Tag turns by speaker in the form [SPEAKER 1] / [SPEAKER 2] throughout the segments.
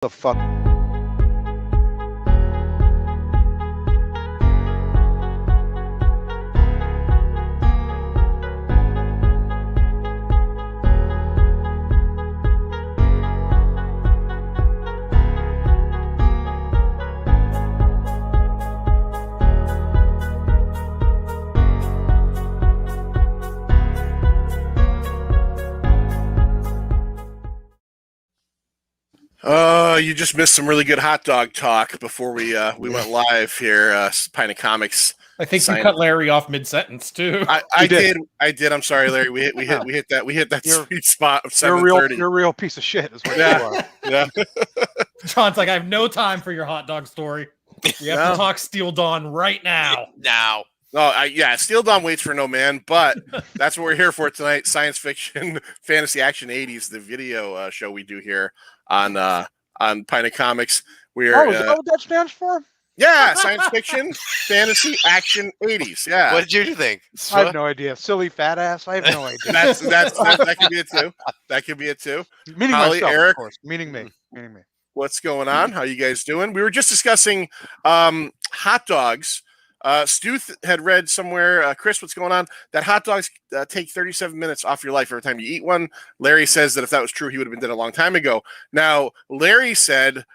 [SPEAKER 1] The fuck.
[SPEAKER 2] You just missed some really good hot dog talk before we went live here. Pint of Comics.
[SPEAKER 3] I think you cut Larry off mid-sentence too.
[SPEAKER 2] I did. I'm sorry, Larry. We hit that sweet spot of 7:30.
[SPEAKER 1] You're a real piece of shit. Is what
[SPEAKER 2] Yeah.
[SPEAKER 1] you are.
[SPEAKER 2] Yeah.
[SPEAKER 3] John's like, I have no time for your hot dog story. You have to talk Steel Dawn right now.
[SPEAKER 4] Now.
[SPEAKER 2] Yeah, Steel Dawn waits for no man, but that's what we're here for tonight. Science fiction, fantasy, action, 80s, the video show we do here on Pint of Comics. We're
[SPEAKER 1] is that what that stands for?
[SPEAKER 2] yeah, science fiction, fantasy, action, 80s. Yeah.
[SPEAKER 4] What did you think?
[SPEAKER 1] I have no idea. Silly fat ass. I have no idea.
[SPEAKER 2] That could be it too. That could be it too.
[SPEAKER 1] Meaning
[SPEAKER 2] Holly,
[SPEAKER 1] myself,
[SPEAKER 2] Eric.
[SPEAKER 1] of course. Meaning me.
[SPEAKER 2] What's going on? How you guys doing? We were just discussing hot dogs. Stu had read somewhere, Chris, what's going on? That hot dogs take 37 minutes off your life every time you eat one. Larry says that if that was true, he would have been dead a long time ago. Now, Larry said,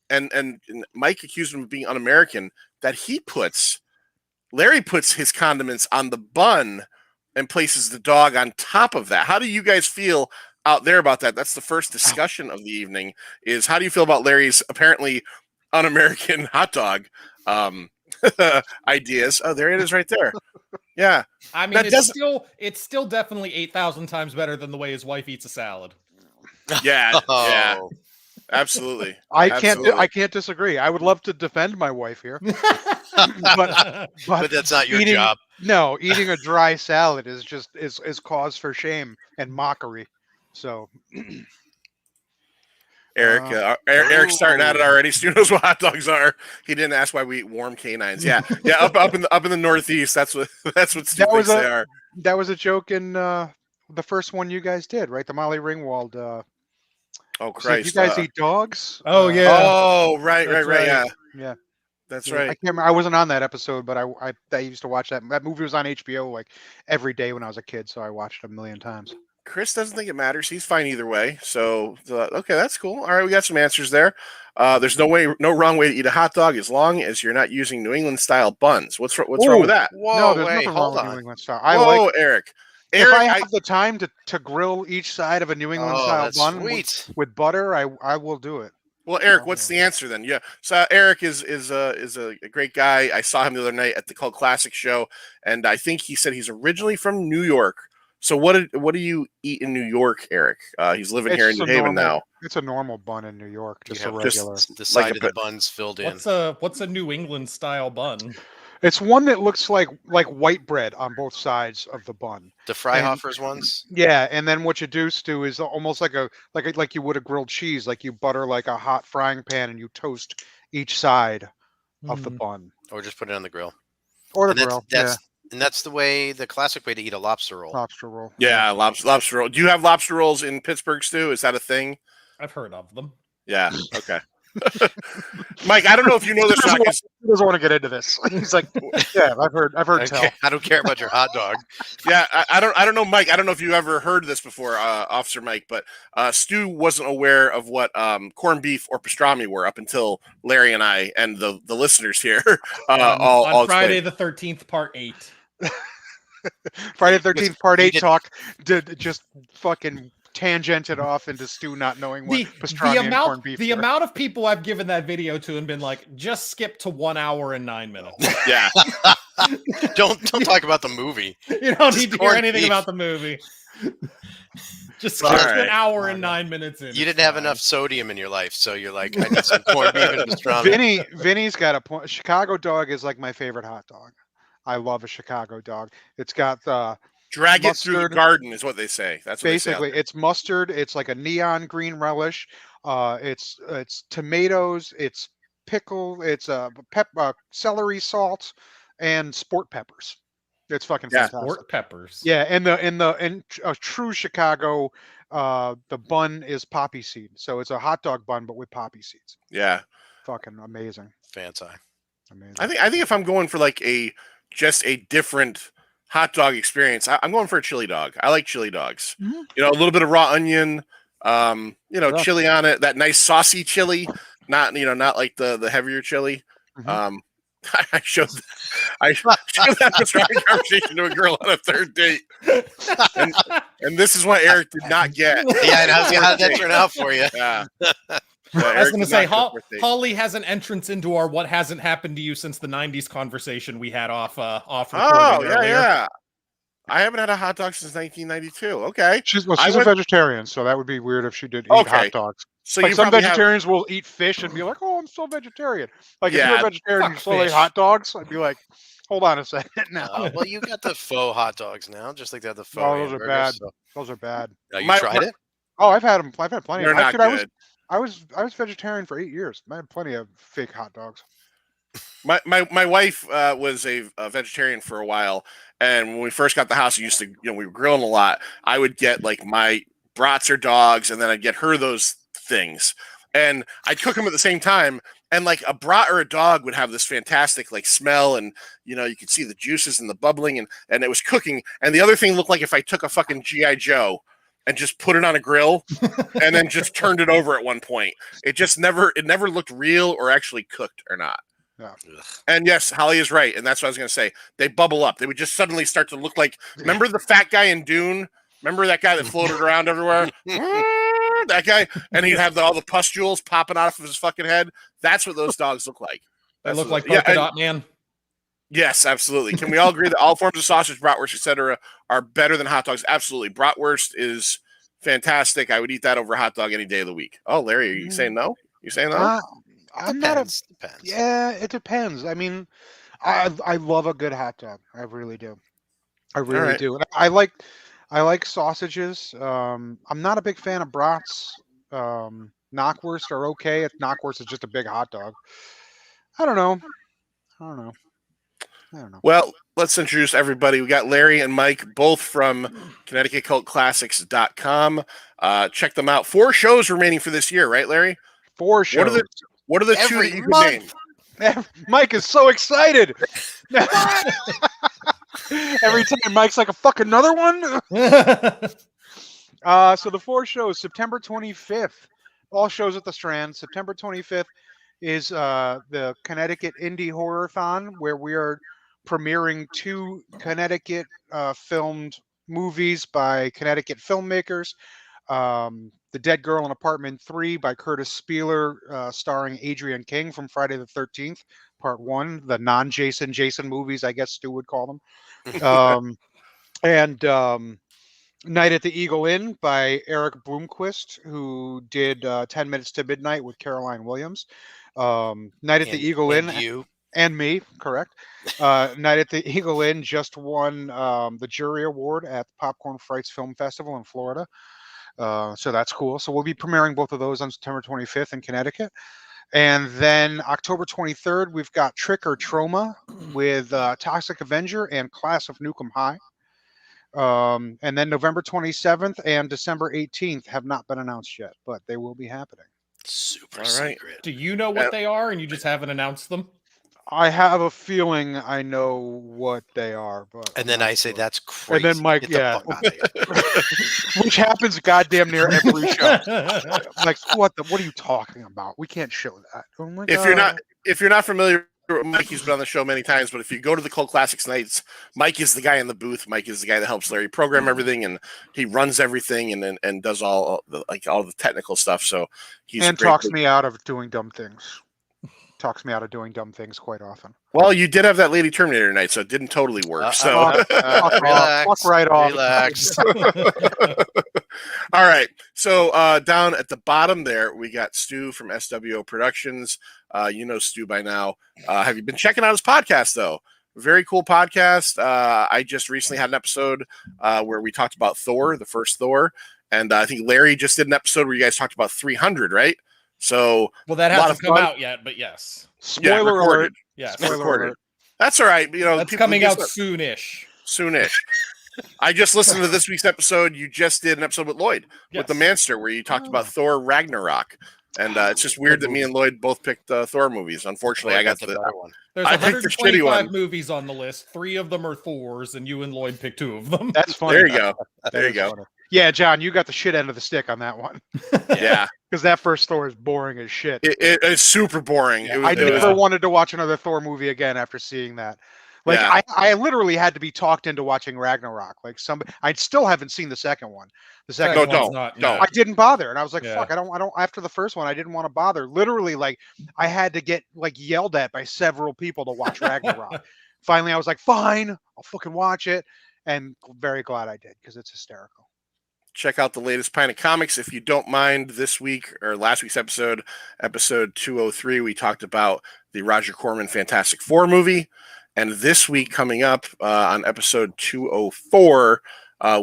[SPEAKER 2] and Mike accused him of being un-American, that Larry puts his condiments on the bun and places the dog on top of that. How do you guys feel out there about that? That's the first discussion of the evening, is how do you feel about Larry's apparently un-American hot dog ideas? Oh, there it is right there. Yeah.
[SPEAKER 3] I mean, it's still definitely 8,000 times better than the way his wife eats a salad.
[SPEAKER 2] Yeah.
[SPEAKER 4] Oh.
[SPEAKER 2] Yeah. Absolutely.
[SPEAKER 1] I can't disagree. I would love to defend my wife here, but
[SPEAKER 4] that's not your job.
[SPEAKER 1] No, eating a dry salad is cause for shame and mockery. So,
[SPEAKER 2] Eric's starting at it already. Stu knows what hot dogs are. He didn't ask why we eat warm canines. Yeah, yeah. Up in the Northeast, that's what Stu thinks they are.
[SPEAKER 1] That was a joke in the first one you guys did, right? The Molly Ringwald.
[SPEAKER 2] Oh Christ!
[SPEAKER 1] You guys eat dogs?
[SPEAKER 3] Oh yeah.
[SPEAKER 2] Oh right.
[SPEAKER 1] Yeah.
[SPEAKER 2] That's right.
[SPEAKER 1] I can't remember. I wasn't on that episode, but I used to watch that. That movie was on HBO like every day when I was a kid, so I watched it a million times.
[SPEAKER 2] Chris doesn't think it matters. He's fine either way. So okay, that's cool. All right, we got some answers there. There's no wrong way to eat a hot dog as long as you're not using New England style buns. What's wrong with that?
[SPEAKER 4] Whoa,
[SPEAKER 1] there's nothing wrong with New England style.
[SPEAKER 2] Whoa, Eric.
[SPEAKER 1] If I have the time to grill each side of a New England style bun with butter, I will do it.
[SPEAKER 2] Well, Eric, what's the answer then? Yeah, so Eric is a great guy. I saw him the other night at the Cult Classic show, and I think he said he's originally from New York. So what do you eat in New York, Eric? He's living here in New Haven now.
[SPEAKER 1] It's a normal bun in New York, just a
[SPEAKER 4] regular. The side of the bun's filled in.
[SPEAKER 3] What's a New England style bun?
[SPEAKER 1] It's one that looks like white bread on both sides of the bun.
[SPEAKER 4] The Freihofer's ones.
[SPEAKER 1] Yeah, and then what you do, Stu, is almost like you would a grilled cheese. Like you butter like a hot frying pan and you toast each side of the bun,
[SPEAKER 4] or just put it on the grill.
[SPEAKER 1] Or the grill.
[SPEAKER 4] And that's the classic way to eat a lobster roll.
[SPEAKER 1] Lobster roll.
[SPEAKER 2] Yeah, lobster roll. Do you have lobster rolls in Pittsburgh, Stu? Is that a thing?
[SPEAKER 3] I've heard of them.
[SPEAKER 2] Yeah. Okay. Mike, I don't know if you know this.
[SPEAKER 1] He doesn't want to get into this. He's like, yeah, I've heard.
[SPEAKER 4] Okay. I don't care about your hot dog.
[SPEAKER 2] Yeah, I don't know, Mike. I don't know if you ever heard this before, Officer Mike, but Stu wasn't aware of what corned beef or pastrami were up until Larry and I and the listeners here
[SPEAKER 3] on Friday the 13th, part 8.
[SPEAKER 1] Friday the 13th, part 8 talk did just fucking tangented off into Stu not knowing what pastrami and corned beef
[SPEAKER 3] The
[SPEAKER 1] were.
[SPEAKER 3] amount of people I've given that video to and been like, just skip to 1 hour and 9 minutes.
[SPEAKER 2] Yeah.
[SPEAKER 4] Don't talk about the movie.
[SPEAKER 3] You don't need to hear anything about the movie. Just skip to an hour and 9 minutes in.
[SPEAKER 4] You didn't have enough sodium in your life, so you're like, I need some corned beef and pastrami.
[SPEAKER 1] Vinny's got a point. Chicago dog is like my favorite hot dog. I love a Chicago dog. It's got
[SPEAKER 2] drag it through the garden is what they say. That's what
[SPEAKER 1] basically it's mustard. It's like a neon green relish. It's tomatoes. It's pickle. It's celery salt and sport peppers. It's fucking
[SPEAKER 2] Yeah.
[SPEAKER 1] fantastic.
[SPEAKER 3] Sport peppers.
[SPEAKER 1] Yeah, and a true Chicago, the bun is poppy seed, so it's a hot dog bun but with poppy seeds.
[SPEAKER 2] Yeah.
[SPEAKER 1] Fucking amazing.
[SPEAKER 4] Fancy.
[SPEAKER 1] Amazing.
[SPEAKER 2] I think if I'm going for like just a different hot dog experience, I'm going for a chili dog. I like chili dogs.
[SPEAKER 1] Mhm.
[SPEAKER 2] You know, a little bit of raw onion,
[SPEAKER 1] Yeah.
[SPEAKER 2] chili on it, that nice saucy chili, not like the heavier chili.
[SPEAKER 1] Mhm.
[SPEAKER 2] I showed that pastrami conversation to a girl on a third date, and this is what Eric did not get.
[SPEAKER 4] Yeah, and how did that turn out for you?
[SPEAKER 2] Yeah.
[SPEAKER 3] I was going to say, Holly has an entrance into our "What hasn't happened to you since the '90s" conversation we had off recording.
[SPEAKER 2] Oh
[SPEAKER 3] earlier.
[SPEAKER 2] yeah. I haven't had a hot dog since 1992. Okay,
[SPEAKER 1] She's a vegetarian, so that would be weird if she did eat hot dogs.
[SPEAKER 2] So
[SPEAKER 1] like
[SPEAKER 2] you
[SPEAKER 1] some
[SPEAKER 2] probably
[SPEAKER 1] vegetarians will eat fish and be like, "Oh, I'm still vegetarian." Like if
[SPEAKER 2] Yeah,
[SPEAKER 1] you're a vegetarian, and you
[SPEAKER 3] fuck
[SPEAKER 1] slowly
[SPEAKER 3] fish.
[SPEAKER 1] hot dogs. I'd be like, "Hold on a second now."
[SPEAKER 4] Well, you got the faux hot dogs now, just like they have the faux.
[SPEAKER 1] Oh, those are
[SPEAKER 4] hamburgers,
[SPEAKER 1] bad.
[SPEAKER 4] so-
[SPEAKER 1] Those are bad.
[SPEAKER 4] You
[SPEAKER 2] My-
[SPEAKER 4] tried it?
[SPEAKER 1] Oh, I've had them. I've had plenty.
[SPEAKER 2] They're not good.
[SPEAKER 1] I was vegetarian for 8 years. I had plenty of fake hot dogs.
[SPEAKER 2] My wife was a vegetarian for a while, and when we first got the house, we used to we were grilling a lot. I would get like my brats or dogs, and then I'd get her those things, and I'd cook them at the same time. And like a brat or a dog would have this fantastic like smell, and you could see the juices and the bubbling, and it was cooking. And the other thing looked like if I took a fucking GI Joe and just put it on a grill and then just turned it over at one point. It never looked real or actually cooked or not.
[SPEAKER 1] Yeah.
[SPEAKER 2] And yes, Holly is right. And that's what I was going to say. They bubble up. They would just suddenly start to look like, remember the fat guy in Dune? Remember that guy that floated around everywhere? That guy? And he'd have all the pustules popping off of his fucking head. That's what those dogs look like.
[SPEAKER 3] They look like
[SPEAKER 2] Yeah,
[SPEAKER 3] Polka Dot Man.
[SPEAKER 2] Yes, absolutely. Can we all agree that all forms of sausage, bratwurst, etc., are better than hot dogs? Absolutely. Bratwurst is fantastic. I would eat that over a hot dog any day of the week. Oh, Larry, are you saying no? You saying no?
[SPEAKER 1] I'm
[SPEAKER 4] Depends. Depends.
[SPEAKER 1] Yeah, it depends. I mean, I love a good hot dog. I really do. I really do. And I like sausages. I'm not a big fan of brats. Knockwurst are okay. If knockwurst is just a big hot dog. I don't know.
[SPEAKER 2] Well, let's introduce everybody. We got Larry and Mike, both from ConnecticutCultClassics.com. Check them out. 4 shows remaining for this year, right, Larry?
[SPEAKER 1] 4 shows.
[SPEAKER 2] What are the 2
[SPEAKER 4] Every
[SPEAKER 2] that you could
[SPEAKER 4] month.
[SPEAKER 2] name?
[SPEAKER 1] Mike is so excited. Every time Mike's like, a fuck another one. So the 4 shows, September 25th, all shows at the Strand. September 25th is the Connecticut Indie Horror-thon, where we are premiering 2 Connecticut filmed movies by Connecticut filmmakers. The Dead Girl in Apartment 3 by Curtis Spieler, starring Adrian King from Friday the 13th, Part 1, the non-Jason movies, I guess Stu would call them. And Night at the Eagle Inn by Eric Bloomquist, who did 10 Minutes to Midnight with Caroline Williams. Night at the Eagle Inn.
[SPEAKER 4] You.
[SPEAKER 1] And me, correct. Night at the Eagle Inn just won the jury award at the Popcorn Frights Film Festival in Florida. So that's cool. So we'll be premiering both of those on September 25th in Connecticut. And then October 23rd, we've got Trick or Trauma with Toxic Avenger and Class of Nukem High. And then November 27th and December 18th have not been announced yet, but they will be happening.
[SPEAKER 4] Super
[SPEAKER 2] All right.
[SPEAKER 4] secret.
[SPEAKER 3] Do you know what they are and you just haven't announced them?
[SPEAKER 1] I have a feeling I know what they are, but
[SPEAKER 4] And then I say that's crazy.
[SPEAKER 1] And then Mike,
[SPEAKER 4] Get the
[SPEAKER 1] yeah,
[SPEAKER 4] fuck outta here.
[SPEAKER 1] which happens goddamn near every show. Like, what are you talking about? We can't show that. Oh my God.
[SPEAKER 2] If you're not familiar with Mike, he's been on the show many times, but if you go to the Cult Classics nights, Mike is the guy in the booth. Mike is the guy that helps Larry program everything, and he runs everything and does all the technical stuff. So he's
[SPEAKER 1] and talks me out of doing dumb things. Talks me out of doing dumb things quite often.
[SPEAKER 2] Well, you did have that Lady Terminator tonight, so it didn't totally work.
[SPEAKER 1] Relax, fuck right off.
[SPEAKER 4] Relax.
[SPEAKER 2] All right. So down at the bottom there, we got Stu from SWO Productions. You know Stu by now. Have you been checking out his podcast, though? Very cool podcast. I just recently had an episode where we talked about Thor, the first Thor. And I think Larry just did an episode where you guys talked about 300, right? So,
[SPEAKER 3] well, that hasn't come out yet, but yes.
[SPEAKER 1] Spoiler alert.
[SPEAKER 3] Yes.
[SPEAKER 2] Recorded. That's all right.
[SPEAKER 3] That's coming out soon-ish.
[SPEAKER 2] Soonish. I just listened to this week's episode. You just did an episode with Lloyd with the Manster where you talked about Thor Ragnarok. And it's just weird that me and Lloyd both picked Thor movies. Unfortunately, I got the
[SPEAKER 4] better one.
[SPEAKER 3] There's 125 movies on the list. 3 of them are Thors, and you and Lloyd picked 2 of them.
[SPEAKER 1] That's funny.
[SPEAKER 2] There you go. There you go.
[SPEAKER 1] Funny. Yeah, John, you got the shit end of the stick on that one.
[SPEAKER 2] Yeah.
[SPEAKER 1] Because that first Thor is boring as shit.
[SPEAKER 2] It's super boring.
[SPEAKER 1] Yeah, I never wanted to watch another Thor movie again after seeing that. Like I literally had to be talked into watching Ragnarok. Like I still haven't seen the second one. The second one,
[SPEAKER 2] don't.
[SPEAKER 1] I didn't bother, and I was like, "Fuck, I don't." After the first one, I didn't want to bother. Literally, like I had to get yelled at by several people to watch Ragnarok. Finally, I was like, "Fine, I'll fucking watch it," and very glad I did because it's hysterical.
[SPEAKER 2] Check out the latest Pint of Comics if you don't mind. This week or last week's episode 203, we talked about the Roger Corman Fantastic Four movie. And this week coming up on episode 204,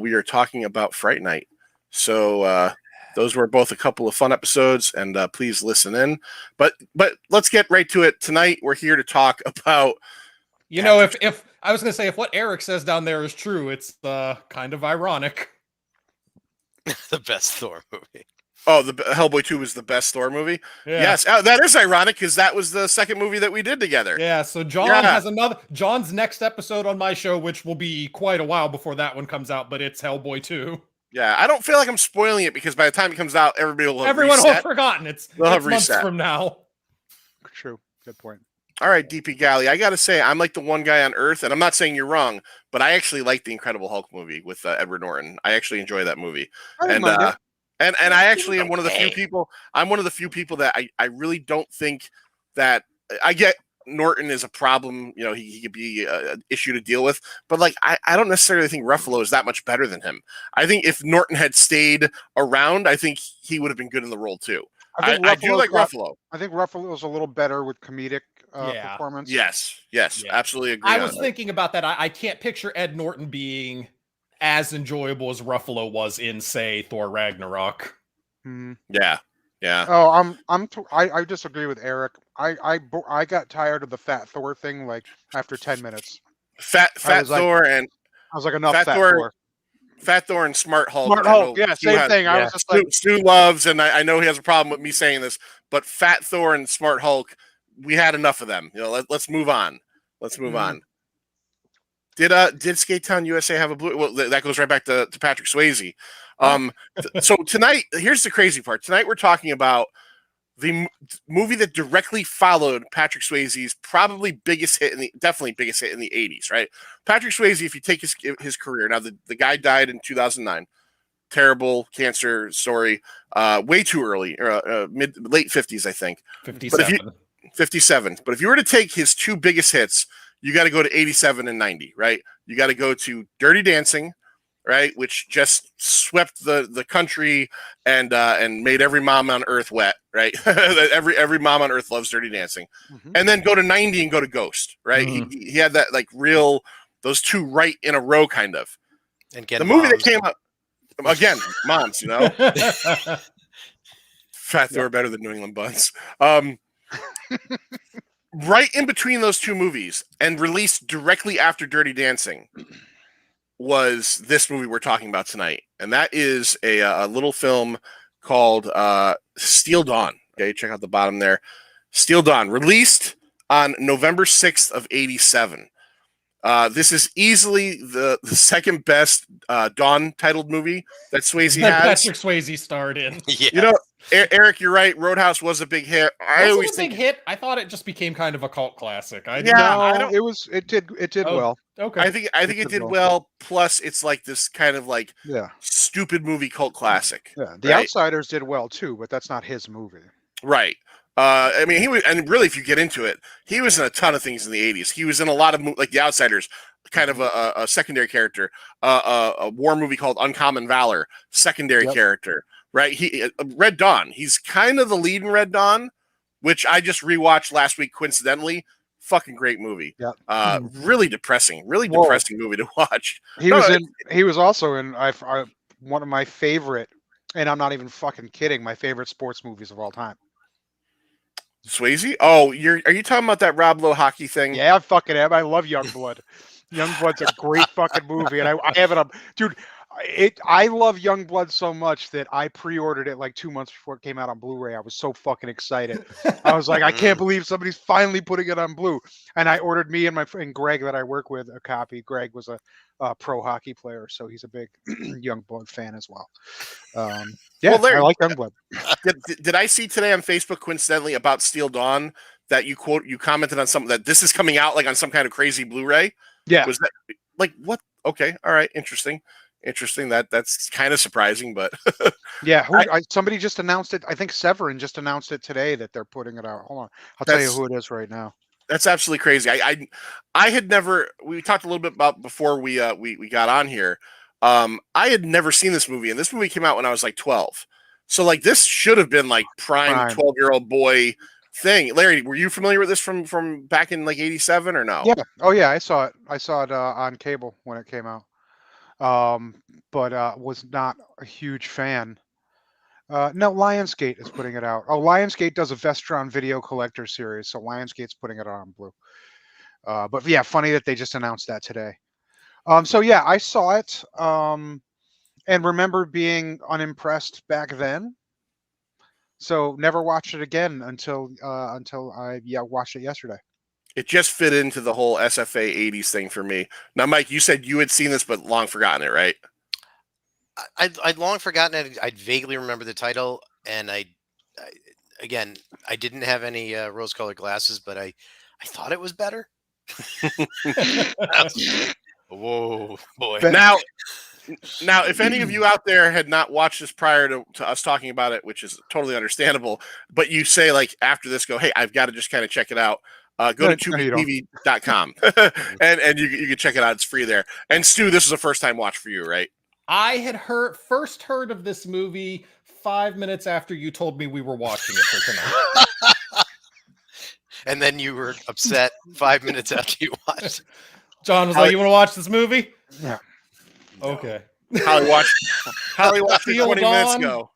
[SPEAKER 2] we are talking about Fright Night. So those were both a couple of fun episodes, and please listen in. But let's get right to it. Tonight, we're here to talk about...
[SPEAKER 3] You know, if I was going to say, if what Eric says down there is true, it's kind of ironic.
[SPEAKER 4] The best Thor movie.
[SPEAKER 2] Oh, the Hellboy 2 was the best Thor movie? Yeah. Yes, that is ironic because that was the second movie that we did together.
[SPEAKER 3] Yeah, so John has John's next episode on my show, which will be quite a while before that one comes out, but it's Hellboy 2.
[SPEAKER 2] Yeah, I don't feel like I'm spoiling it because by the time it comes out, everyone will have
[SPEAKER 3] forgotten. It's months from now.
[SPEAKER 1] True. Good point.
[SPEAKER 2] All right, DP Galley, I got to say, I'm like the one guy on Earth, and I'm not saying you're wrong, but I actually like the Incredible Hulk movie with Edward Norton. I actually enjoy that movie. And I actually am one of the few people. I'm one of the few people that I really don't think that I get Norton is a problem. You know, he could be an issue to deal with, but like I don't necessarily think Ruffalo is that much better than him. I think if Norton had stayed around, I think he would have been good in the role too. I do like Ruffalo.
[SPEAKER 1] I think Ruffalo's a little better with comedic performance.
[SPEAKER 2] Yes, absolutely agree.
[SPEAKER 3] I was thinking about that. I can't picture Ed Norton being as enjoyable as Ruffalo was in, say, Thor Ragnarok.
[SPEAKER 2] Yeah.
[SPEAKER 1] Oh, I disagree with Eric. I got tired of the fat Thor thing like after 10 minutes.
[SPEAKER 2] Fat Thor and
[SPEAKER 1] I was like, enough fat Thor.
[SPEAKER 2] Fat Thor and Smart Hulk.
[SPEAKER 1] Smart Hulk, yeah, same thing. I was just like,
[SPEAKER 2] Stu loves, and I know he has a problem with me saying this, but Fat Thor and Smart Hulk, we had enough of them. You know, let's move on. Let's move on. Did Skate Town USA have a blue? Well, that goes right back to Patrick Swayze. So tonight, here's the crazy part. Tonight we're talking about the movie that directly followed Patrick Swayze's probably definitely biggest hit in the 80s, right? Patrick Swayze, if you take his career, now the guy died in 2009, terrible cancer story, way too early, late 50s, I think. 57. But if you were to take his 2 biggest hits, you got to go to 87 and 90, right? You got to go to Dirty Dancing, right, which just swept the country and made every mom on earth wet, right? every mom on earth loves Dirty Dancing. And then go to 90 and go to Ghost, right? He had that like real, those 2 right in a row kind of.
[SPEAKER 4] And get
[SPEAKER 2] the movie that came out again, moms, you know. Fat Thor better than New England Buns. Right in between those 2 movies and released directly after Dirty Dancing was this movie we're talking about tonight. And that is a little film called Steel Dawn. Okay, check out the bottom there. Steel Dawn, released on November 6th of 87. This is easily the second best Dawn titled movie that Swayze has.
[SPEAKER 3] Patrick Swayze starred in.
[SPEAKER 4] Yeah.
[SPEAKER 2] You know, Eric, you're right. Roadhouse was a big hit. I
[SPEAKER 3] thought it just became kind of a cult classic.
[SPEAKER 1] It did well.
[SPEAKER 3] Okay.
[SPEAKER 2] I think it did well. Plus, it's like this kind of like stupid movie cult classic.
[SPEAKER 1] Yeah, The Outsiders did well too, but that's not his movie.
[SPEAKER 2] Right. I mean, he was, and really, if you get into it, he was in a ton of things in the 80s. He was in a lot of like The Outsiders, kind of a secondary character. A war movie called Uncommon Valor, secondary character. Right, Red Dawn. He's kind of the lead in Red Dawn, which I just rewatched last week coincidentally. Fucking great movie. Yeah. Really depressing movie to watch.
[SPEAKER 1] He was also in one of my favorite, and I'm not even fucking kidding, my favorite sports movies of all time.
[SPEAKER 2] Swayze? Oh, are you talking about that Rob Lowe hockey thing?
[SPEAKER 1] Yeah, I fucking am. I love Youngblood. Youngblood's a great fucking movie, and I have it up, dude. I love Youngblood so much that I pre-ordered it like 2 months before it came out on Blu-ray. I was so fucking excited. I was like, I can't believe somebody's finally putting it on Blu. And I ordered me and my friend Greg that I work with a copy. Greg was a pro hockey player, so he's a big Youngblood fan as well. Yeah, well, Larry, I like Youngblood.
[SPEAKER 2] Did I see today on Facebook coincidentally about Steel Dawn that you commented on something that this is coming out like on some kind of crazy Blu-ray?
[SPEAKER 1] Yeah.
[SPEAKER 2] Was that like what? Okay, all right, interesting. That's kind of surprising, but
[SPEAKER 1] yeah, somebody just announced it. I think Severin just announced it today that they're putting it out. Hold on, I'll tell you who it is right now.
[SPEAKER 2] That's absolutely crazy. I had never. We talked a little bit about before we got on here. I had never seen this movie, and this movie came out when I was like 12. So like this should have been like prime 12-year-old boy thing. Larry, were you familiar with this from back in like 87 or no?
[SPEAKER 1] Yeah. Oh yeah, I saw it. I saw it on cable when it came out. But was not a huge fan. No, Lionsgate is putting it out. Oh, Lionsgate does a Vestron video collector series, so Lionsgate's putting it on Blue. But yeah, funny that they just announced that today. So yeah, I saw it, and remember being unimpressed back then. So never watched it again until I watched it yesterday.
[SPEAKER 2] It just fit into the whole S.F.A. 80's thing for me. Now, Mike, you said you had seen this, but long forgotten it, right?
[SPEAKER 4] I'd long forgotten it. I'd vaguely remember the title, and I didn't have any rose-colored glasses, but I thought it was better. Whoa, boy!
[SPEAKER 2] Now, if any of you out there had not watched this prior to us talking about it, which is totally understandable, but you say like after this, go, hey, I've got to just kind of check it out. Go to tubetv.com and you can check it out. It's free there. And Stu, this is a first time watch for you, right?
[SPEAKER 3] I had first heard of this movie 5 minutes after you told me we were watching it for tonight.
[SPEAKER 4] And then you were upset 5 minutes after you watched it.
[SPEAKER 3] John was like, you want to watch this movie?
[SPEAKER 1] Yeah.
[SPEAKER 3] Okay.
[SPEAKER 2] Holly watched it 20 minutes ago.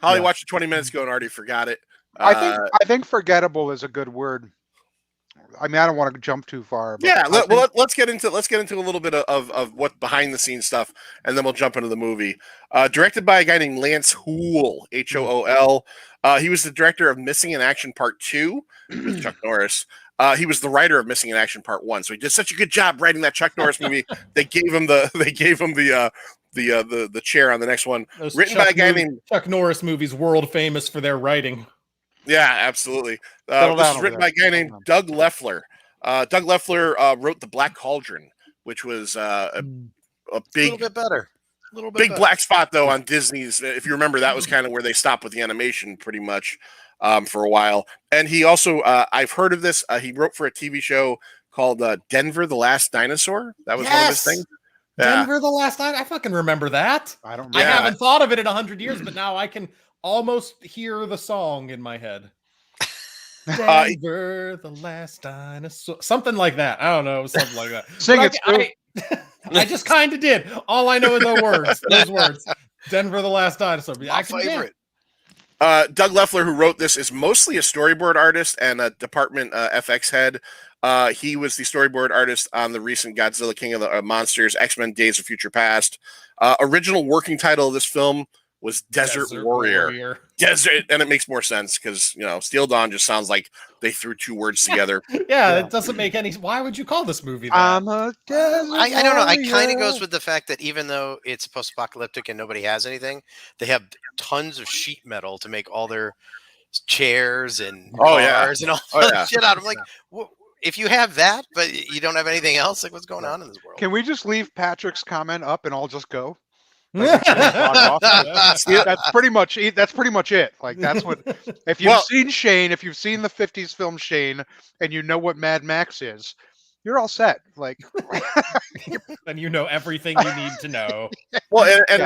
[SPEAKER 2] Holly watched it 20 minutes ago and already forgot it.
[SPEAKER 1] I think forgettable is a good word. I mean, I don't want to jump too far. But
[SPEAKER 2] yeah, let's get into a little bit of what behind the scenes stuff, and then we'll jump into the movie. Directed by a guy named Lance Hool, Hool. He was the director of Missing in Action Part 2 with Chuck Norris. He was the writer of Missing in Action Part 1, so he did such a good job writing that Chuck Norris movie. They gave him the chair on the next one.
[SPEAKER 3] Those
[SPEAKER 2] written by a guy named
[SPEAKER 3] Chuck Norris movies, world famous for their writing.
[SPEAKER 2] Yeah, absolutely. This is written by a guy named Doug Leffler. Doug Leffler wrote The Black Cauldron, which was a big,
[SPEAKER 4] little bit better.
[SPEAKER 2] Big black spot though on Disney's. If you remember, that was kind of where they stopped with the animation pretty much for a while. And he also, I've heard of this. He wrote for a TV show called Denver the Last Dinosaur. That was one of his things.
[SPEAKER 3] Denver the Last Dinosaur. I fucking remember that.
[SPEAKER 1] I don't.
[SPEAKER 3] I haven't thought of it in 100 years, but now I can almost hear the song in my head. Denver, the Last Dinosaur, something like that. I don't know, something like that.
[SPEAKER 1] Sing it.
[SPEAKER 3] I just kind of did. All I know are those words. Denver, the Last Dinosaur.
[SPEAKER 4] My favorite.
[SPEAKER 2] Doug Leffler, who wrote this, is mostly a storyboard artist and a department FX head. He was the storyboard artist on the recent Godzilla King of the Monsters, X-Men Days of Future Past. Original working title of this film was Desert Warrior. Desert, and it makes more sense because, Steel Dawn just sounds like they threw two words together.
[SPEAKER 3] Yeah, it doesn't make any. Why would you call this movie that?
[SPEAKER 4] I don't know. It kind of goes with the fact that even though it's post-apocalyptic and nobody has anything, they have tons of sheet metal to make all their chairs and cars and all that shit out. I'm like, if you have that, but you don't have anything else, like what's going on in this world?
[SPEAKER 1] Can we just leave Patrick's comment up and I'll just go? That's pretty much it. Like that's what if you've seen Shane, if you've seen the 50s film Shane, and you know what Mad Max is, you're all set. Like,
[SPEAKER 3] and you know everything you need to know.
[SPEAKER 2] Well, and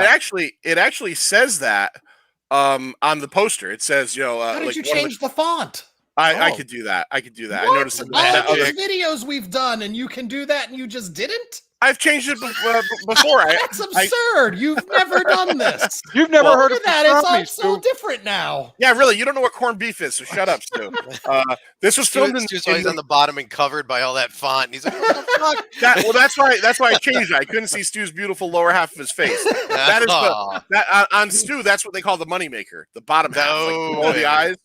[SPEAKER 2] it actually says that on the poster. It says,
[SPEAKER 3] how did you change the font?
[SPEAKER 2] I could do that. I noticed
[SPEAKER 3] all these videos we've done, and you can do that, and you just didn't.
[SPEAKER 2] I've changed it before.
[SPEAKER 3] That's absurd. You've never done this.
[SPEAKER 1] You've never heard of
[SPEAKER 3] that. It's all so different now.
[SPEAKER 2] Yeah, really. You don't know what corned beef is, so shut up, Stu. This was filmed in.
[SPEAKER 4] He's on the bottom and covered by all that font. And he's like, "What the fuck?"
[SPEAKER 2] That's why I changed it. I couldn't see Stu's beautiful lower half of his face. That is on Stu. That's what they call the moneymaker. The bottom half, below the eyes.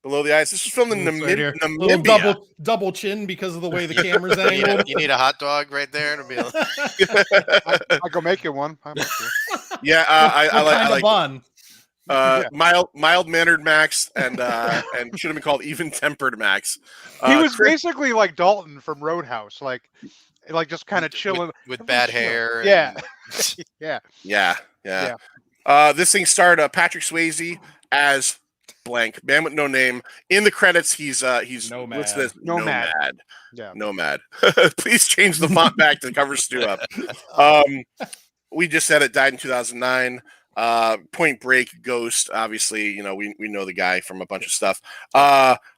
[SPEAKER 2] Below the eyes. This was filmed in Namibia.
[SPEAKER 3] Double chin because of the way the camera's angled.
[SPEAKER 4] You need a hot dog right there to be like...
[SPEAKER 1] I go make you one.
[SPEAKER 2] Yeah, I like
[SPEAKER 3] bun.
[SPEAKER 2] Mild mannered Max and should have been called even tempered Max.
[SPEAKER 1] He was basically like Dalton from Roadhouse, like just kind of chilling
[SPEAKER 4] with bad hair.
[SPEAKER 1] Yeah.
[SPEAKER 2] This thing starred Patrick Swayze as blank man with no name. In the credits, he's
[SPEAKER 3] Nomad.
[SPEAKER 2] What's this?
[SPEAKER 1] Nomad.
[SPEAKER 2] Yeah, Nomad. Please change the font back to cover Stu up. We just said it died in 2009. Point Break, Ghost. Obviously, we know the guy from a bunch of stuff.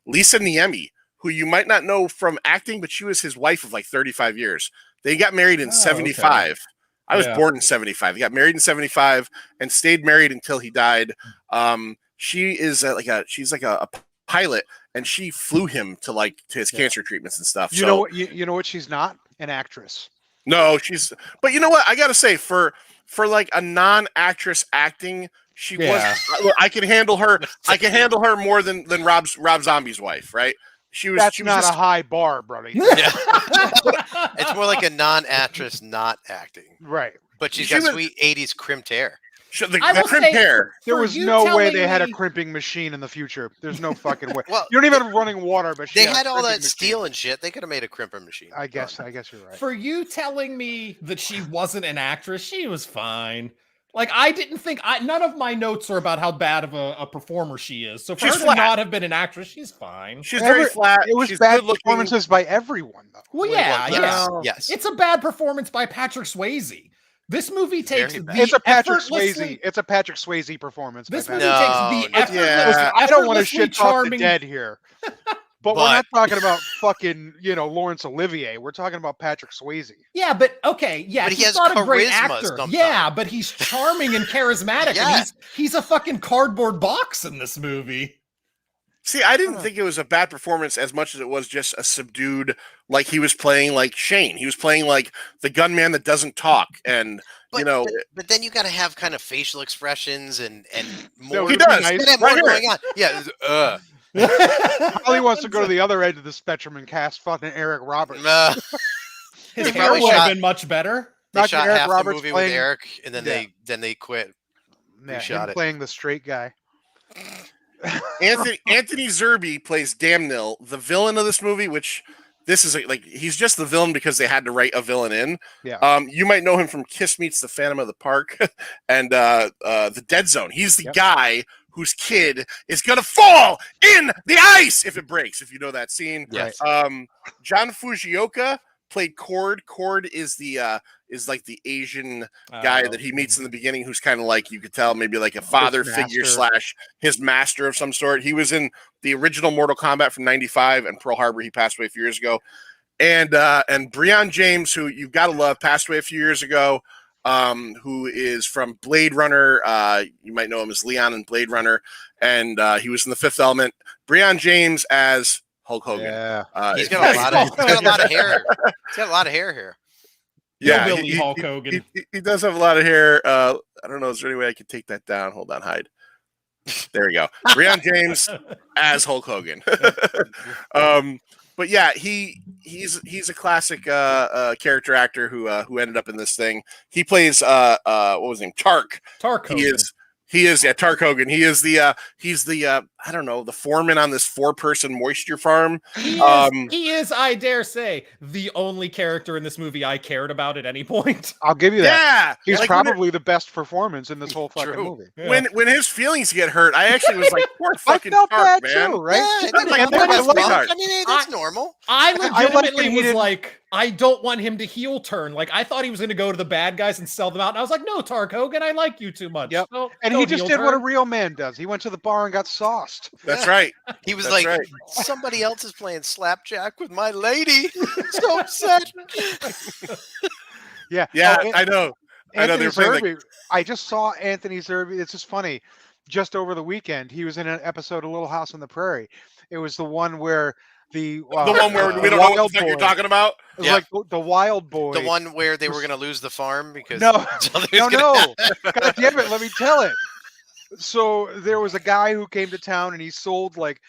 [SPEAKER 2] Lisa Niemi, who you might not know from acting, but she was his wife of like 35 years. They got married in 75. Okay. I was born in 75. He got married in 75 and stayed married until he died. She is she's like a pilot, and she flew him to his cancer treatments and stuff.
[SPEAKER 1] You know what? She's not an actress.
[SPEAKER 2] No, but you know what? I gotta say, for like a non-actress acting, she was. I can handle her. I can handle her more than Rob Zombie's wife, right?
[SPEAKER 1] That's not a high bar, brother.
[SPEAKER 4] Yeah. It's more like a non-actress not acting,
[SPEAKER 1] right?
[SPEAKER 4] But she's got sweet 80's crimped hair.
[SPEAKER 2] The crimped hair.
[SPEAKER 1] There was no way they had a crimping machine in the future. There's no fucking way. Well, you don't even have running water, but
[SPEAKER 4] they had all that steel and shit. They could have made a crimper machine.
[SPEAKER 1] I guess you're right.
[SPEAKER 3] For you telling me that she wasn't an actress, she was fine. Like, I didn't think none of my notes are about how bad of a performer she is. So for her to not have been an actress, she's fine.
[SPEAKER 2] She's very flat.
[SPEAKER 1] It was bad performances by everyone, though.
[SPEAKER 3] Well, yes. It's a bad performance by Patrick Swayze. This movie takes
[SPEAKER 1] it's a Patrick Swayze performance.
[SPEAKER 3] This movie takes the effortless.
[SPEAKER 1] I don't want to shit talk the dead here. But we're not talking about fucking, Laurence Olivier. We're talking about Patrick Swayze.
[SPEAKER 3] Yeah, but okay, yeah,
[SPEAKER 4] but
[SPEAKER 3] he's not a great actor.
[SPEAKER 4] Sometimes.
[SPEAKER 3] Yeah, but he's charming and charismatic. And he's a fucking cardboard box in this movie.
[SPEAKER 2] See, I didn't think it was a bad performance as much as it was just a subdued, like he was playing like Shane. He was playing like the gunman that doesn't talk, and
[SPEAKER 4] but then you got to have kind of facial expressions and more.
[SPEAKER 2] He does.
[SPEAKER 4] More going on. Yeah.
[SPEAKER 1] Holly wants to go to the other end of the spectrum and cast fucking Eric Roberts.
[SPEAKER 3] His hair would have been much better.
[SPEAKER 4] They shot half the movie with Eric, and then they quit.
[SPEAKER 1] Yeah, shot it. Playing the straight guy.
[SPEAKER 2] Anthony Zerbe plays Damnil, the villain of this movie, which this is he's just the villain because they had to write a villain in.
[SPEAKER 1] Yeah.
[SPEAKER 2] You might know him from Kiss Meets the Phantom of the Park and the Dead Zone. He's the guy whose kid is gonna fall in the ice if it breaks. If you know that scene.
[SPEAKER 4] Yes.
[SPEAKER 2] John Fujioka played Cord. Cord is like the Asian guy that he meets in the beginning, who's kind of like, you could tell maybe like a father figure / his master of some sort. He was in the original Mortal Kombat from '95 and Pearl Harbor. He passed away a few years ago. And Breon James, who you've got to love, passed away a few years ago. Who is from Blade Runner. You might know him as Leon in Blade Runner, and he was in The Fifth Element. Breon James as Hulk Hogan.
[SPEAKER 1] Yeah.
[SPEAKER 4] He's got a lot of hair. He's got a lot of hair here.
[SPEAKER 2] Yeah,
[SPEAKER 3] Hulk Hogan.
[SPEAKER 2] He does have a lot of hair. I don't know. Is there any way I could take that down? Hold on, hide. There we go. Breon James as Hulk Hogan. But yeah, he's a classic character actor who ended up in this thing. He plays what was his name? Tark Hogan. He is Tark Hogan. He's the I don't know, the foreman on this 4-person moisture farm.
[SPEAKER 3] He is, I dare say, the only character in this movie I cared about at any point.
[SPEAKER 1] I'll give you that.
[SPEAKER 2] Yeah,
[SPEAKER 1] he's probably the best performance in this whole fucking movie.
[SPEAKER 2] Yeah. When his feelings get hurt, I actually was like, poor fucking Tark, man.
[SPEAKER 1] Too, right?
[SPEAKER 4] I mean, that's normal.
[SPEAKER 3] I legitimately was like, I don't want him to heel turn. Like, I thought he was going to go to the bad guys and sell them out. And I was like, no, Tark Hogan, I like you too much.
[SPEAKER 1] Yep. And he just did what a real man does. He went to the bar and got sauced.
[SPEAKER 2] That's right.
[SPEAKER 4] He was somebody else is playing slapjack with my lady. So upset.
[SPEAKER 1] Yeah.
[SPEAKER 2] Yeah,
[SPEAKER 1] Oh,
[SPEAKER 2] I know. I know
[SPEAKER 1] Anthony
[SPEAKER 2] they're playing
[SPEAKER 1] Zerbe. I just saw Anthony Zerbe. It's just funny. Just over the weekend, he was in an episode of Little House on the Prairie. It was the one where the
[SPEAKER 2] one where we
[SPEAKER 1] the
[SPEAKER 2] don't know what
[SPEAKER 1] wild
[SPEAKER 2] the fuck
[SPEAKER 1] boy.
[SPEAKER 2] you're talking about.
[SPEAKER 1] It was like the wild boy.
[SPEAKER 4] The one where they were going to lose the farm because
[SPEAKER 1] No,
[SPEAKER 4] no.
[SPEAKER 1] God damn it! Let me tell it. So there was a guy who came to town and he sold like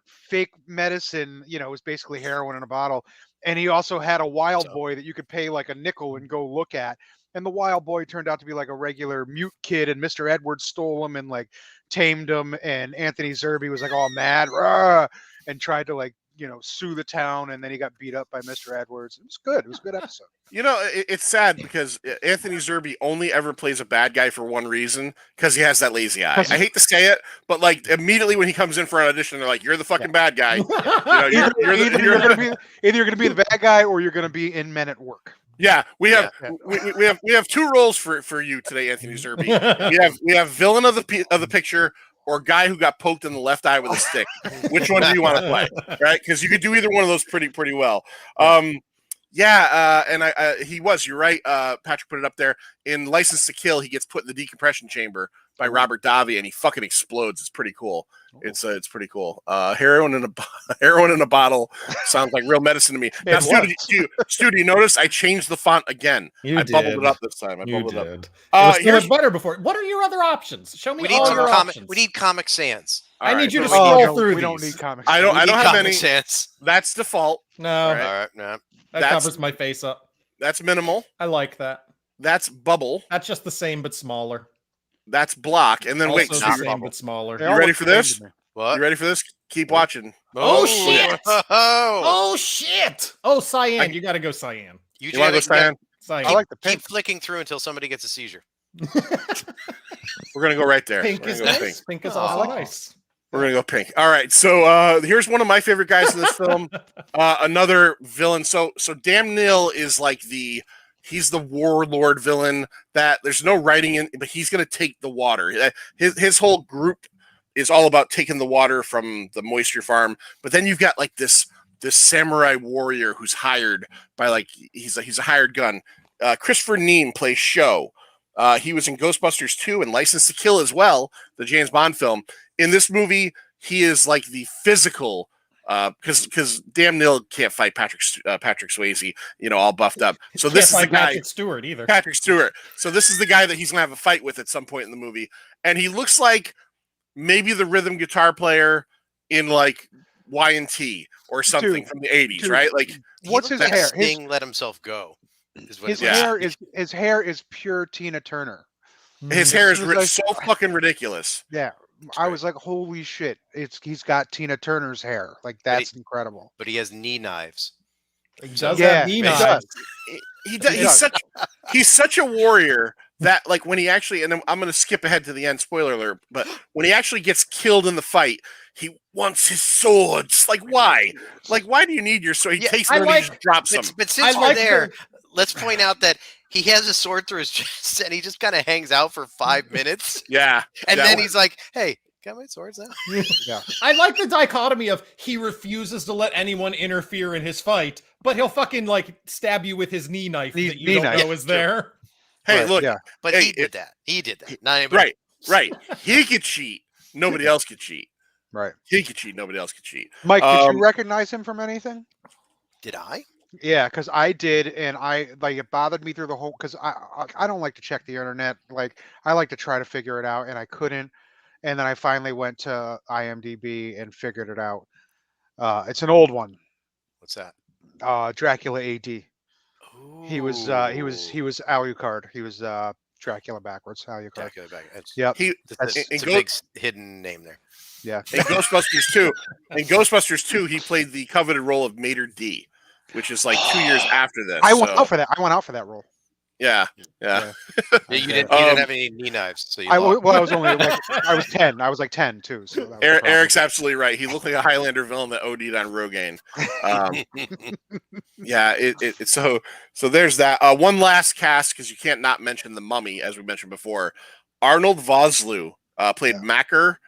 [SPEAKER 1] fake medicine. You know, it was basically heroin in a bottle. And he also had a wild boy that you could pay like a nickel and go look at. And the wild boy turned out to be like a regular mute kid, and Mr. Edwards stole him and like tamed him. And Anthony Zerbe was like all mad, rah, and tried to like, you know, sue the town. And then he got beat up by Mr. Edwards. It was good. It was a good episode.
[SPEAKER 2] You know, it's sad because Anthony Zerbe only ever plays a bad guy for one reason, because he has that lazy eye. I hate to say it, but like immediately when he comes in for an audition, they're like, "You're the fucking bad guy." You know,
[SPEAKER 1] either you're gonna be the bad guy or you're gonna be in Men at Work.
[SPEAKER 2] Yeah, we have two roles for you today, Anthony Zerbe. we have villain of the picture or guy who got poked in the left eye with a stick. Which one do you want to play? Right? Because you could do either one of those pretty well. You're right. Patrick put it up there. In License to Kill, he gets put in the decompression chamber by Robert Davi, and he fucking explodes. It's pretty cool. It's pretty cool. Heroin in a bottle sounds like real medicine to me. Now, Stu, do you notice I changed the font again? I bubbled it up this time.
[SPEAKER 3] It was so
[SPEAKER 2] Here's
[SPEAKER 3] much better before. What are your other options? Show me
[SPEAKER 4] We need
[SPEAKER 3] all
[SPEAKER 4] some
[SPEAKER 3] your options.
[SPEAKER 4] We need Comic Sans.
[SPEAKER 3] I need you to
[SPEAKER 1] Oh,
[SPEAKER 3] scroll through
[SPEAKER 1] we
[SPEAKER 3] these.
[SPEAKER 1] don't need comics.
[SPEAKER 2] I don't have any.
[SPEAKER 4] Sans.
[SPEAKER 2] That's default.
[SPEAKER 3] No,
[SPEAKER 2] All
[SPEAKER 4] All
[SPEAKER 2] right.
[SPEAKER 4] right, no.
[SPEAKER 3] that covers my face up.
[SPEAKER 2] That's minimal.
[SPEAKER 3] I like that.
[SPEAKER 2] That's bubble.
[SPEAKER 3] That's just the same but smaller.
[SPEAKER 2] That's block. And then
[SPEAKER 3] Also
[SPEAKER 2] wait,
[SPEAKER 3] the
[SPEAKER 2] Stu,
[SPEAKER 3] same but smaller.
[SPEAKER 1] They
[SPEAKER 2] you
[SPEAKER 1] all
[SPEAKER 2] ready
[SPEAKER 1] look
[SPEAKER 2] for
[SPEAKER 1] the same
[SPEAKER 2] this?
[SPEAKER 1] to me.
[SPEAKER 4] What?
[SPEAKER 2] You ready for this? Keep watching.
[SPEAKER 3] Oh shit!
[SPEAKER 4] Oh,
[SPEAKER 3] Oh ship! Oh, cyan. You got to go cyan.
[SPEAKER 2] You want to go Stan?
[SPEAKER 3] Cyan.
[SPEAKER 1] I like the
[SPEAKER 4] Keep
[SPEAKER 1] pink.
[SPEAKER 4] flicking through until somebody gets a seizure.
[SPEAKER 2] We're gonna go right there.
[SPEAKER 3] Pink
[SPEAKER 2] We're
[SPEAKER 3] is
[SPEAKER 2] gonna go
[SPEAKER 3] nice. Pink is also nice.
[SPEAKER 2] We're gonna go pink. All right. So here's one of my favorite guys in this film. Another villain. So Damn Nil is like he's the warlord villain that there's no writing in, but he's gonna take the water. His whole group is all about taking the water from the moisture farm. But then you've got like this samurai warrior who's hired by like he's a hired gun. Christopher Neame plays Sho. He was in Ghostbusters 2 and License to Kill as well, the James Bond film. In this movie, he is like the physical, because Damn Nil can't fight Patrick Swayze, you know, all buffed up. So this is the guy,
[SPEAKER 3] Patrick Stewart either.
[SPEAKER 2] Patrick Stewart. So this is the guy that he's gonna have a fight with at some point in the movie, and he looks like maybe the rhythm guitar player in like Y&T or something from the 80s, right? Like,
[SPEAKER 1] What's his
[SPEAKER 4] Like
[SPEAKER 1] hair?
[SPEAKER 4] Sting let himself go.
[SPEAKER 1] His hair is pure Tina Turner.
[SPEAKER 2] his hair is
[SPEAKER 1] It was like-
[SPEAKER 2] so fucking ridiculous.
[SPEAKER 1] Yeah, I was like, holy shit! He's got Tina Turner's hair. Like that's incredible.
[SPEAKER 4] But he has knee knives.
[SPEAKER 3] He does
[SPEAKER 1] Yeah,
[SPEAKER 3] have knee
[SPEAKER 1] he
[SPEAKER 3] knives.
[SPEAKER 1] does.
[SPEAKER 2] He's such a warrior that like when he actually, and I'm going to skip ahead to the end, spoiler alert, but when he actually gets killed in the fight, he wants his swords. Like why? Like why do you need your sword? He takes one and he just drops them.
[SPEAKER 4] But since we're there, let's point out that he has a sword through his chest and he just kind of hangs out for 5 minutes.
[SPEAKER 2] Yeah.
[SPEAKER 4] And then he's like, hey, got my swords now?
[SPEAKER 1] Yeah.
[SPEAKER 3] I like the dichotomy of he refuses to let anyone interfere in his fight, but he'll fucking like stab you with his knee knife that you don't know is there.
[SPEAKER 2] Hey,
[SPEAKER 1] But,
[SPEAKER 2] look.
[SPEAKER 1] yeah.
[SPEAKER 4] But
[SPEAKER 2] Hey,
[SPEAKER 4] he did that. He did that. Not anybody.
[SPEAKER 2] Right. He could cheat. Nobody else could cheat.
[SPEAKER 1] Right.
[SPEAKER 2] He could cheat. Nobody else could cheat.
[SPEAKER 1] Mike, did you recognize him from anything?
[SPEAKER 4] Did I?
[SPEAKER 1] Yeah, because I did, and I like it bothered me through the whole. Because I don't like to check the internet. Like I like to try to figure it out, and I couldn't. And then I finally went to IMDb and figured it out. It's an old one.
[SPEAKER 4] What's that?
[SPEAKER 1] Dracula AD. He was Alucard. He was Dracula backwards. Alucard.
[SPEAKER 4] Dracula back.
[SPEAKER 1] Yep.
[SPEAKER 4] It's a big hidden name there.
[SPEAKER 1] Yeah.
[SPEAKER 2] In Ghostbusters 2, he played the coveted role of Mater D, which is like 2 years after this.
[SPEAKER 1] I went out for that. I went out for that role.
[SPEAKER 2] Yeah.
[SPEAKER 4] Yeah, you didn't have any knee knives, so you
[SPEAKER 1] I was only like, I was 10. I was like 10 too. So that was the problem.
[SPEAKER 2] Eric's absolutely right. He looked like a Highlander villain that OD'd on Rogaine. Yeah, so there's that. One last cast, because you can't not mention the Mummy, as we mentioned before. Arnold Vosloo played Macker.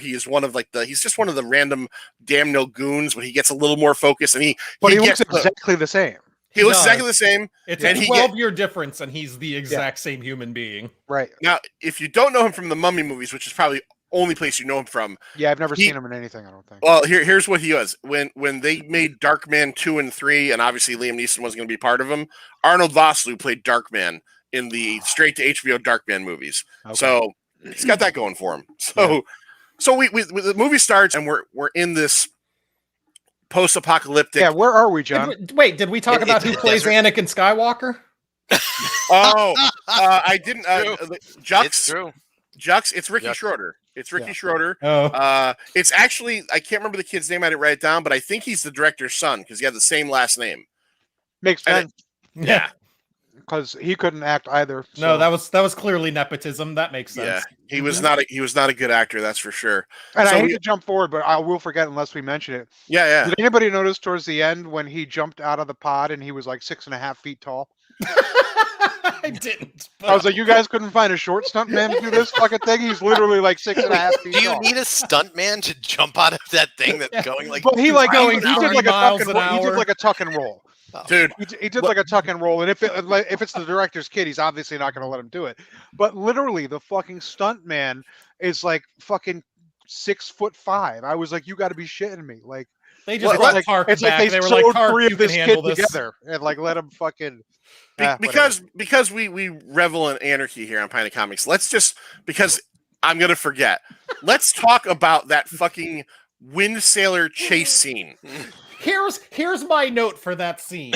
[SPEAKER 2] He is one of he's just one of the random Damn Nil goons, but he gets a little more focus, and he
[SPEAKER 1] looks
[SPEAKER 2] gets
[SPEAKER 1] exactly the same.
[SPEAKER 2] He looks exactly the same.
[SPEAKER 3] It's a 12-year difference, and he's the exact same human being.
[SPEAKER 1] Right.
[SPEAKER 2] Now, if you don't know him from the Mummy movies, which is probably only place you know him from.
[SPEAKER 1] Yeah, I've never seen him in anything, I don't think.
[SPEAKER 2] Well, here's what he was. When they made Darkman 2 and 3, and obviously Liam Neeson wasn't going to be part of them, Arnold Vosloo played Darkman in the straight to HBO Darkman movies. Okay. So he's got that going for him. So we the movie starts, and we're in this post-apocalyptic.
[SPEAKER 1] Yeah, where are we, John?
[SPEAKER 3] Did we talk about who plays Anakin Skywalker?
[SPEAKER 2] I didn't. Jux.
[SPEAKER 4] It's true.
[SPEAKER 2] Jux. It's Ricky Schroeder. It's Ricky Schroeder.
[SPEAKER 3] Oh.
[SPEAKER 2] It's actually, I can't remember the kid's name. I didn't write it down, but I think he's the director's son because he had the same last name.
[SPEAKER 1] Makes sense.
[SPEAKER 2] Yeah.
[SPEAKER 1] Because he couldn't act either. So.
[SPEAKER 3] No, that was clearly nepotism. That makes sense.
[SPEAKER 2] Yeah, he was not a good actor, that's for sure.
[SPEAKER 1] And I hate to jump forward, but I will forget unless we mention it.
[SPEAKER 2] Yeah.
[SPEAKER 1] Did anybody notice towards the end when he jumped out of the pod and he was like 6.5 feet tall?
[SPEAKER 3] I didn't.
[SPEAKER 1] I was like, you guys couldn't find a short stunt man to do this fucking thing? He's literally like 6.5 feet
[SPEAKER 4] tall. Do you need a stunt man to jump out of that thing that's going like?
[SPEAKER 1] Well, he did like a tuck and roll.
[SPEAKER 2] Dude,
[SPEAKER 1] he did like a tuck and roll, and if it's the director's kid, he's obviously not going to let him do it. But literally, the fucking stunt man is like fucking 6'5". I was like, you got to be shitting me! Like
[SPEAKER 3] they just like
[SPEAKER 1] it's
[SPEAKER 3] back.
[SPEAKER 1] Like they
[SPEAKER 3] were
[SPEAKER 1] sewed
[SPEAKER 3] like,
[SPEAKER 1] 3 of this kid together and like let him fucking.
[SPEAKER 2] Because we revel in anarchy here on Pine Comics. Let's just because I'm gonna forget. Let's talk about that fucking wind sailor chase scene.
[SPEAKER 3] Here's my note for that scene.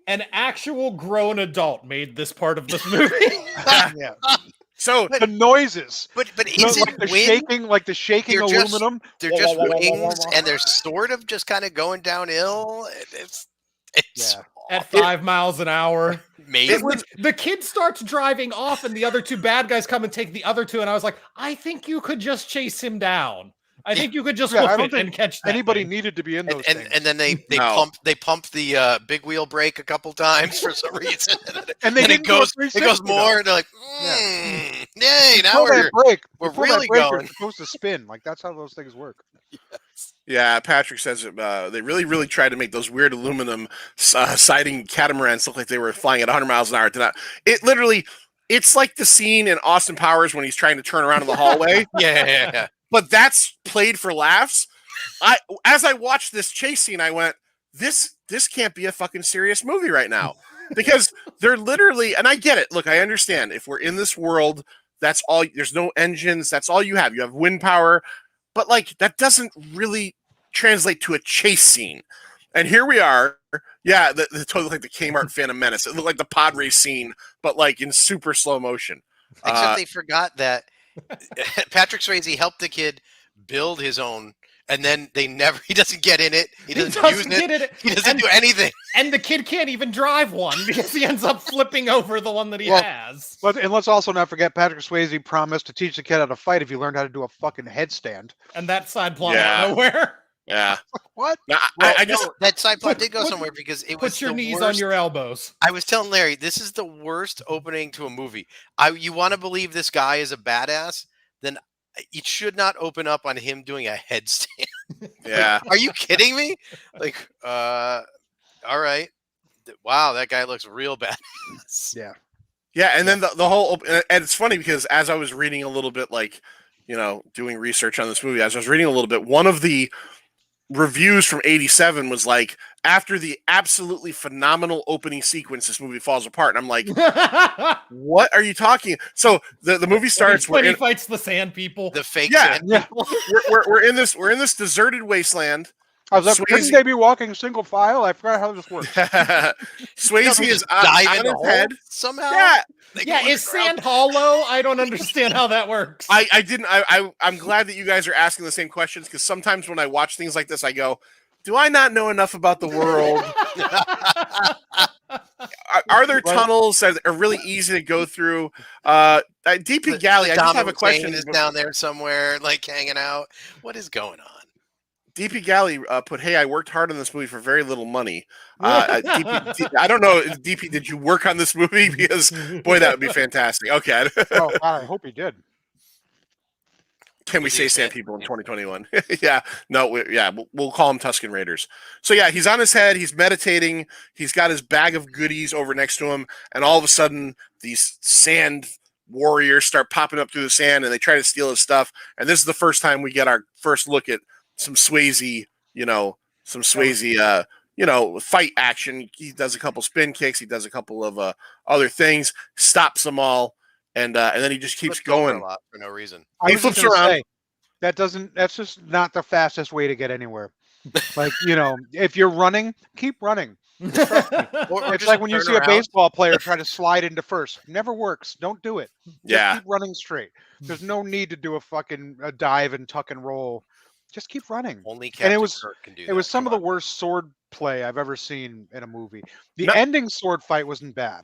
[SPEAKER 3] An actual grown adult made this part of this movie.
[SPEAKER 1] Yeah.
[SPEAKER 2] So
[SPEAKER 1] the noises,
[SPEAKER 4] but is
[SPEAKER 1] like the shaking aluminum.
[SPEAKER 4] They're just wings, and they're sort of just kind of going downhill. It's
[SPEAKER 3] at 5 miles an hour.
[SPEAKER 4] Maybe
[SPEAKER 3] the kid starts driving off, and the other 2 bad guys come and take the other 2. And I was like, I think you could just chase him down. I think you could just hoof it and catch that
[SPEAKER 1] anybody
[SPEAKER 3] thing.
[SPEAKER 1] needed to be in those things.
[SPEAKER 4] And then they pump the big wheel brake a couple times for some reason,
[SPEAKER 1] and it goes
[SPEAKER 4] more. And they're like, yay! Now we're really going.
[SPEAKER 1] You're supposed to spin. Like that's how those things work.
[SPEAKER 4] Yes.
[SPEAKER 2] Yeah, Patrick says they really tried to make those weird aluminum siding catamarans look like they were flying at 100 miles an hour. It's like the scene in Austin Powers when he's trying to turn around in the hallway.
[SPEAKER 4] Yeah.
[SPEAKER 2] But that's played for laughs. As I watched this chase scene, I went, this can't be a fucking serious movie right now. Because they're literally, and I get it. Look, I understand. If we're in this world, that's all, there's no engines, that's all you have. You have wind power. But like that doesn't really translate to a chase scene. And here we are. Yeah, the totally like the Kmart Phantom Menace. It looked like the pod race scene, but like in super slow motion.
[SPEAKER 4] Except they forgot that Patrick Swayze helped the kid build his own, and then he doesn't get in it. He doesn't use it. He doesn't do anything.
[SPEAKER 3] And the kid can't even drive one because he ends up flipping over the one that he has.
[SPEAKER 1] And let's also not forget Patrick Swayze promised to teach the kid how to fight if he learned how to do a fucking headstand.
[SPEAKER 3] And that side plot out of nowhere.
[SPEAKER 2] Yeah.
[SPEAKER 1] What?
[SPEAKER 2] No,
[SPEAKER 4] that side plot did go somewhere because it was
[SPEAKER 3] put your knees
[SPEAKER 4] worst.
[SPEAKER 3] On your elbows.
[SPEAKER 4] I was telling Larry, this is the worst opening to a movie. You want to believe this guy is a badass? Then it should not open up on him doing a headstand.
[SPEAKER 2] Yeah.
[SPEAKER 4] Are you kidding me? Like, all right. Wow, that guy looks real badass.
[SPEAKER 1] Yeah.
[SPEAKER 2] Yeah, and then the whole, and it's funny because as I was reading a little bit, like, doing research on this movie, as I was reading a little bit, one of the reviews from 87 was like, after the absolutely phenomenal opening sequence, this movie falls apart. And I'm like, what are you talking? So the movie starts
[SPEAKER 3] when he fights the sand people,
[SPEAKER 4] the fake sand people.
[SPEAKER 2] we're in this deserted wasteland.
[SPEAKER 1] I was like, shouldn't they be walking single file? I forgot how this works.
[SPEAKER 2] Swayze is on his head
[SPEAKER 4] somehow.
[SPEAKER 3] Yeah, is sand hollow? I don't understand how that works.
[SPEAKER 2] I'm glad that you guys are asking the same questions because sometimes when I watch things like this, I go, do I not know enough about the world? Are there tunnels that are really easy to go through? DP Galley, I just have a question.
[SPEAKER 4] Is down there somewhere, like hanging out. What is going on?
[SPEAKER 2] DP Galley put, hey, I worked hard on this movie for very little money. DP, I don't know, DP, did you work on this movie? Because, boy, that would be fantastic. Okay.
[SPEAKER 1] Oh, I hope he did.
[SPEAKER 2] Can we say sand people in 2021? Yeah, no, we'll call them Tusken Raiders. So yeah, he's on his head. He's meditating. He's got his bag of goodies over next to him, and all of a sudden, these sand warriors start popping up through the sand, and they try to steal his stuff. And this is the first time we get our first look at some Swayze, fight action. He does a couple spin kicks. He does a couple of other things. Stops them all. And then he just keeps going
[SPEAKER 4] a lot for no reason.
[SPEAKER 2] He flips around.
[SPEAKER 1] That's just not the fastest way to get anywhere. Like, if you're running, keep running. It's like when you see a baseball player try to slide into first. Never works. Don't do it. Just keep running straight. There's no need to do a dive and tuck and roll. Just keep running.
[SPEAKER 4] Only Captain Kirk can do that.
[SPEAKER 1] It was some of the worst sword play I've ever seen in a movie. The ending sword fight wasn't bad.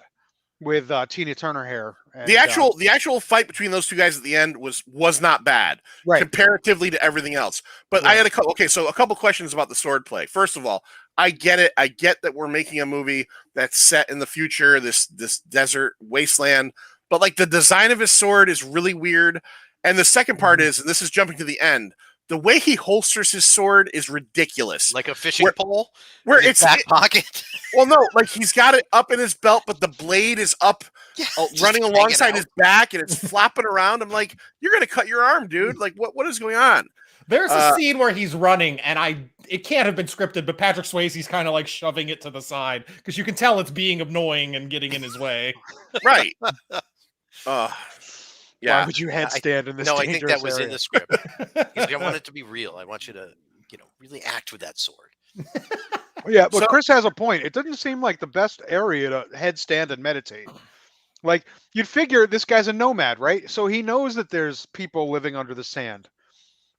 [SPEAKER 1] With Tina Turner hair. And,
[SPEAKER 2] the actual fight between those two guys at the end was not bad, comparatively to everything else. But I had a couple questions about the sword play. First of all, I get it. I get that we're making a movie that's set in the future, this desert wasteland. But like the design of his sword is really weird. And the second part is, and this is jumping to the end, the way he holsters his sword is ridiculous.
[SPEAKER 4] Like a fishing pole?
[SPEAKER 2] Where it's
[SPEAKER 4] back pocket?
[SPEAKER 2] Well, no, like he's got it up in his belt, but the blade is up running alongside his back and it's flopping around. I'm like, you're going to cut your arm, dude. Like, what is going on?
[SPEAKER 3] There's a scene where he's running, and it can't have been scripted, but Patrick Swayze's kind of like shoving it to the side because you can tell it's being annoying and getting in his way.
[SPEAKER 2] Right.
[SPEAKER 1] Why would you headstand in this?
[SPEAKER 4] No, I think that was
[SPEAKER 1] area?
[SPEAKER 4] in the script. He's like, I want it to be real. I want you to, really act with that sword.
[SPEAKER 1] Yeah, but Chris has a point. It doesn't seem like the best area to headstand and meditate. Like, you'd figure this guy's a nomad, right? So he knows that there's people living under the sand.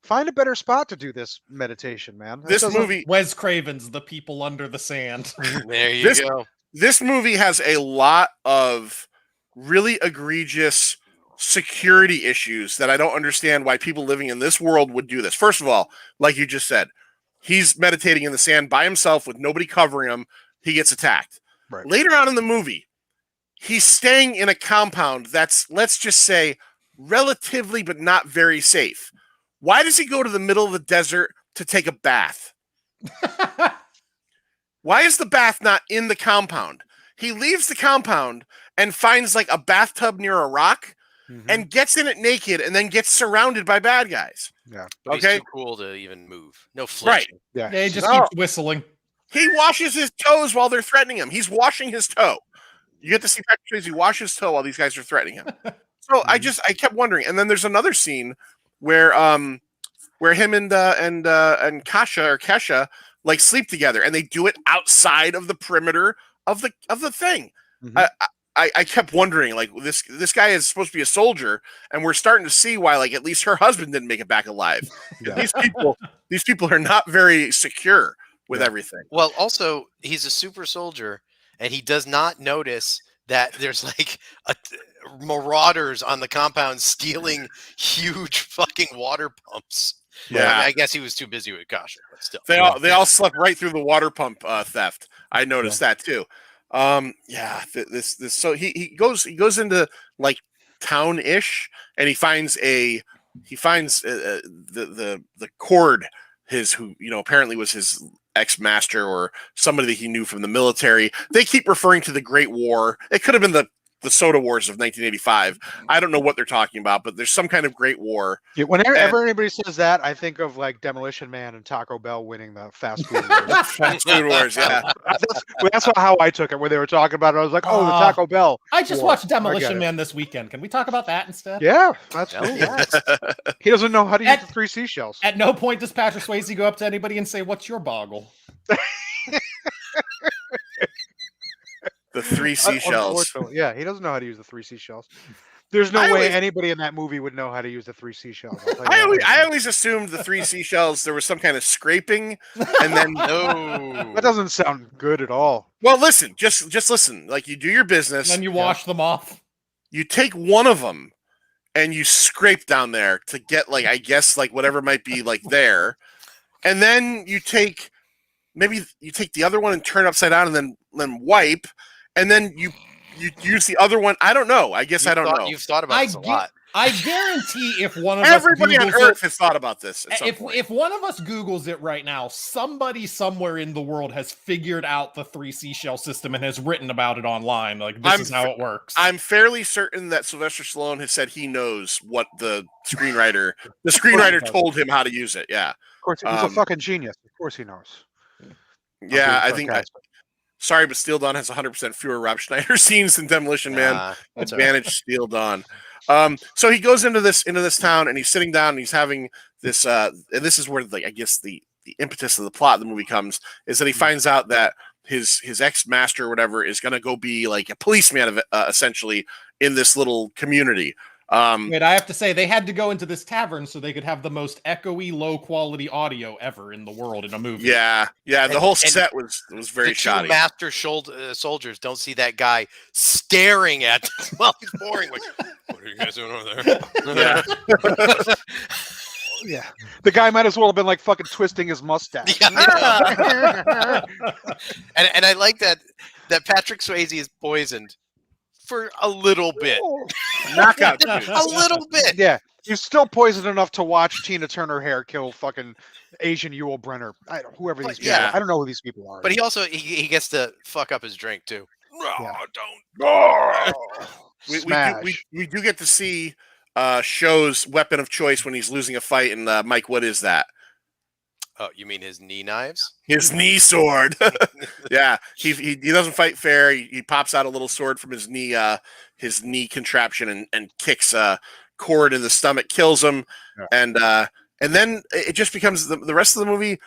[SPEAKER 1] Find a better spot to do this meditation, man.
[SPEAKER 2] This movie,
[SPEAKER 3] Wes Craven's The People Under the Sand.
[SPEAKER 4] There you go.
[SPEAKER 2] This movie has a lot of really egregious security issues that I don't understand why people living in this world would do this. First of all, like you just said, he's meditating in the sand by himself with nobody covering him. He gets attacked. Right. Later on in the movie, he's staying in a compound that's, let's just say, relatively but not very safe. Why does he go to the middle of the desert to take a bath? Why is the bath not in the compound? He leaves the compound and finds like a bathtub near a rock and gets in it naked and then gets surrounded by bad guys.
[SPEAKER 4] Yeah. But he's too cool to even move. No flinching.
[SPEAKER 3] Right. Yeah, he just keeps whistling.
[SPEAKER 2] He washes his toes while they're threatening him. He's washing his toe. You get to see Patrick Swayze wash his toe while these guys are threatening him. So I kept wondering. And then there's another scene where him and Kesha like sleep together, and they do it outside of the perimeter of the thing. I kept wondering, like, this guy is supposed to be a soldier, and we're starting to see why, like, at least her husband didn't make it back alive. Yeah. These people are not very secure with everything.
[SPEAKER 4] Well, also, he's a super soldier, and he does not notice that there's like marauders on the compound stealing huge fucking water pumps.
[SPEAKER 2] Yeah,
[SPEAKER 4] I guess he was too busy with Kasha, but still,
[SPEAKER 2] they all slept right through the water pump theft. I noticed that too. This so he goes into like town-ish, and he finds the cord, who apparently was his ex-master or somebody that he knew from the military. They keep referring to the Great War. It could have been the Soda Wars of 1985. I don't know what they're talking about, but there's some kind of Great War.
[SPEAKER 1] Yeah, whenever anybody says that, I think of like Demolition Man and Taco Bell winning the fast food wars.
[SPEAKER 2] Fast food wars, yeah.
[SPEAKER 1] That's how I took it when they were talking about it. I was like, oh, the Taco Bell.
[SPEAKER 3] I just watched Demolition Man this weekend. Can we talk about that instead?
[SPEAKER 1] Yeah, that's cool. Yes. He doesn't know how to use the 3 seashells.
[SPEAKER 3] At no point does Patrick Swayze go up to anybody and say, "What's your boggle?"
[SPEAKER 2] The 3 seashells.
[SPEAKER 1] Yeah, he doesn't know how to use the 3 seashells. There's no way anybody in that movie would know how to use the 3 seashells.
[SPEAKER 2] I always assumed the 3 seashells, there was some kind of scraping, and then
[SPEAKER 1] no. That doesn't sound good at all.
[SPEAKER 2] Well, listen, just listen. Like, you do your business.
[SPEAKER 3] And then you wash them off.
[SPEAKER 2] You take one of them, and you scrape down there to get, like, I guess, like, whatever might be, like, there. And then you take the other one and turn it upside down, and then wipe. And then you use the other one. I don't know. I guess I don't know.
[SPEAKER 4] You've thought about this a lot.
[SPEAKER 3] I guarantee if one of
[SPEAKER 2] Everybody
[SPEAKER 3] us
[SPEAKER 2] on Earth has thought about this. At some point.
[SPEAKER 3] if one of us Googles it right now, somebody somewhere in the world has figured out the 3 seashell system and has written about it online. Like, this is how it works.
[SPEAKER 2] I'm fairly certain that Sylvester Stallone has said he knows what the screenwriter told him how to use it. Yeah.
[SPEAKER 1] Of course, he's a fucking genius. Of course he knows.
[SPEAKER 2] Yeah, I think. Sorry, but Steel Dawn has 100% fewer Rob Schneider scenes than Demolition Man. Advantage Steel Dawn. So he goes into this town and he's sitting down and he's having this. And this is where, like, I guess the impetus of the plot of the movie comes, is that he finds out that his ex-master or whatever is going to go be like a policeman essentially in this little community.
[SPEAKER 3] Wait, I have to say, they had to go into this tavern so they could have the most echoey, low-quality audio ever in the world in a movie.
[SPEAKER 2] Yeah. The whole set was very shoddy.
[SPEAKER 4] The two master soldiers don't see that guy staring at them while he's pouring. Like, what are you guys doing over there?
[SPEAKER 2] Yeah.
[SPEAKER 1] Yeah, the guy might as well have been like fucking twisting his mustache.
[SPEAKER 4] Yeah. and I like that Patrick Swayze is poisoned for a little bit.
[SPEAKER 2] Knockout.
[SPEAKER 4] A little bit.
[SPEAKER 1] Yeah, he's still poisoned enough to watch Tina Turner hair kill fucking Asian Yul Brenner. Whoever these people are. I don't know who these people are.
[SPEAKER 4] But he also he gets to fuck up his drink too.
[SPEAKER 1] Yeah.
[SPEAKER 2] We do get to see Show's weapon of choice when he's losing a fight, and Mike, what is that?
[SPEAKER 4] Oh, you mean his knee knives?
[SPEAKER 2] His knee sword. Yeah, he doesn't fight fair. He pops out a little sword from his knee contraption and kicks Cord in the stomach, kills him, and then it just becomes the rest of the movie.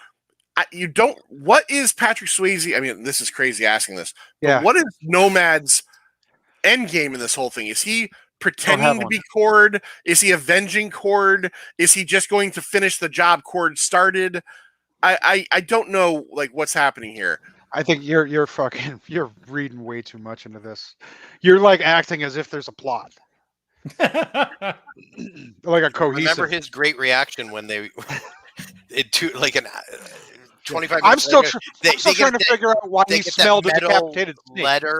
[SPEAKER 2] What is Patrick Swayze? I mean, this is crazy asking this. But what is Nomad's end game in this whole thing? Is he pretending to be Cord? Is he avenging Cord? Is he just going to finish the job Cord started? I don't know, like, what's happening here.
[SPEAKER 1] I think you're reading way too much into this. You're like acting as if there's a plot. Like a cohesive.
[SPEAKER 4] Remember his great reaction when they like an 25
[SPEAKER 1] I'm
[SPEAKER 4] minutes
[SPEAKER 1] still,
[SPEAKER 4] later,
[SPEAKER 1] trying to figure out why he smelled a decapitated snake.
[SPEAKER 4] Letter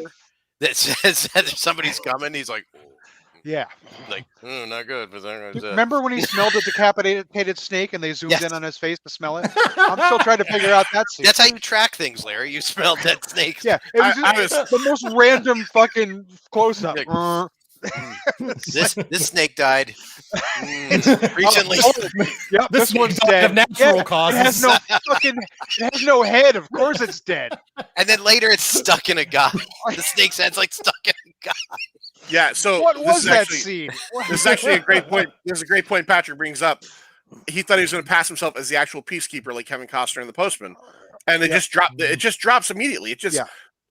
[SPEAKER 4] that says that somebody's coming. He's like,
[SPEAKER 1] yeah,
[SPEAKER 4] like, not good. But
[SPEAKER 1] remember when he smelled a decapitated snake and they zoomed in on his face to smell it? I'm still trying to figure out that scene.
[SPEAKER 4] That's how you track things, Larry. You smell dead snakes.
[SPEAKER 1] Yeah, it was the most random fucking close up.
[SPEAKER 4] This snake died recently.
[SPEAKER 1] Yep, this one's dead.
[SPEAKER 3] Of natural causes.
[SPEAKER 1] It has no head. Of course, it's dead.
[SPEAKER 4] And then later, it's stuck in a guy. The snake's head's like stuck in a guy.
[SPEAKER 2] Yeah. So
[SPEAKER 1] what was that scene?
[SPEAKER 2] This is actually a great point. There's a great point Patrick brings up. He thought he was going to pass himself as the actual peacekeeper, like Kevin Costner in The Postman, and it just dropped. It just drops immediately. It just.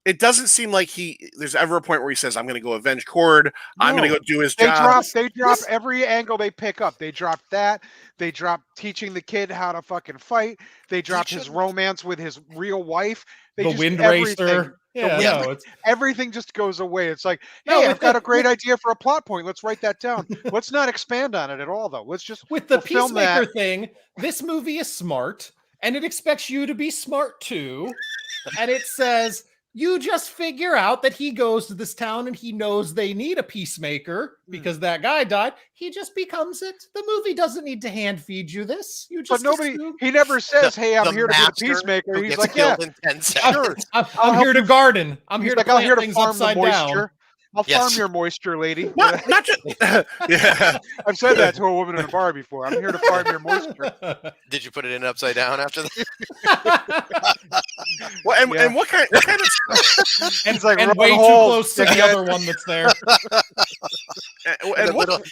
[SPEAKER 2] It doesn't seem like there's ever a point where he says, I'm going to go avenge Cord. I'm going to go do his job.
[SPEAKER 1] They drop every angle they pick up. They drop that. They drop teaching the kid how to fucking fight. They drop his romance with his real wife.
[SPEAKER 3] The Wind Racer. Yeah,
[SPEAKER 1] everything just goes away. It's like, hey, I've got a great idea for a plot point. Let's write that down. Let's not expand on it at all, though. Let's just
[SPEAKER 3] with the Peacemaker thing. This movie is smart, and it expects you to be smart too. And it says, you just figure out that he goes to this town and he knows they need a peacemaker because that guy died. He just becomes it. The movie doesn't need to hand feed you this. You just
[SPEAKER 1] he never says, hey, I'm here to be a peacemaker. He's like, yeah,
[SPEAKER 3] sure. I'm here to garden. I'm here to plant things upside down.
[SPEAKER 1] I'll farm your moisture, lady.
[SPEAKER 2] Not just, yeah.
[SPEAKER 1] I've said that to a woman in a bar before. I'm here to farm your moisture.
[SPEAKER 4] Did you put it in upside down after that?
[SPEAKER 2] And what kind of
[SPEAKER 3] and it's like way too close to the other one that's there.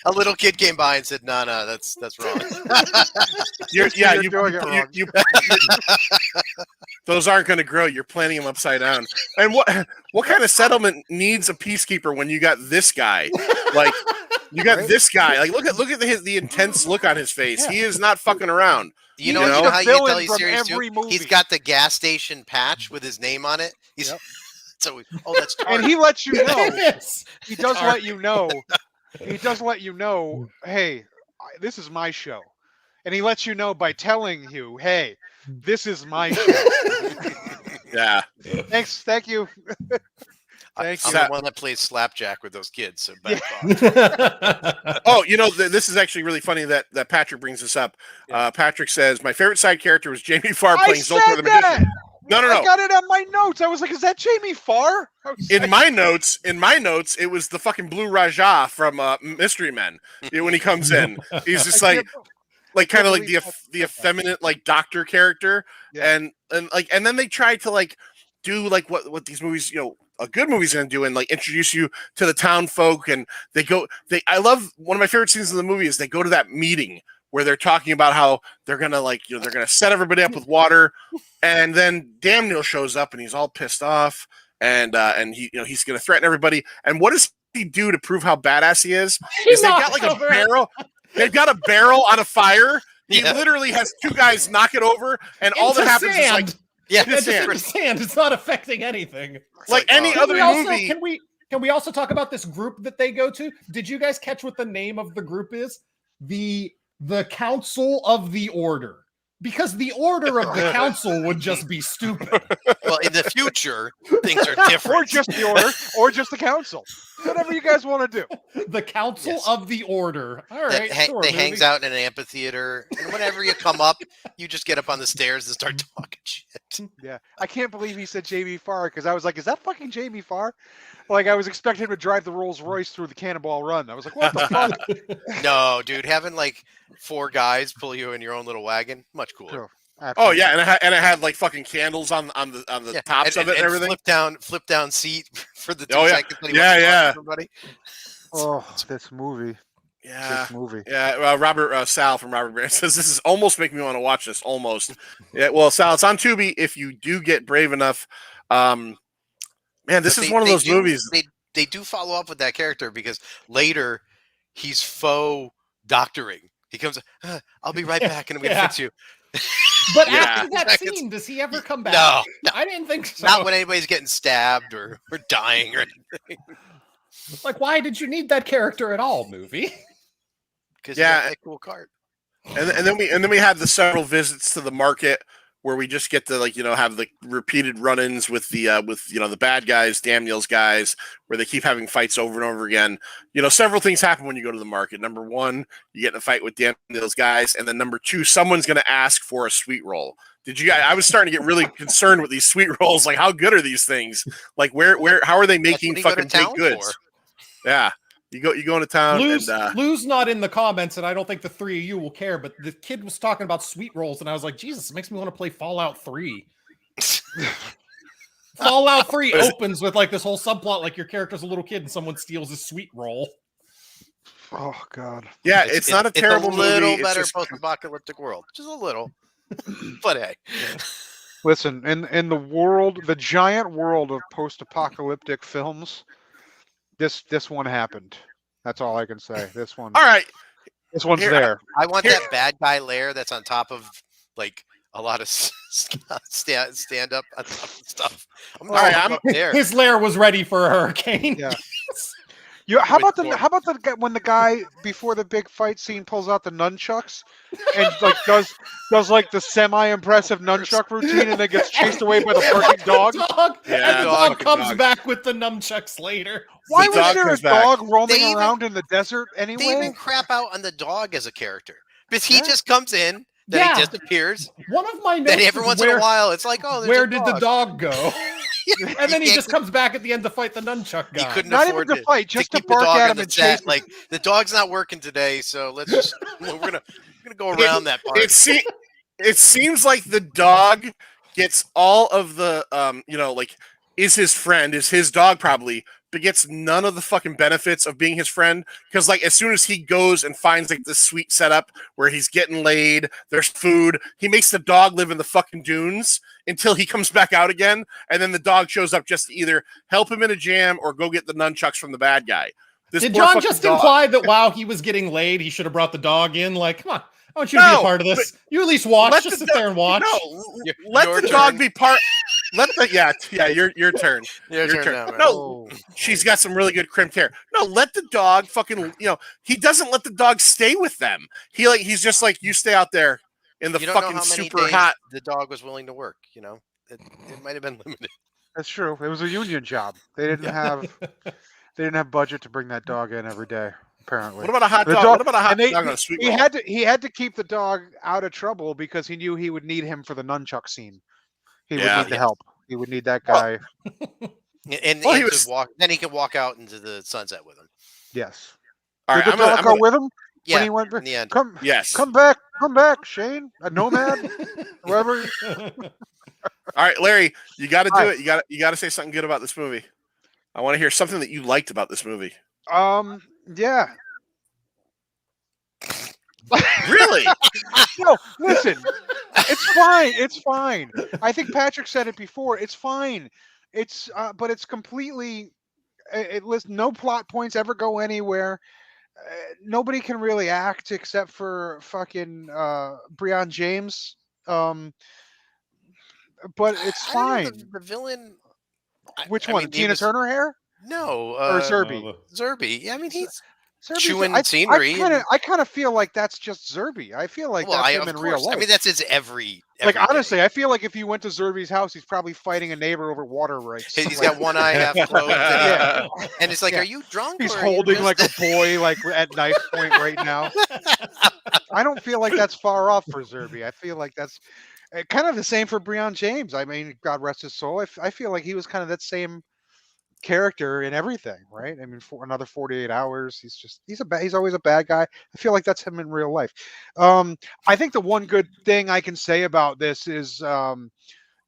[SPEAKER 4] A little kid came by and said, "No, that's wrong."
[SPEAKER 1] You're doing it wrong.
[SPEAKER 2] Those aren't going to grow. You're planting them upside down. And what kind of settlement needs a peacekeeper when you got this guy? Like, you got this guy. Like, look at the intense look on his face. Yeah. He is not fucking around.
[SPEAKER 4] You know how you can tell he's serious too? He's got the gas station patch with his name on it. He's so that's
[SPEAKER 1] and he lets you know. He does let you know. He does let you know. Hey, this is my show, and he lets you know by telling you, hey, this is my show.
[SPEAKER 2] Yeah.
[SPEAKER 1] Thank you. Thank
[SPEAKER 4] I'm
[SPEAKER 1] you.
[SPEAKER 4] the one that plays slapjack with those kids. So back off.
[SPEAKER 2] Oh, this is actually really funny that Patrick brings this up.
[SPEAKER 4] Yeah.
[SPEAKER 2] Patrick says, my favorite side character was Jamie Farr
[SPEAKER 1] I
[SPEAKER 2] playing
[SPEAKER 1] said
[SPEAKER 2] Zoltar the
[SPEAKER 1] that.
[SPEAKER 2] Magician. No.
[SPEAKER 1] I got it on my notes. I was like, is that Jamie Farr?
[SPEAKER 2] In my notes, it was the fucking Blue Raja from Mystery Men. When he comes in, he's just like kind of like the effeminate like doctor character, and then they try to like do like what these movies, a good movie's gonna do, and like introduce you to the town folk, and I love one of my favorite scenes in the movie is they go to that meeting where they're talking about how they're gonna they're gonna set everybody up with water, and then Daniel shows up and he's all pissed off, and he he's gonna threaten everybody. And what does he do to prove how badass he is? They've got like a barrel. They've got a barrel on a fire. He literally has two guys knock it over, and all that happens is like
[SPEAKER 3] it's sand. It's not affecting anything.
[SPEAKER 2] Like any other movie.
[SPEAKER 3] Can we also talk about this group that they go to? Did you guys catch what the name of the group is? The Council of the Order. Because the Order of the Council would just be stupid.
[SPEAKER 4] Well, in the future, things are different.
[SPEAKER 1] Or just the Order, or just the Council. Whatever you guys want to do.
[SPEAKER 3] The Council of the Order. All right.
[SPEAKER 4] They hangs out in an amphitheater, and whenever you come up, you just get up on the stairs and start talking shit.
[SPEAKER 1] Yeah. I can't believe he said Jamie Farr, because I was like, is that fucking Jamie Farr? Like, I was expecting him to drive the Rolls Royce through the Cannonball Run. I was like, what the fuck?
[SPEAKER 4] No, dude, having like 4 guys pull you in your own little wagon, much cooler.
[SPEAKER 1] Sure.
[SPEAKER 2] Oh yeah, and it had like fucking candles on the tops of it and everything.
[SPEAKER 4] Flip down seat for the 2 seconds.
[SPEAKER 2] Everybody.
[SPEAKER 1] Oh, this movie.
[SPEAKER 2] Yeah.
[SPEAKER 1] This movie.
[SPEAKER 2] Yeah. Robert Sal from Robert Brand says this is almost making me want to watch this. Almost. Yeah. Well, Sal, it's on Tubi if you do get brave enough. Man, this is one of those movies.
[SPEAKER 4] They do follow up with that character because later he's faux doctoring. He comes, I'll be right back and I'm going to fix you.
[SPEAKER 3] But after that scene, does he ever come back?
[SPEAKER 4] No.
[SPEAKER 3] I didn't think so.
[SPEAKER 4] Not when anybody's getting stabbed or dying or anything.
[SPEAKER 3] Like, why did you need that character at all, movie?
[SPEAKER 4] Because you got that cool card.
[SPEAKER 2] And then we have the several visits to the market where we just get to have the repeated run-ins with the bad guys, Daniel's guys, where they keep having fights over and over again. Several things happen when you go to the market. Number 1, you get in a fight with Daniel's guys, and then number 2, someone's going to ask for a sweet roll. I was starting to get really concerned with these sweet rolls. Like, how good are these things? Like, how are they making fucking baked goods?
[SPEAKER 4] For.
[SPEAKER 2] Yeah. You go into town.
[SPEAKER 3] Lou's not in the comments, and I don't think the 3 of you will care, but the kid was talking about sweet rolls, and I was like, Jesus, it makes me want to play Fallout 3. Fallout 3 opens with like this whole subplot, like your character's a little kid and someone steals a sweet roll.
[SPEAKER 1] Oh, God.
[SPEAKER 2] Yeah, it's not a terrible movie.
[SPEAKER 4] It's a little better post-apocalyptic world. Just a little. But hey.
[SPEAKER 1] Listen, in the giant world of post-apocalyptic films, this one happened. That's all I can say. This one.
[SPEAKER 2] All right.
[SPEAKER 1] This one's there.
[SPEAKER 4] I want that bad guy lair that's on top of like a lot of stand up on top of stuff.
[SPEAKER 2] All right, I'm
[SPEAKER 4] up there.
[SPEAKER 3] His lair was ready for a hurricane.
[SPEAKER 1] Yeah. How about the guy when the guy before the big fight scene pulls out the nunchucks and like does like the semi-impressive nunchuck routine and then gets chased away by the barking dog?
[SPEAKER 3] And the dog comes back with the nunchucks later.
[SPEAKER 1] Why was there a dog roaming around in the desert anyway?
[SPEAKER 4] They even crap out on the dog as a character because he just comes in, then he disappears.
[SPEAKER 3] One of my notes.
[SPEAKER 4] Then every once in a while, it's like, oh,
[SPEAKER 3] where did the dog go? And then he just comes back at the end to fight the nunchuck guy.
[SPEAKER 4] He couldn't
[SPEAKER 1] not
[SPEAKER 4] afford
[SPEAKER 1] even to fight, just to
[SPEAKER 4] keep the
[SPEAKER 1] bark
[SPEAKER 4] dog
[SPEAKER 1] at
[SPEAKER 4] on
[SPEAKER 1] him
[SPEAKER 4] the
[SPEAKER 1] and
[SPEAKER 4] set.
[SPEAKER 1] chase.
[SPEAKER 4] Like the dog's not working today, so let's just we're gonna go around that part.
[SPEAKER 2] It seems like the dog gets all of the is his friend, is his dog probably, but gets none of the fucking benefits of being his friend. Because like as soon as he goes and finds like this sweet setup where he's getting laid, there's food, he makes the dog live in the fucking dunes until he comes back out again, and then the dog shows up just to either help him in a jam or go get the nunchucks from the bad guy.
[SPEAKER 3] Did John just imply that while he was getting laid, he should have brought the dog in? Like, come on, I want you to be a part of this. You at least watch. Just sit there and watch.
[SPEAKER 2] No, let the dog be part. Your turn.
[SPEAKER 4] Your turn. Now,
[SPEAKER 2] no, she's got some really good crimped hair. No, let the dog fucking. He doesn't let the dog stay with them. He's just like, you stay out there in the fucking super hot.
[SPEAKER 4] The dog was willing to work. It might have been limited.
[SPEAKER 1] That's true. It was a union job. They didn't have budget to bring that dog in every day. Apparently.
[SPEAKER 2] What about a hot
[SPEAKER 1] The
[SPEAKER 2] dog?
[SPEAKER 1] dog-
[SPEAKER 2] What about a hot
[SPEAKER 1] and
[SPEAKER 2] dog on a sweet
[SPEAKER 1] he
[SPEAKER 2] roll?
[SPEAKER 1] had to keep the dog out of trouble because he knew he would need him for the nunchuck scene. He would
[SPEAKER 2] Yeah.
[SPEAKER 1] need the help. He would need that guy.
[SPEAKER 4] And
[SPEAKER 2] Well, he
[SPEAKER 4] to
[SPEAKER 2] was-
[SPEAKER 4] walk. Then he can walk out into the sunset with him.
[SPEAKER 1] Yes.
[SPEAKER 2] All
[SPEAKER 1] Did
[SPEAKER 2] right,
[SPEAKER 1] the dog go with him
[SPEAKER 4] Yeah,
[SPEAKER 1] when he went?
[SPEAKER 4] in the end.
[SPEAKER 2] Yes.
[SPEAKER 1] Come back, Shane. A nomad, whoever.
[SPEAKER 2] All right, Larry, you got to do
[SPEAKER 1] Hi.
[SPEAKER 2] it. You got to say something good about this movie. I want to hear something that you liked about this movie.
[SPEAKER 1] Yeah.
[SPEAKER 2] Really?
[SPEAKER 1] No, listen. It's fine. It's fine. I think Patrick said it before. It's fine. It's but it's completely. No plot points ever go anywhere. Nobody can really act except for fucking Breon James. But it's
[SPEAKER 4] I don't know,
[SPEAKER 1] fine.
[SPEAKER 4] the villain.
[SPEAKER 1] Which
[SPEAKER 4] I
[SPEAKER 1] one?
[SPEAKER 4] mean, he
[SPEAKER 1] Tina
[SPEAKER 4] was-
[SPEAKER 1] Turner hair
[SPEAKER 4] No,
[SPEAKER 1] or Zerby?
[SPEAKER 4] Zerby. Yeah, I mean he's
[SPEAKER 1] Zerby's-
[SPEAKER 4] chewing scenery.
[SPEAKER 1] I kind of feel like that's just Zerby. I feel like that's him in real life.
[SPEAKER 4] I mean that's his every
[SPEAKER 1] like
[SPEAKER 4] day.
[SPEAKER 1] honestly, I feel like if you went to Zerby's house, he's probably fighting a neighbor over water rights.
[SPEAKER 4] He's got one eye half closed, and it's like,
[SPEAKER 1] Yeah.
[SPEAKER 4] are you drunk?
[SPEAKER 1] He's
[SPEAKER 4] or are you
[SPEAKER 1] holding
[SPEAKER 4] just-
[SPEAKER 1] like a boy, like at knife point right now. I don't feel like that's far off for Zerby. I feel like that's kind of the same for Breon James. I mean, God rest his soul. I feel like he was kind of that same character in everything, right? I mean, for another 48 hours, he's always a bad guy. I feel like that's him in real life. I think the one good thing I can say about this is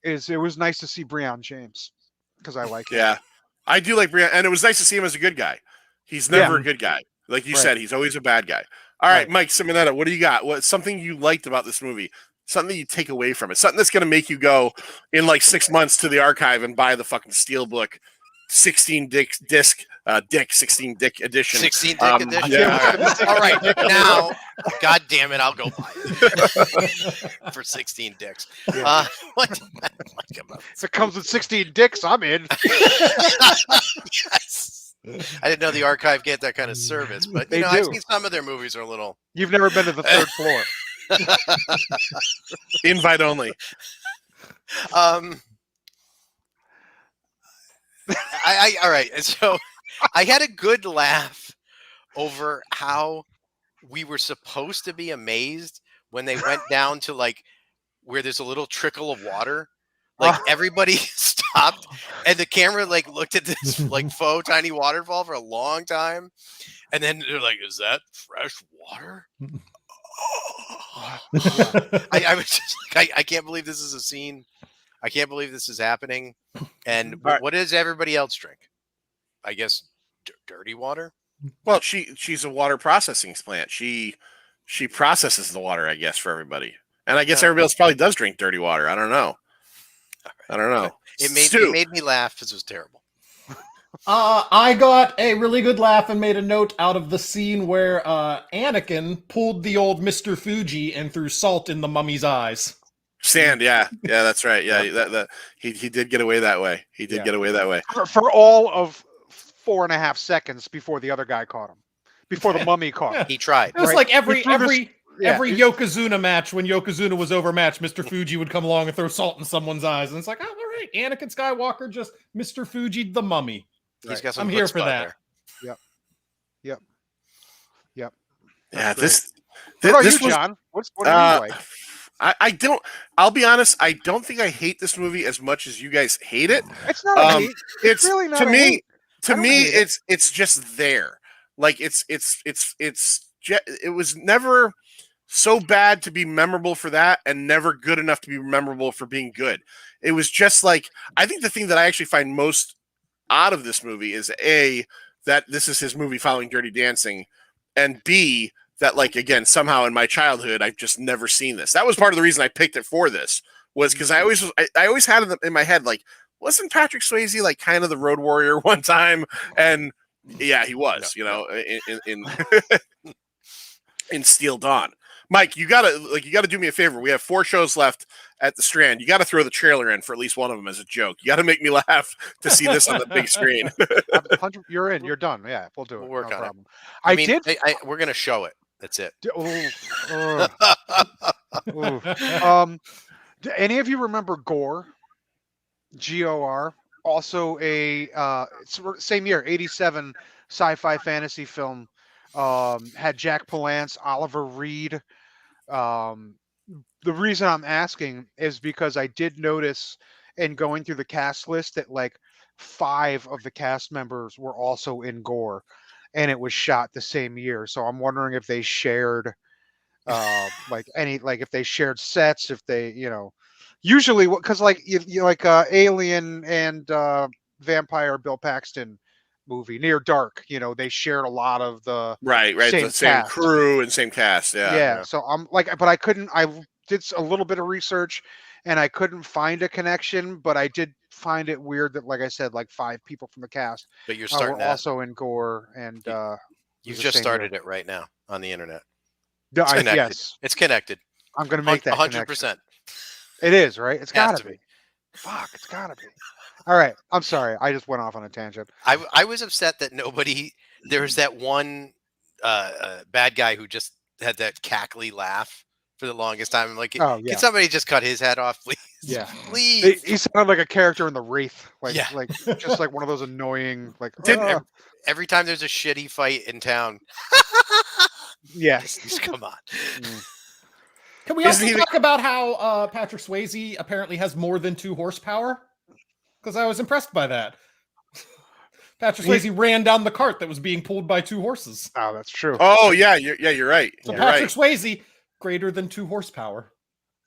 [SPEAKER 1] it was nice to see Breon James because I like him.
[SPEAKER 2] Yeah, I do like Brian, and it was nice to see him as a good guy. He's never a good guy, like you
[SPEAKER 1] Right.
[SPEAKER 2] said. He's always a bad guy. All right,
[SPEAKER 1] Right.
[SPEAKER 2] Mike Simonetta, what do you got? What's something you liked about this movie? Something you take away from it? Something that's going to make you go in like 6 months to the archive and buy the fucking Steelbook 16 disc 16 dick edition.
[SPEAKER 4] 16 dick edition.
[SPEAKER 2] Yeah.
[SPEAKER 4] All right, now, God damn it, I'll go buy it for 16 dicks. What?
[SPEAKER 1] If it comes with 16 dicks, I'm in.
[SPEAKER 4] Yes. I didn't know the archive get that kind of service, but
[SPEAKER 1] They
[SPEAKER 4] I've
[SPEAKER 1] do.
[SPEAKER 4] seen some of their movies are a little.
[SPEAKER 1] You've never been to the third floor.
[SPEAKER 2] Invite only.
[SPEAKER 4] All right. And so I had a good laugh over how we were supposed to be amazed when they went down to like where there's a little trickle of water. Like everybody stopped and the camera like looked at this like faux tiny waterfall for a long time. And then they're like, is that fresh water? I was just like, I can't believe this is a scene. I can't believe this is happening. And
[SPEAKER 2] Right.
[SPEAKER 4] what does everybody else drink? I guess dirty water.
[SPEAKER 2] Well, she's a water processing plant. She processes the water, I guess, for everybody. And I guess everybody else probably does drink dirty water. I don't know. I don't know.
[SPEAKER 4] It
[SPEAKER 2] Stu.
[SPEAKER 4] made me laugh because it was terrible.
[SPEAKER 3] I got a really good laugh and made a note out of the scene where Anakin pulled the old Mr. Fuji and threw salt in the mummy's eyes.
[SPEAKER 2] Sand, yeah, that's right. Yeah, that he did get away that way. He did
[SPEAKER 1] Yeah.
[SPEAKER 2] get away that way.
[SPEAKER 1] For all of 4.5 seconds before the other guy caught him. Before the mummy caught him.
[SPEAKER 4] He tried.
[SPEAKER 3] It was
[SPEAKER 1] Right.
[SPEAKER 3] like
[SPEAKER 1] He threw this-
[SPEAKER 3] every Yokozuna match when Yokozuna was overmatched, Mr. Fuji would come along and throw salt in someone's eyes. And it's like, oh, all right, Anakin Skywalker, just Mr. Fuji the mummy.
[SPEAKER 4] He's got some
[SPEAKER 3] I'm here
[SPEAKER 4] chutzpah
[SPEAKER 3] for that.
[SPEAKER 4] there.
[SPEAKER 2] Yeah,
[SPEAKER 1] That's
[SPEAKER 2] this
[SPEAKER 1] What about
[SPEAKER 2] this
[SPEAKER 1] you,
[SPEAKER 2] was.
[SPEAKER 1] John? What do you like?
[SPEAKER 2] I don't. I'll be honest. I don't think I hate this movie as much as you guys hate it.
[SPEAKER 1] It's not a hate.
[SPEAKER 2] It's
[SPEAKER 1] really not
[SPEAKER 2] to
[SPEAKER 1] a
[SPEAKER 2] me.
[SPEAKER 1] hate. I
[SPEAKER 2] To
[SPEAKER 1] don't
[SPEAKER 2] me,
[SPEAKER 1] hate it.
[SPEAKER 2] it's just there. Like it was never so bad to be memorable for that, and never good enough to be memorable for being good. It was just like, I think the thing that I actually find most odd of this movie is A, that this is his movie following Dirty Dancing, and B, that like again somehow in my childhood I've just never seen this. That was part of the reason I picked it for this, was because I always had it in my head like, wasn't Patrick Swayze like kind of the Road Warrior one time? And yeah, he was, in in Steel Dawn. Mike, you gotta do me a favor. We have 4 shows left at the Strand. You got to throw the trailer in for at least one of them as a joke. You got to make me laugh to see this on the big screen.
[SPEAKER 1] You're in. You're done. Yeah, we'll do it.
[SPEAKER 4] We'll work
[SPEAKER 1] no
[SPEAKER 4] on it.
[SPEAKER 1] problem.
[SPEAKER 4] I mean, we're gonna show it. That's it.
[SPEAKER 1] Do any of you remember Gore? Gor? also a same year, 87 sci-fi fantasy film. Had Jack Palance, Oliver Reed. Um, the reason I'm asking is because I did notice in going through the cast list that like 5 of the cast members were also in Gore, and it was shot the same year. So I'm wondering if they shared like if they shared sets, if they usually what, because like you like Alien and Vampire Bill Paxton movie Near Dark, they shared a lot of the
[SPEAKER 2] Right,
[SPEAKER 1] same
[SPEAKER 2] the same
[SPEAKER 1] cast.
[SPEAKER 2] crew and same cast.
[SPEAKER 1] Yeah, so I'm like, but I couldn't. I did a little bit of research, and I couldn't find a connection. But I did find it weird that, like I said, like 5 people from the cast
[SPEAKER 4] But you're
[SPEAKER 1] were
[SPEAKER 4] starting that.
[SPEAKER 1] also in Gore, and
[SPEAKER 4] You've just started it right now on the internet.
[SPEAKER 1] No,
[SPEAKER 4] It's connected.
[SPEAKER 1] yes,
[SPEAKER 4] It's connected.
[SPEAKER 1] I'm going to make that
[SPEAKER 4] 100%.
[SPEAKER 1] It is, right? It's got
[SPEAKER 4] Has
[SPEAKER 1] to
[SPEAKER 4] to
[SPEAKER 1] be.
[SPEAKER 4] be.
[SPEAKER 1] Fuck, it's got to be. All right, I'm sorry. I just went off on a tangent.
[SPEAKER 4] I was upset that there was that one bad guy who just had that cackly laugh for the longest time. I'm like,
[SPEAKER 1] Oh, yeah.
[SPEAKER 4] can somebody just cut his head off, please?
[SPEAKER 1] Yeah.
[SPEAKER 4] Please.
[SPEAKER 1] He sounded like a character in The Wraith,
[SPEAKER 4] Yeah.
[SPEAKER 1] like just like one of those annoying, like.
[SPEAKER 4] Every time there's a shitty fight in town,
[SPEAKER 1] Yes.
[SPEAKER 4] just come on.
[SPEAKER 3] Can we also talk about how Patrick Swayze apparently has more than 2 horsepower? Because I was impressed by that. Patrick Swayze ran down the cart that was being pulled by 2 horses.
[SPEAKER 1] Oh, that's true.
[SPEAKER 2] Oh yeah, you're right.
[SPEAKER 3] So
[SPEAKER 2] You're
[SPEAKER 3] Patrick
[SPEAKER 2] right.
[SPEAKER 3] Swayze greater than 2 horsepower.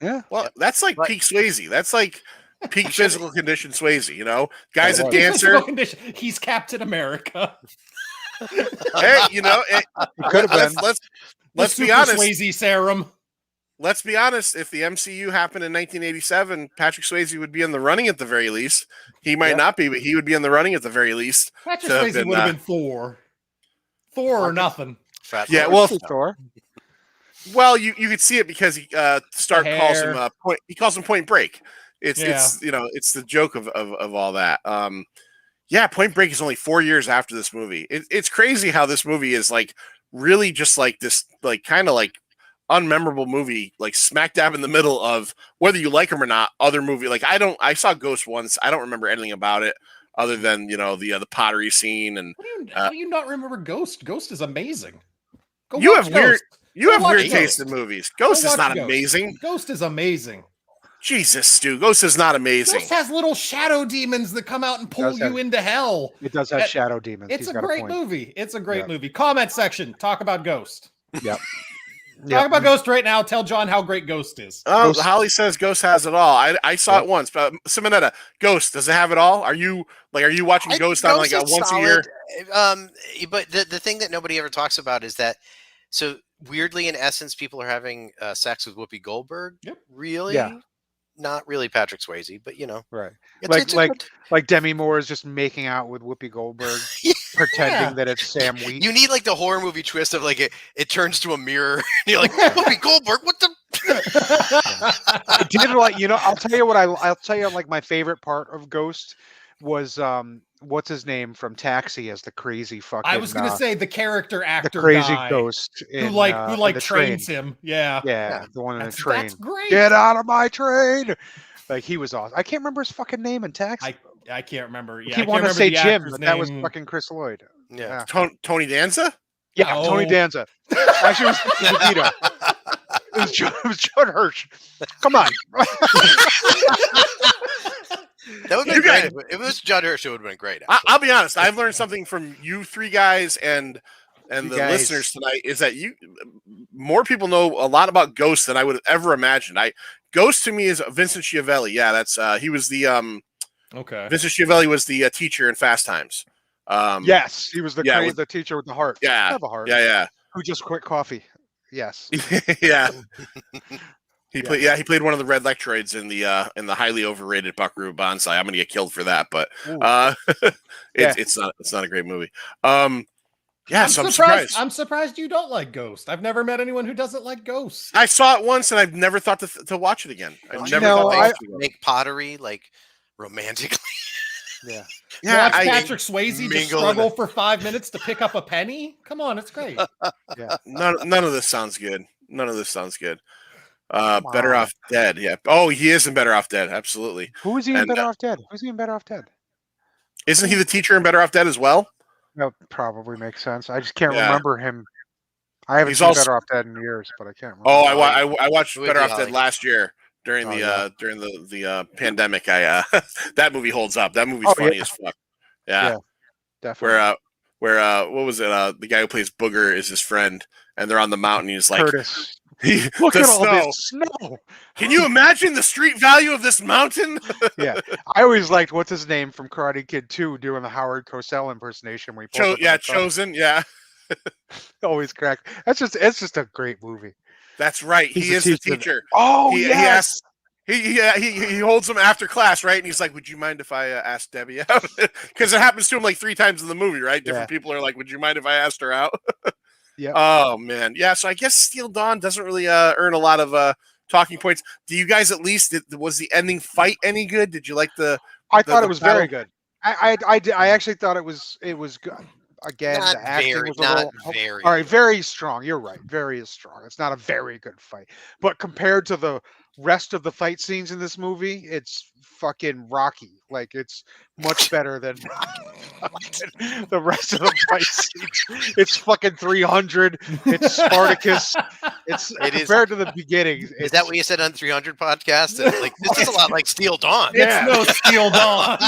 [SPEAKER 1] Yeah.
[SPEAKER 2] Well, that's like peak Swayze. That's like peak physical condition Swayze. Guy's a
[SPEAKER 1] Peak
[SPEAKER 2] dancer.
[SPEAKER 3] He's Captain America.
[SPEAKER 2] Hey,
[SPEAKER 1] could have been.
[SPEAKER 2] Let's be
[SPEAKER 3] Super
[SPEAKER 2] honest.
[SPEAKER 3] Swayze serum.
[SPEAKER 2] Let's be honest. If the MCU happened in 1987, Patrick Swayze would be in the running at the very least. He might not be, but he would be in the running at the very least.
[SPEAKER 3] Patrick Swayze would have been Thor. Thor or nothing.
[SPEAKER 2] Yeah, well,
[SPEAKER 1] Thor.
[SPEAKER 2] Well, you could see it because Stark calls him point. He calls him Point Break. It's it's the joke of all that. Point Break is only 4 years after this movie. It's crazy how this movie is like really just like this like kind of like unmemorable movie, like smack dab in the middle of whether you like him or not. Other movie like I saw Ghost once. I don't remember anything about it other than the pottery scene and.
[SPEAKER 3] How do you not remember Ghost? Ghost is amazing.
[SPEAKER 2] You have weird taste in movies. Ghost is not amazing.
[SPEAKER 3] Ghost is amazing.
[SPEAKER 2] Jesus, Stu. Ghost is not amazing.
[SPEAKER 3] Ghost has little shadow demons that come out and pull you into hell.
[SPEAKER 1] It does have shadow demons.
[SPEAKER 3] It's a great movie. It's a great movie. Comment section. Talk about Ghost.
[SPEAKER 1] Yep.
[SPEAKER 3] Talk about Ghost right now. Tell John how great Ghost is.
[SPEAKER 2] Oh, Holly says Ghost has it all. I saw it once, but Simonetta, Ghost, does it have it all? Are you watching Ghost on like a once a year?
[SPEAKER 4] But the thing that nobody ever talks about is that so weirdly, in essence, people are having sex with Whoopi Goldberg.
[SPEAKER 3] Yep.
[SPEAKER 4] Really?
[SPEAKER 1] Yeah.
[SPEAKER 4] Not really Patrick Swayze, but
[SPEAKER 1] right.
[SPEAKER 4] It's
[SPEAKER 1] like Demi Moore is just making out with Whoopi Goldberg, pretending that it's Sam Wheat.
[SPEAKER 4] You need like the horror movie twist of like it turns to a mirror, and you're like Whoopi Goldberg. What the?
[SPEAKER 1] I did like I'll tell you what I'll tell you like my favorite part of Ghost was what's his name from Taxi as the crazy fucking.
[SPEAKER 3] I was gonna say the character actor,
[SPEAKER 1] the crazy
[SPEAKER 3] guy
[SPEAKER 1] ghost
[SPEAKER 3] who trains him. Yeah,
[SPEAKER 1] the one in the train.
[SPEAKER 3] That's great.
[SPEAKER 1] Get out of my train! Like he was awesome. I can't remember his fucking name in Taxi.
[SPEAKER 3] I can't remember. Yeah,
[SPEAKER 1] he wanted to say Jim, but that was fucking Chris Lloyd.
[SPEAKER 4] Yeah.
[SPEAKER 2] Tony Danza.
[SPEAKER 1] Yeah, Tony Danza. Actually, it was Vito. It was Judd Hirsch. Come on.
[SPEAKER 4] That would be great. If it was Judd Hirsch, it would have been great.
[SPEAKER 2] I'll be honest. I've learned something from you 3 guys and the listeners tonight is that more people know a lot about Ghost than I would have ever imagined. Ghost to me is Vincent Ciavelli. Yeah, that's he was the Vincent Ciavelli was the teacher in Fast Times.
[SPEAKER 1] Yes, he was the teacher with the heart.
[SPEAKER 2] Yeah,
[SPEAKER 1] I have a heart.
[SPEAKER 2] Yeah.
[SPEAKER 1] Who just quit coffee? Yes.
[SPEAKER 2] Yeah. He played one of the red Lectroids in the highly overrated Buckaroo Banzai. I'm gonna get killed for that, but it's not a great movie. I'm surprised.
[SPEAKER 3] I'm surprised you don't like Ghost. I've never met anyone who doesn't like Ghost.
[SPEAKER 2] I saw it once and I've never thought to watch it again. I
[SPEAKER 4] make pottery like romantically.
[SPEAKER 3] Yeah. Watch Patrick Swayze just struggle for 5 minutes to pick up a penny. Come on, it's great.
[SPEAKER 1] Yeah.
[SPEAKER 2] None of this sounds good. Better Off Dead. Yeah. Oh, he is in Better Off Dead. Absolutely.
[SPEAKER 1] Who is he in Better Off Dead? Who's he in Better Off Dead?
[SPEAKER 2] Isn't he the teacher in Better Off Dead as well?
[SPEAKER 1] That probably makes sense. I just can't
[SPEAKER 2] Yeah.
[SPEAKER 1] remember him. I haven't
[SPEAKER 2] He's
[SPEAKER 1] seen
[SPEAKER 2] also-
[SPEAKER 1] Better Off Dead in years, but I can't remember.
[SPEAKER 2] Oh, I watched
[SPEAKER 4] Who is
[SPEAKER 2] Better
[SPEAKER 4] he,
[SPEAKER 2] Off Dead
[SPEAKER 4] Ollie?
[SPEAKER 2] last year during the pandemic. I that movie holds up. That movie's funny
[SPEAKER 1] yeah.
[SPEAKER 2] as fuck. Yeah.
[SPEAKER 1] Definitely.
[SPEAKER 2] Where what was it? The guy who plays Booger is his friend, and they're on the mountain. He's like,
[SPEAKER 1] Curtis. Look
[SPEAKER 2] the
[SPEAKER 1] at all
[SPEAKER 2] snow.
[SPEAKER 1] this snow.
[SPEAKER 2] Can you imagine the street value of this mountain?
[SPEAKER 1] Yeah, I always liked what's his name from Karate Kid 2 doing the Howard Cosell impersonation when he pulls up in the truck.
[SPEAKER 2] Chosen. Yeah,
[SPEAKER 1] Always cracked. It's just a great movie.
[SPEAKER 2] that's right.
[SPEAKER 1] He's
[SPEAKER 2] He
[SPEAKER 1] the
[SPEAKER 2] is the
[SPEAKER 1] teacher.
[SPEAKER 2] teacher.
[SPEAKER 1] Oh
[SPEAKER 2] He
[SPEAKER 1] yes.
[SPEAKER 2] he holds him after class, right? And he's like, "Would you mind if I asked Debbie out?" Because it happens to him like 3 times in the movie, right? Different people are like, "Would you mind if I asked her out?"
[SPEAKER 1] Yeah.
[SPEAKER 2] Oh man, yeah. So I guess Steel Dawn doesn't really earn a lot of talking points. Do you guys at least was the ending fight any good? Did you like the?
[SPEAKER 1] I thought
[SPEAKER 2] the
[SPEAKER 1] it was
[SPEAKER 2] battle?
[SPEAKER 1] very good. I actually thought it was good. Again,
[SPEAKER 4] Not
[SPEAKER 1] the acting
[SPEAKER 4] very,
[SPEAKER 1] was a
[SPEAKER 4] not
[SPEAKER 1] little
[SPEAKER 4] very.
[SPEAKER 1] all right. Very strong. You're right. Very strong. It's not a very good fight, but compared to the rest of the fight scenes in this movie, it's fucking Rocky. Like it's much better than the rest of the fight scenes. It's fucking 300. It's Spartacus.
[SPEAKER 4] It is-
[SPEAKER 1] compared to the beginning.
[SPEAKER 4] Is that what you said on 300 podcast? That, like this is a lot like Steel Dawn.
[SPEAKER 1] Yeah.
[SPEAKER 3] It's no Steel Dawn.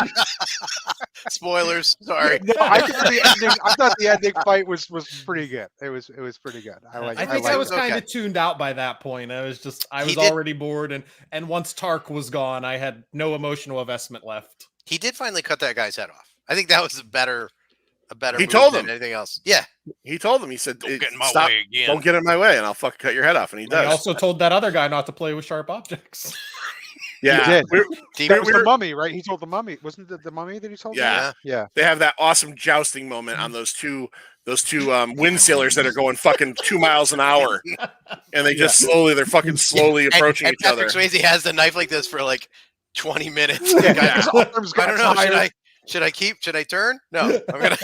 [SPEAKER 4] Spoilers. Sorry.
[SPEAKER 1] No, I thought the ending fight was pretty good. It was pretty good.
[SPEAKER 3] I think
[SPEAKER 1] liked
[SPEAKER 3] I was
[SPEAKER 1] it.
[SPEAKER 3] kind of
[SPEAKER 4] Okay.
[SPEAKER 3] tuned out by that point. I was
[SPEAKER 4] He did-
[SPEAKER 3] already bored, and once Tark was gone, I had no emotional investment left.
[SPEAKER 4] He did finally cut that guy's head off. I think that was a better
[SPEAKER 2] He
[SPEAKER 4] move
[SPEAKER 2] told
[SPEAKER 4] than
[SPEAKER 2] him.
[SPEAKER 4] anything else. Yeah.
[SPEAKER 2] He told him. He said,
[SPEAKER 4] Don't get in my
[SPEAKER 2] "Stop!
[SPEAKER 4] way again."
[SPEAKER 2] Don't get in my way, and I'll fucking cut your head off." And he
[SPEAKER 3] He
[SPEAKER 2] does.
[SPEAKER 3] also told that other guy not to play with sharp objects.
[SPEAKER 2] Yeah,
[SPEAKER 1] He did.
[SPEAKER 4] Deep-
[SPEAKER 1] That was the mummy, right? He told the mummy. Wasn't it the mummy that he told?
[SPEAKER 2] Yeah.
[SPEAKER 1] Yeah.
[SPEAKER 2] they have that awesome jousting moment on those two wind sailors that are going fucking 2 miles an hour, and they just they're fucking slowly approaching
[SPEAKER 4] and
[SPEAKER 2] each other.
[SPEAKER 4] Patrick Swayze has the knife like this for like 20 minutes.
[SPEAKER 1] Yeah,
[SPEAKER 4] Like,
[SPEAKER 1] his arms
[SPEAKER 4] I
[SPEAKER 1] got
[SPEAKER 4] don't know.
[SPEAKER 1] tired.
[SPEAKER 4] Should I turn? No, I'm gonna.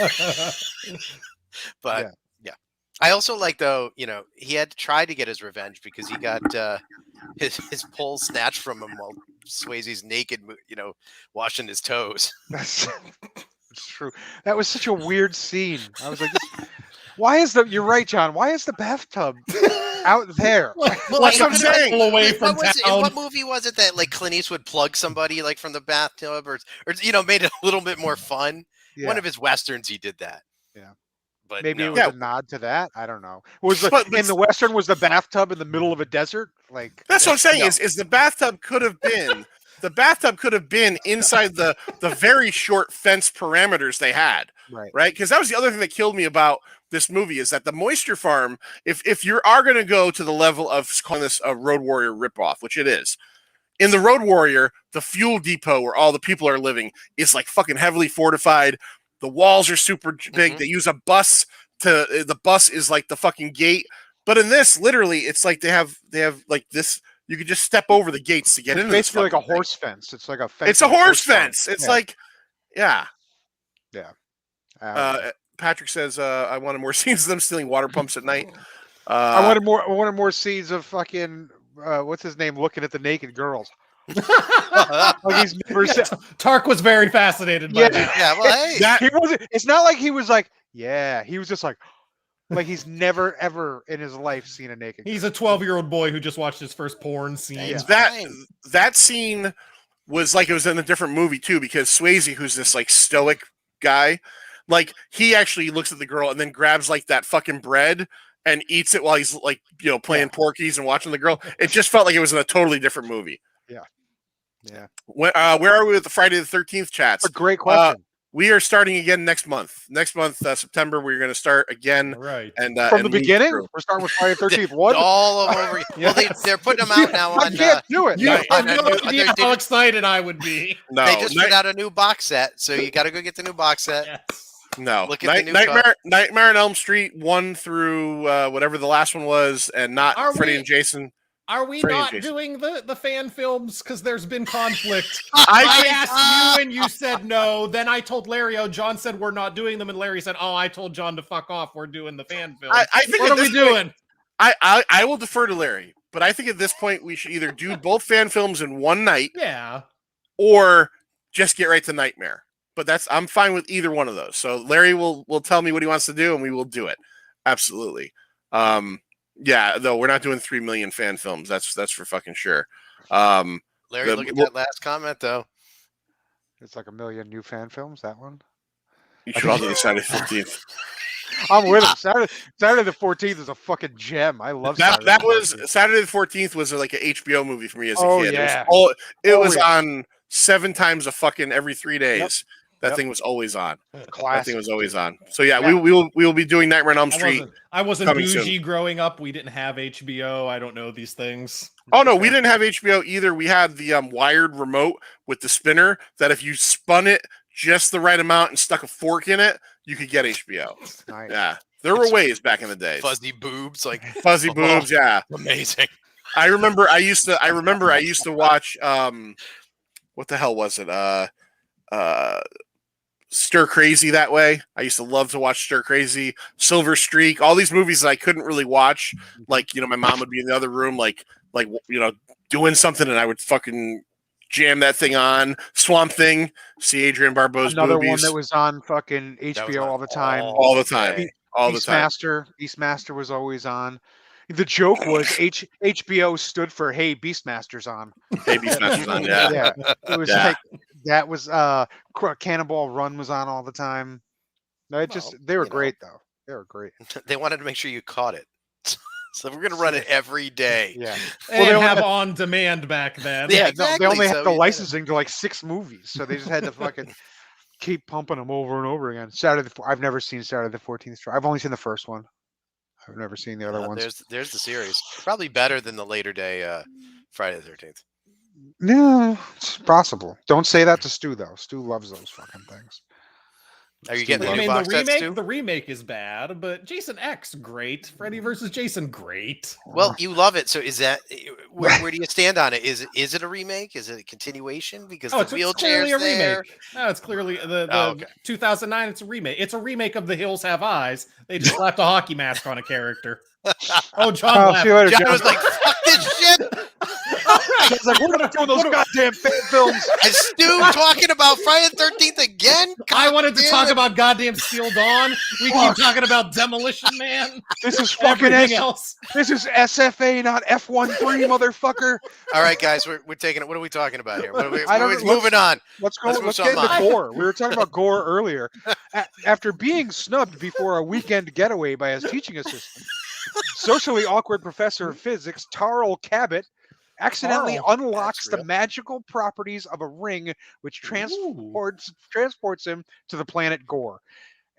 [SPEAKER 4] But yeah. I also like though. He had to try to get his revenge because he got his pole snatched from him while Swayze's naked, washing his toes.
[SPEAKER 1] That's it's true. That was such a weird scene. I was like, why is you're right, John. Why is the bathtub out there?
[SPEAKER 4] Well,
[SPEAKER 2] That's what I'm saying.
[SPEAKER 3] Away from town.
[SPEAKER 4] What movie was it that like Clint Eastwood plugged somebody like from the bathtub or made it a little bit more fun?
[SPEAKER 1] Yeah.
[SPEAKER 4] One of his westerns, he did that.
[SPEAKER 1] Yeah.
[SPEAKER 4] But
[SPEAKER 1] Maybe
[SPEAKER 4] no.
[SPEAKER 1] it was a nod to that. I don't know.
[SPEAKER 2] But-
[SPEAKER 1] In the Western was the bathtub in the middle of a desert? Like
[SPEAKER 2] That's what I'm saying.
[SPEAKER 1] no.
[SPEAKER 2] Is the bathtub could have been inside the very short fence parameters they had, right? Because that was the other thing that killed me about this movie is that the Moisture Farm, if you are going to go to the level of calling this a Road Warrior ripoff, which it is, in the Road Warrior, the fuel depot where all the people are living is like fucking heavily fortified. The walls are super big.
[SPEAKER 4] Mhm.
[SPEAKER 2] They use a bus the bus is like the fucking gate. But in this, literally, it's like they have like this. You could just step over the gates to get
[SPEAKER 1] It's
[SPEAKER 2] into this
[SPEAKER 1] basically like a
[SPEAKER 2] fucking thing.
[SPEAKER 1] horse fence. It's like a fence.
[SPEAKER 2] It's a
[SPEAKER 1] with
[SPEAKER 2] horse
[SPEAKER 1] farm.
[SPEAKER 2] fence. It's
[SPEAKER 1] Yeah.
[SPEAKER 2] like, yeah.
[SPEAKER 1] Yeah.
[SPEAKER 2] Patrick says, "I wanted more scenes of them stealing water pumps at night."
[SPEAKER 1] I wanted more scenes of fucking what's his name looking at the naked girls. Like he's never said.
[SPEAKER 3] Tark was very fascinated by
[SPEAKER 1] Yeah.
[SPEAKER 3] that.
[SPEAKER 4] Yeah, well, hey.
[SPEAKER 1] He wasn't. It's not like he was like, yeah. He was just like he's never ever in his life seen a naked.
[SPEAKER 3] He's a 12-year-old boy who just watched his first porn scene.
[SPEAKER 1] Yeah.
[SPEAKER 2] That scene was like it was in a different movie too, because Swayze, who's this like stoic guy, like he actually looks at the girl and then grabs like that fucking bread and eats it while he's like playing Porky's and watching the girl. It just felt like it was in a totally different movie.
[SPEAKER 1] Yeah.
[SPEAKER 2] Where are we with the Friday the 13th chats?
[SPEAKER 1] That's a great question.
[SPEAKER 2] We are starting again next month. Next month, September, we're going to start again.
[SPEAKER 3] Right.
[SPEAKER 2] And
[SPEAKER 1] From the
[SPEAKER 2] and move
[SPEAKER 1] beginning,
[SPEAKER 2] through.
[SPEAKER 1] we're starting with Friday the 13th. What?
[SPEAKER 4] All over. Well, they're putting them out now
[SPEAKER 1] I
[SPEAKER 4] on.
[SPEAKER 1] can't do it.
[SPEAKER 3] You
[SPEAKER 2] Yeah,
[SPEAKER 3] have
[SPEAKER 4] and
[SPEAKER 3] no
[SPEAKER 4] I knew-
[SPEAKER 3] idea
[SPEAKER 4] they
[SPEAKER 3] how
[SPEAKER 4] did-
[SPEAKER 3] excited I would be.
[SPEAKER 2] No,
[SPEAKER 4] They just put out a new box set, so you got to go get the new box set.
[SPEAKER 3] Yes.
[SPEAKER 2] no.
[SPEAKER 4] Look at the new
[SPEAKER 2] Nightmare on Elm Street 1 through whatever the last one was, and not
[SPEAKER 3] Are
[SPEAKER 2] Freddy
[SPEAKER 3] we-
[SPEAKER 2] and Jason.
[SPEAKER 3] Are we
[SPEAKER 2] Freddy and
[SPEAKER 3] not
[SPEAKER 2] Jason.
[SPEAKER 3] doing the fan films because there's been conflict?
[SPEAKER 2] I
[SPEAKER 3] I
[SPEAKER 2] think
[SPEAKER 3] asked you and you said no. Then I told Larry, oh, John said we're not doing them. And Larry said, oh, I told John to fuck off. We're doing the fan films.
[SPEAKER 2] I think
[SPEAKER 3] What
[SPEAKER 2] at
[SPEAKER 3] are we
[SPEAKER 2] this point-
[SPEAKER 3] doing?
[SPEAKER 2] I will defer to Larry, but I think at this point we should either do both fan films in one night
[SPEAKER 3] Yeah.
[SPEAKER 2] or just get right to Nightmare. but I'm fine with either one of those. So Larry will tell me what he wants to do, and we will do it. Absolutely. Yeah, though we're not doing 3 million fan films. That's for fucking sure.
[SPEAKER 4] Larry, look at that last comment though.
[SPEAKER 1] It's like 1 million new fan films. That one.
[SPEAKER 2] You should all do the Saturday 14th.
[SPEAKER 1] I'm with him. Saturday the 14th is a fucking gem. I love
[SPEAKER 2] that.
[SPEAKER 1] Saturday
[SPEAKER 2] That
[SPEAKER 1] the
[SPEAKER 2] was
[SPEAKER 1] 14th.
[SPEAKER 2] Saturday the 14th was like an HBO movie for me as a kid.
[SPEAKER 1] Yeah.
[SPEAKER 2] It was on 7 times a fucking every 3 days.
[SPEAKER 1] Yep.
[SPEAKER 2] That thing was always on.
[SPEAKER 1] Classic.
[SPEAKER 2] That thing was always on. So yeah, we will be doing Nightmare on Elm Street.
[SPEAKER 3] I wasn't
[SPEAKER 2] coming
[SPEAKER 3] bougie
[SPEAKER 2] soon.
[SPEAKER 3] growing up. We didn't have HBO. I don't know these things.
[SPEAKER 2] Oh no, we didn't have HBO either. We had the wired remote with the spinner that if you spun it just the right amount and stuck a fork in it, you could get HBO.
[SPEAKER 1] Nice.
[SPEAKER 2] Yeah, there were ways back in the day.
[SPEAKER 4] Fuzzy boobs, like
[SPEAKER 2] Fuzzy boobs. Yeah,
[SPEAKER 4] amazing.
[SPEAKER 2] I remember I used to watch what the hell was it? Stir Crazy That Way. I used to love to watch Stir Crazy, Silver Streak, all these movies that I couldn't really watch. Like, my mom would be in the other room, like doing something, and I would fucking jam that thing on. Swamp Thing, see Adrian Barbeau's
[SPEAKER 1] Another
[SPEAKER 2] boobies.
[SPEAKER 1] one that was on fucking HBO all the time.
[SPEAKER 2] All the time. All the time.
[SPEAKER 1] Beastmaster was always on. The joke was HBO stood for Hey Beastmaster's on.
[SPEAKER 2] Hey Beastmaster's on, yeah.
[SPEAKER 1] Yeah. It was like that was Cannonball Run was on all the time. No, they were great though. They were great.
[SPEAKER 4] They wanted to make sure you caught it. So we're gonna run it every day.
[SPEAKER 1] Yeah.
[SPEAKER 3] They didn't have on demand back then.
[SPEAKER 4] Yeah,
[SPEAKER 1] No, they only had the
[SPEAKER 4] yeah.
[SPEAKER 1] licensing to like 6 movies, so they just had to fucking keep pumping them over and over again. I've never seen Saturday the 14th. I've only seen the first one. I've never seen the other ones.
[SPEAKER 4] There's the series. Probably better than the later day Friday the 13th.
[SPEAKER 1] No, it's possible. Don't say that to Stu though. Stu loves those fucking things.
[SPEAKER 4] Are you getting the
[SPEAKER 3] I
[SPEAKER 4] new
[SPEAKER 3] mean,
[SPEAKER 4] box sets too?
[SPEAKER 3] the remake is bad, but Jason X, great. Freddy versus Jason, great.
[SPEAKER 4] Well, you love it. So is that where do you stand on it? Is it a remake? Is it a continuation? Because the
[SPEAKER 3] it's clearly
[SPEAKER 4] wheelchair's
[SPEAKER 3] a
[SPEAKER 4] there.
[SPEAKER 3] remake. No, it's clearly the
[SPEAKER 4] okay.
[SPEAKER 3] 2009. It's a remake. It's a remake of The Hills Have Eyes. They just slapped a hockey mask on a character. Oh, John
[SPEAKER 1] Oh,
[SPEAKER 3] laughed.
[SPEAKER 1] see you later,
[SPEAKER 4] John
[SPEAKER 1] John.
[SPEAKER 4] was like, "Fuck this shit."
[SPEAKER 1] He's like, we're not doing those goddamn fan films.
[SPEAKER 4] Is Stu talking about Friday the 13th again?
[SPEAKER 3] I wanted to
[SPEAKER 4] damn
[SPEAKER 3] talk
[SPEAKER 4] it.
[SPEAKER 3] about goddamn Steel Dawn. We keep talking about Demolition Man.
[SPEAKER 1] This is fucking
[SPEAKER 3] Everything else.
[SPEAKER 1] This is S.F.A, not F13, motherfucker.
[SPEAKER 4] All right, guys, we're taking it. What are we talking about here? What are we,
[SPEAKER 1] I don't
[SPEAKER 4] what are we
[SPEAKER 1] know.
[SPEAKER 4] moving on?
[SPEAKER 1] Let's
[SPEAKER 4] Let's
[SPEAKER 1] get
[SPEAKER 4] move
[SPEAKER 1] into
[SPEAKER 4] something
[SPEAKER 1] Gore. We were talking about Gore earlier. After being snubbed before a weekend getaway by his teaching assistant, socially awkward professor of physics, Tarl Cabot, accidentally unlocks the magical properties of a ring which transports him to the planet Gore.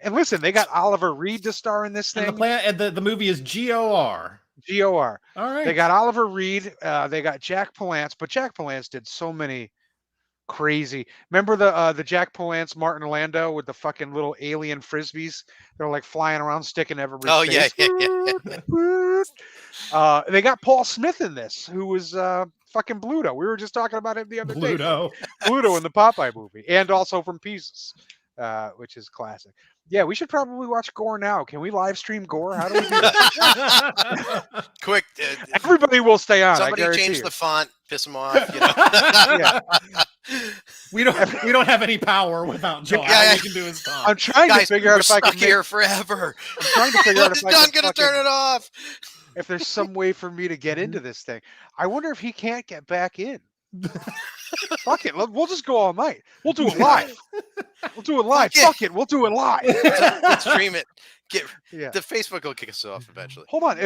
[SPEAKER 1] And listen, they got Oliver Reed to star in this thing.
[SPEAKER 3] And the movie is GOR.
[SPEAKER 1] GOR.
[SPEAKER 3] All right.
[SPEAKER 1] They got Oliver Reed. They got Jack Palance, but Jack Palance did so many crazy. Remember the Jack Palance Martin Landau with the fucking little alien frisbees? They're like flying around, sticking everybody's face.
[SPEAKER 4] Yeah.
[SPEAKER 1] They got Paul Smith in this, who was fucking Bluto. We were just talking about him the other day. Bluto in the Popeye movie, and also from Pieces, which is classic. Yeah, we should probably watch Gore now. Can we live stream Gore? How do we do that?
[SPEAKER 4] Quick.
[SPEAKER 1] Everybody will stay on.
[SPEAKER 4] Somebody
[SPEAKER 1] I guarantee
[SPEAKER 4] change
[SPEAKER 1] you.
[SPEAKER 4] the font, piss them off.
[SPEAKER 1] Yeah.
[SPEAKER 3] We don't have any power without John.
[SPEAKER 4] Yeah.
[SPEAKER 3] All we can do is talk.
[SPEAKER 1] I'm trying to figure out if I can make,
[SPEAKER 4] here forever.
[SPEAKER 1] I'm trying to figure out if I
[SPEAKER 4] John's
[SPEAKER 1] can
[SPEAKER 4] gonna turn it off.
[SPEAKER 1] if there's some way for me to get into this thing. I wonder if he can't get back in. Fuck it. We'll just go all night. We'll do it live. We'll do it live. Fuck it. We'll do it live.
[SPEAKER 4] Let's stream it.
[SPEAKER 1] Yeah.
[SPEAKER 4] The Facebook will kick us off eventually.
[SPEAKER 1] Hold on.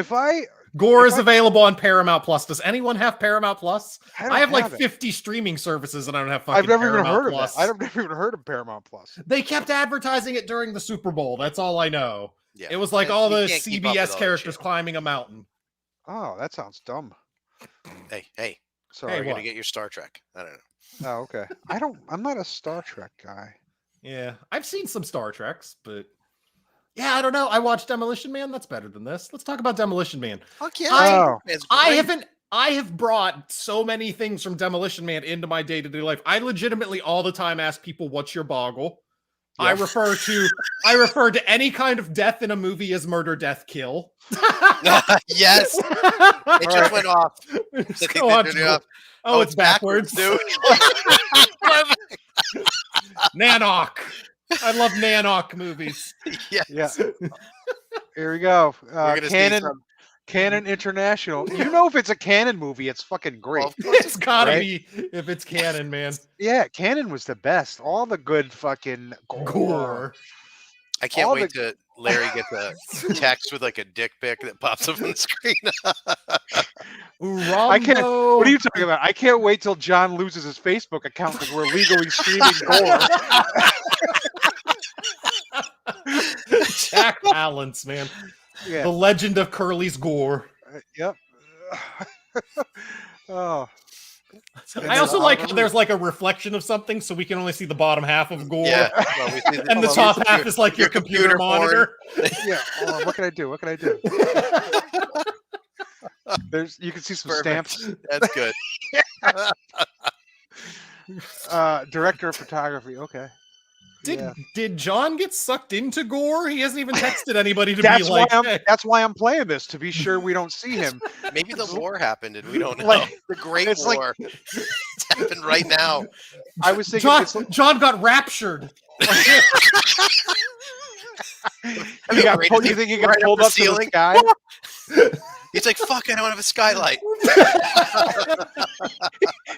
[SPEAKER 3] Gore is available on Paramount Plus. Does anyone have Paramount Plus?
[SPEAKER 1] I
[SPEAKER 3] I have like
[SPEAKER 1] it.
[SPEAKER 3] 50 streaming services and I don't have fucking
[SPEAKER 1] I've never
[SPEAKER 3] Paramount
[SPEAKER 1] even heard
[SPEAKER 3] Plus.
[SPEAKER 1] of that. I've never even heard of Paramount Plus.
[SPEAKER 3] They kept advertising it during the Super Bowl. That's all I know.
[SPEAKER 4] Yeah.
[SPEAKER 3] It was like
[SPEAKER 4] You
[SPEAKER 3] all the
[SPEAKER 4] can't keep up with
[SPEAKER 3] CBS
[SPEAKER 4] all
[SPEAKER 3] characters
[SPEAKER 4] that shit.
[SPEAKER 3] climbing a mountain.
[SPEAKER 1] Oh, that sounds dumb.
[SPEAKER 4] Hey.
[SPEAKER 1] Sorry.
[SPEAKER 4] You're
[SPEAKER 3] Hey,
[SPEAKER 4] gonna
[SPEAKER 3] what?
[SPEAKER 4] get your Star Trek. I don't know.
[SPEAKER 1] Oh, okay. I'm not a Star Trek guy.
[SPEAKER 3] Yeah, I've seen some Star Treks, but yeah, I don't know. I watched Demolition Man. That's better than this. Let's talk about Demolition Man.
[SPEAKER 4] Fuck yeah.
[SPEAKER 1] Oh.
[SPEAKER 3] I have brought so many things from Demolition Man into my day-to-day life. I legitimately all the time ask people, "What's your boggle?"
[SPEAKER 1] Yeah.
[SPEAKER 3] I refer to any kind of death in a movie as murder, death, kill.
[SPEAKER 4] Yes. It just went off.
[SPEAKER 3] Just go on to it. Oh, it's backwards.
[SPEAKER 4] dude.
[SPEAKER 3] Nanok. I love Nanok movies.
[SPEAKER 4] Yes.
[SPEAKER 1] Yeah. Here we go.
[SPEAKER 4] We're gonna see
[SPEAKER 1] Canon,
[SPEAKER 4] some-
[SPEAKER 1] Canon International. You know, if it's a Canon movie, it's fucking great.
[SPEAKER 4] Well, of course
[SPEAKER 3] It's gotta
[SPEAKER 1] Right?
[SPEAKER 3] be if it's canon, man.
[SPEAKER 1] Yeah, Canon was the best. All the good fucking
[SPEAKER 3] Gore.
[SPEAKER 4] I can't
[SPEAKER 1] all
[SPEAKER 4] wait to Larry gets a text with like a dick pic that pops up on the screen.
[SPEAKER 1] I can't.
[SPEAKER 3] Rumbo.
[SPEAKER 1] What are you talking about? I can't wait till John loses his Facebook account because we're legally streaming gore.
[SPEAKER 3] Jack Palance, man.
[SPEAKER 1] Yeah.
[SPEAKER 3] The legend of Curly's gore.
[SPEAKER 1] Yep. Oh.
[SPEAKER 3] I also like how there's like a reflection of something, so we can only see the bottom half of gore.
[SPEAKER 4] Yeah. Well, we see
[SPEAKER 3] And the
[SPEAKER 4] well,
[SPEAKER 3] top
[SPEAKER 4] we see
[SPEAKER 3] half is like your computer
[SPEAKER 4] porn.
[SPEAKER 3] monitor.
[SPEAKER 1] Yeah. Hold on, what can I do? What can I do? There's. You can see some
[SPEAKER 4] Perfect.
[SPEAKER 1] stamps.
[SPEAKER 4] That's good.
[SPEAKER 1] Director of photography. Okay. Yeah.
[SPEAKER 3] Did John get sucked into gore? He hasn't even texted anybody to
[SPEAKER 1] That's
[SPEAKER 3] be
[SPEAKER 1] why
[SPEAKER 3] like,
[SPEAKER 1] I'm.
[SPEAKER 3] hey.
[SPEAKER 1] That's why I'm playing this, to be sure we don't see him.
[SPEAKER 4] Maybe the war happened and we don't know.
[SPEAKER 1] Like,
[SPEAKER 4] the Great
[SPEAKER 1] it's like-
[SPEAKER 4] War. It's happened right now.
[SPEAKER 1] I was thinking.
[SPEAKER 3] John,
[SPEAKER 1] It's like,
[SPEAKER 3] John got raptured.
[SPEAKER 1] he got
[SPEAKER 4] Right
[SPEAKER 1] pulled,
[SPEAKER 4] in
[SPEAKER 1] you
[SPEAKER 4] the-
[SPEAKER 1] think he got
[SPEAKER 4] right up
[SPEAKER 1] pulled
[SPEAKER 4] the
[SPEAKER 1] up to the
[SPEAKER 4] ceiling?
[SPEAKER 1] sky?
[SPEAKER 4] He's like, fuck, I don't have a skylight.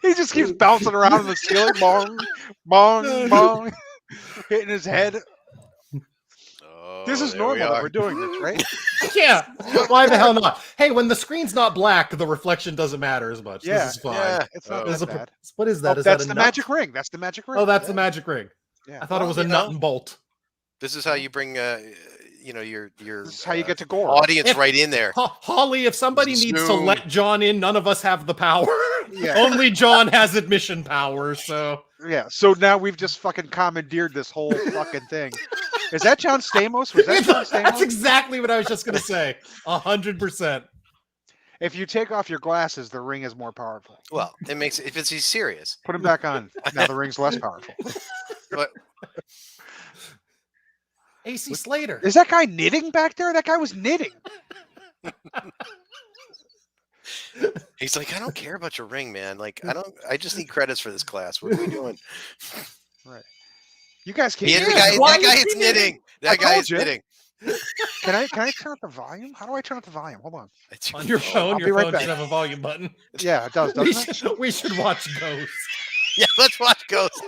[SPEAKER 1] He just keeps bouncing around in the ceiling, bong, bong, bong, hitting his head.
[SPEAKER 4] Oh,
[SPEAKER 1] This is
[SPEAKER 4] there we
[SPEAKER 1] normal that
[SPEAKER 4] are.
[SPEAKER 1] we're doing this, right?
[SPEAKER 3] Yeah. Why the hell not? Hey, when the screen's not black, the reflection doesn't matter as much.
[SPEAKER 1] Yeah,
[SPEAKER 3] This is fine.
[SPEAKER 4] yeah.
[SPEAKER 1] It's not
[SPEAKER 4] Oh.
[SPEAKER 3] There's
[SPEAKER 1] that
[SPEAKER 3] a-
[SPEAKER 1] bad.
[SPEAKER 3] what is that?
[SPEAKER 1] Oh,
[SPEAKER 3] Is
[SPEAKER 1] that's
[SPEAKER 3] that a
[SPEAKER 1] the
[SPEAKER 3] nut?
[SPEAKER 1] magic ring. That's the magic ring.
[SPEAKER 3] Oh, that's
[SPEAKER 1] Yeah.
[SPEAKER 3] the magic ring.
[SPEAKER 1] Yeah.
[SPEAKER 3] I thought it
[SPEAKER 4] Well,
[SPEAKER 3] was a
[SPEAKER 4] you
[SPEAKER 3] nut
[SPEAKER 4] know.
[SPEAKER 3] and bolt.
[SPEAKER 4] This is how you bring, your
[SPEAKER 1] This is how you get to gore.
[SPEAKER 4] audience
[SPEAKER 3] If-
[SPEAKER 4] right in there.
[SPEAKER 3] Holly, if somebody needs to
[SPEAKER 4] Zoom.
[SPEAKER 3] let John in, none of us have the power.
[SPEAKER 1] Yeah.
[SPEAKER 3] Only John has admission power, so
[SPEAKER 1] Yeah. So now we've just fucking commandeered this whole fucking thing. Is that John Stamos? Was that John
[SPEAKER 3] that's
[SPEAKER 1] Stamos?
[SPEAKER 3] exactly what I was just gonna say. 100%.
[SPEAKER 1] If you take off your glasses, the ring is more powerful.
[SPEAKER 4] Well, it makes if he's serious.
[SPEAKER 1] Put him back on. Now the ring's less powerful.
[SPEAKER 4] But
[SPEAKER 3] AC Slater.
[SPEAKER 1] Is that guy knitting back there? That guy was knitting.
[SPEAKER 4] he's like, I don't care about your ring, man. Like, I just need credits for this class. What are we doing?
[SPEAKER 1] Right. You guys can't.
[SPEAKER 4] Yeah,
[SPEAKER 1] hear
[SPEAKER 4] the
[SPEAKER 1] me.
[SPEAKER 4] guy,
[SPEAKER 3] Why
[SPEAKER 4] that guy
[SPEAKER 3] is
[SPEAKER 4] is
[SPEAKER 3] he
[SPEAKER 4] knitting.
[SPEAKER 1] I
[SPEAKER 4] That guy
[SPEAKER 1] told
[SPEAKER 4] is
[SPEAKER 1] you.
[SPEAKER 4] knitting.
[SPEAKER 1] Can I turn up the volume? How do I turn up the volume? Hold on.
[SPEAKER 4] It's
[SPEAKER 3] On your phone,
[SPEAKER 1] I'll be
[SPEAKER 3] your
[SPEAKER 1] right
[SPEAKER 3] phone
[SPEAKER 1] back.
[SPEAKER 3] should have a volume button.
[SPEAKER 1] Yeah, it does,
[SPEAKER 3] We
[SPEAKER 1] doesn't it?
[SPEAKER 3] should, we should watch Ghost.
[SPEAKER 4] Yeah, let's watch Ghost.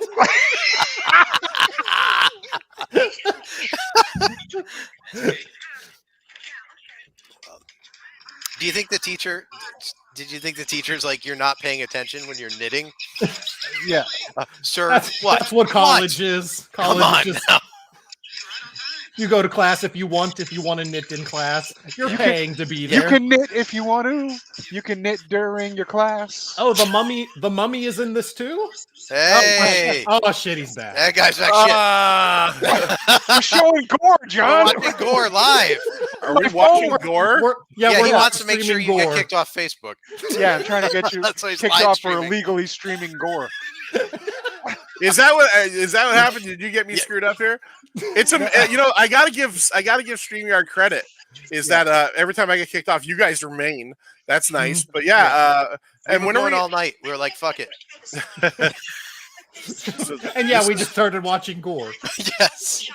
[SPEAKER 4] Do you think the teacher? Did you think the teacher's like, you're not paying attention when you're knitting,
[SPEAKER 1] Yeah.
[SPEAKER 4] sir?
[SPEAKER 3] That's
[SPEAKER 4] what?
[SPEAKER 3] that's what college is.
[SPEAKER 4] Come
[SPEAKER 3] College
[SPEAKER 4] on
[SPEAKER 3] is just
[SPEAKER 4] now.
[SPEAKER 3] you go to class if you want to knit in class. You're paying to be
[SPEAKER 1] You
[SPEAKER 3] there.
[SPEAKER 1] can knit if you want to. You can knit during your class.
[SPEAKER 3] Oh, the mummy is in this too?
[SPEAKER 4] Hey,
[SPEAKER 3] Oh shit, he's back.
[SPEAKER 4] that guy's back
[SPEAKER 1] We're showing gore,
[SPEAKER 4] shit.
[SPEAKER 1] John.
[SPEAKER 4] Watching Gore live.
[SPEAKER 2] Are we watching
[SPEAKER 1] phone.
[SPEAKER 2] gore?
[SPEAKER 3] Yeah,
[SPEAKER 4] Yeah,
[SPEAKER 3] we're
[SPEAKER 4] he
[SPEAKER 3] not
[SPEAKER 4] wants to make sure you
[SPEAKER 3] streaming
[SPEAKER 4] get
[SPEAKER 3] gore.
[SPEAKER 4] kicked off Facebook.
[SPEAKER 1] Yeah, I'm trying to get you
[SPEAKER 4] That's why he's
[SPEAKER 1] kicked
[SPEAKER 4] live
[SPEAKER 1] off for
[SPEAKER 4] streaming.
[SPEAKER 1] illegally streaming gore.
[SPEAKER 2] Is that what happened? Did you get me screwed up here? It's I gotta give StreamYard credit. Is that every time I get kicked off, you guys remain. That's nice. But yeah,
[SPEAKER 4] And
[SPEAKER 2] and
[SPEAKER 4] we're
[SPEAKER 2] when are
[SPEAKER 4] going
[SPEAKER 2] we?
[SPEAKER 4] all night. We were like, fuck it.
[SPEAKER 3] And yeah, we just started watching gore.
[SPEAKER 4] Yes.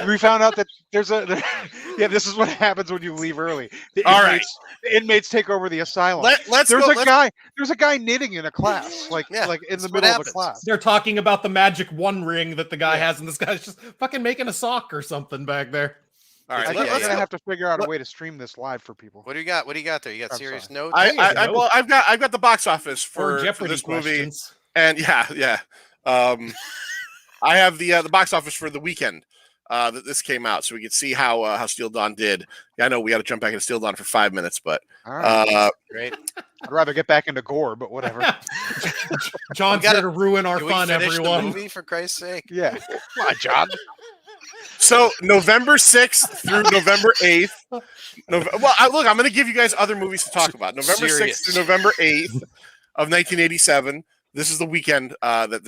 [SPEAKER 1] We found out that there's a yeah. This is what happens when you leave early. The
[SPEAKER 2] All
[SPEAKER 1] inmates take over the asylum.
[SPEAKER 2] Let's
[SPEAKER 1] There's
[SPEAKER 2] go.
[SPEAKER 1] a guy. There's a guy knitting in a class, like
[SPEAKER 4] Yeah,
[SPEAKER 1] like in
[SPEAKER 4] that's
[SPEAKER 1] the
[SPEAKER 4] what
[SPEAKER 1] middle of a
[SPEAKER 4] happens.
[SPEAKER 1] class.
[SPEAKER 3] They're talking about the magic one ring that the guy has, and this guy's just fucking making a sock or something back there.
[SPEAKER 2] All right,
[SPEAKER 1] I
[SPEAKER 4] Yeah,
[SPEAKER 1] think we're
[SPEAKER 4] yeah.
[SPEAKER 1] gonna have to figure out a way to stream this live for people.
[SPEAKER 4] What do you got? What do you got there? You got
[SPEAKER 1] I'm
[SPEAKER 4] serious
[SPEAKER 1] sorry.
[SPEAKER 4] notes?
[SPEAKER 2] I've got the box office
[SPEAKER 3] For
[SPEAKER 2] for
[SPEAKER 3] Jeopardy
[SPEAKER 2] this movie,
[SPEAKER 3] questions.
[SPEAKER 2] and yeah. I have the box office for the weekend that this came out, so we could see how Steel Dawn did. Yeah, I know we got to jump back into Steel Dawn for 5 minutes, but
[SPEAKER 1] All right.
[SPEAKER 4] Great.
[SPEAKER 1] I'd rather get back into gore, but whatever.
[SPEAKER 3] John's
[SPEAKER 4] We gotta-
[SPEAKER 3] here to ruin our
[SPEAKER 4] Can we
[SPEAKER 3] fun,
[SPEAKER 4] finish the
[SPEAKER 3] everyone.
[SPEAKER 4] movie for Christ's sake?
[SPEAKER 1] Yeah. Come on, John.
[SPEAKER 2] so November 6th through November 8th. I'm going to give you guys other movies to talk about. November
[SPEAKER 4] Serious.
[SPEAKER 2] 6th through November 8th of 1987. This is the weekend that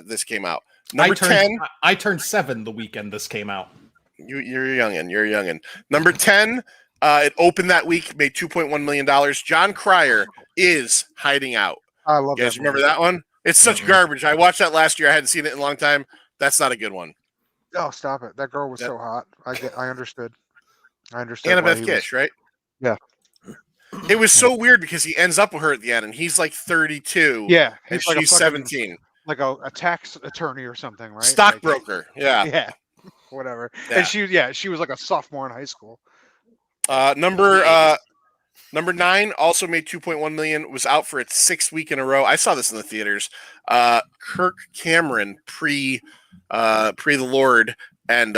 [SPEAKER 2] this came out. Number 10.
[SPEAKER 3] I turned 7 the weekend this came out.
[SPEAKER 2] You're a youngin'. You're a youngin'. Number 10. It opened that week, made $2.1 million. John Cryer is Hiding Out.
[SPEAKER 1] I love
[SPEAKER 2] You guys
[SPEAKER 1] that.
[SPEAKER 2] remember
[SPEAKER 1] movie.
[SPEAKER 2] that one? It's such garbage. I watched that last year. I hadn't seen it in a long time. That's not a good one.
[SPEAKER 1] Oh, stop it! That girl was
[SPEAKER 2] Yep.
[SPEAKER 1] so hot. I understood. I understood. why
[SPEAKER 2] Annabeth
[SPEAKER 1] he was-
[SPEAKER 2] Gish, right?
[SPEAKER 1] Yeah.
[SPEAKER 2] It was so weird because he ends up with her at the end, and he's like 32.
[SPEAKER 1] Yeah,
[SPEAKER 2] and
[SPEAKER 1] he's like
[SPEAKER 2] she's
[SPEAKER 1] a fucking,
[SPEAKER 2] 17.
[SPEAKER 1] like a tax attorney or something, right?
[SPEAKER 2] Stockbroker. Yeah.
[SPEAKER 1] Like, yeah. Whatever.
[SPEAKER 2] Yeah.
[SPEAKER 1] And she was like a sophomore in high school.
[SPEAKER 2] Number 9 also made 2.1 million. Was out for its 6th week in a row. I saw this in the theaters. Kirk Cameron pre the Lord and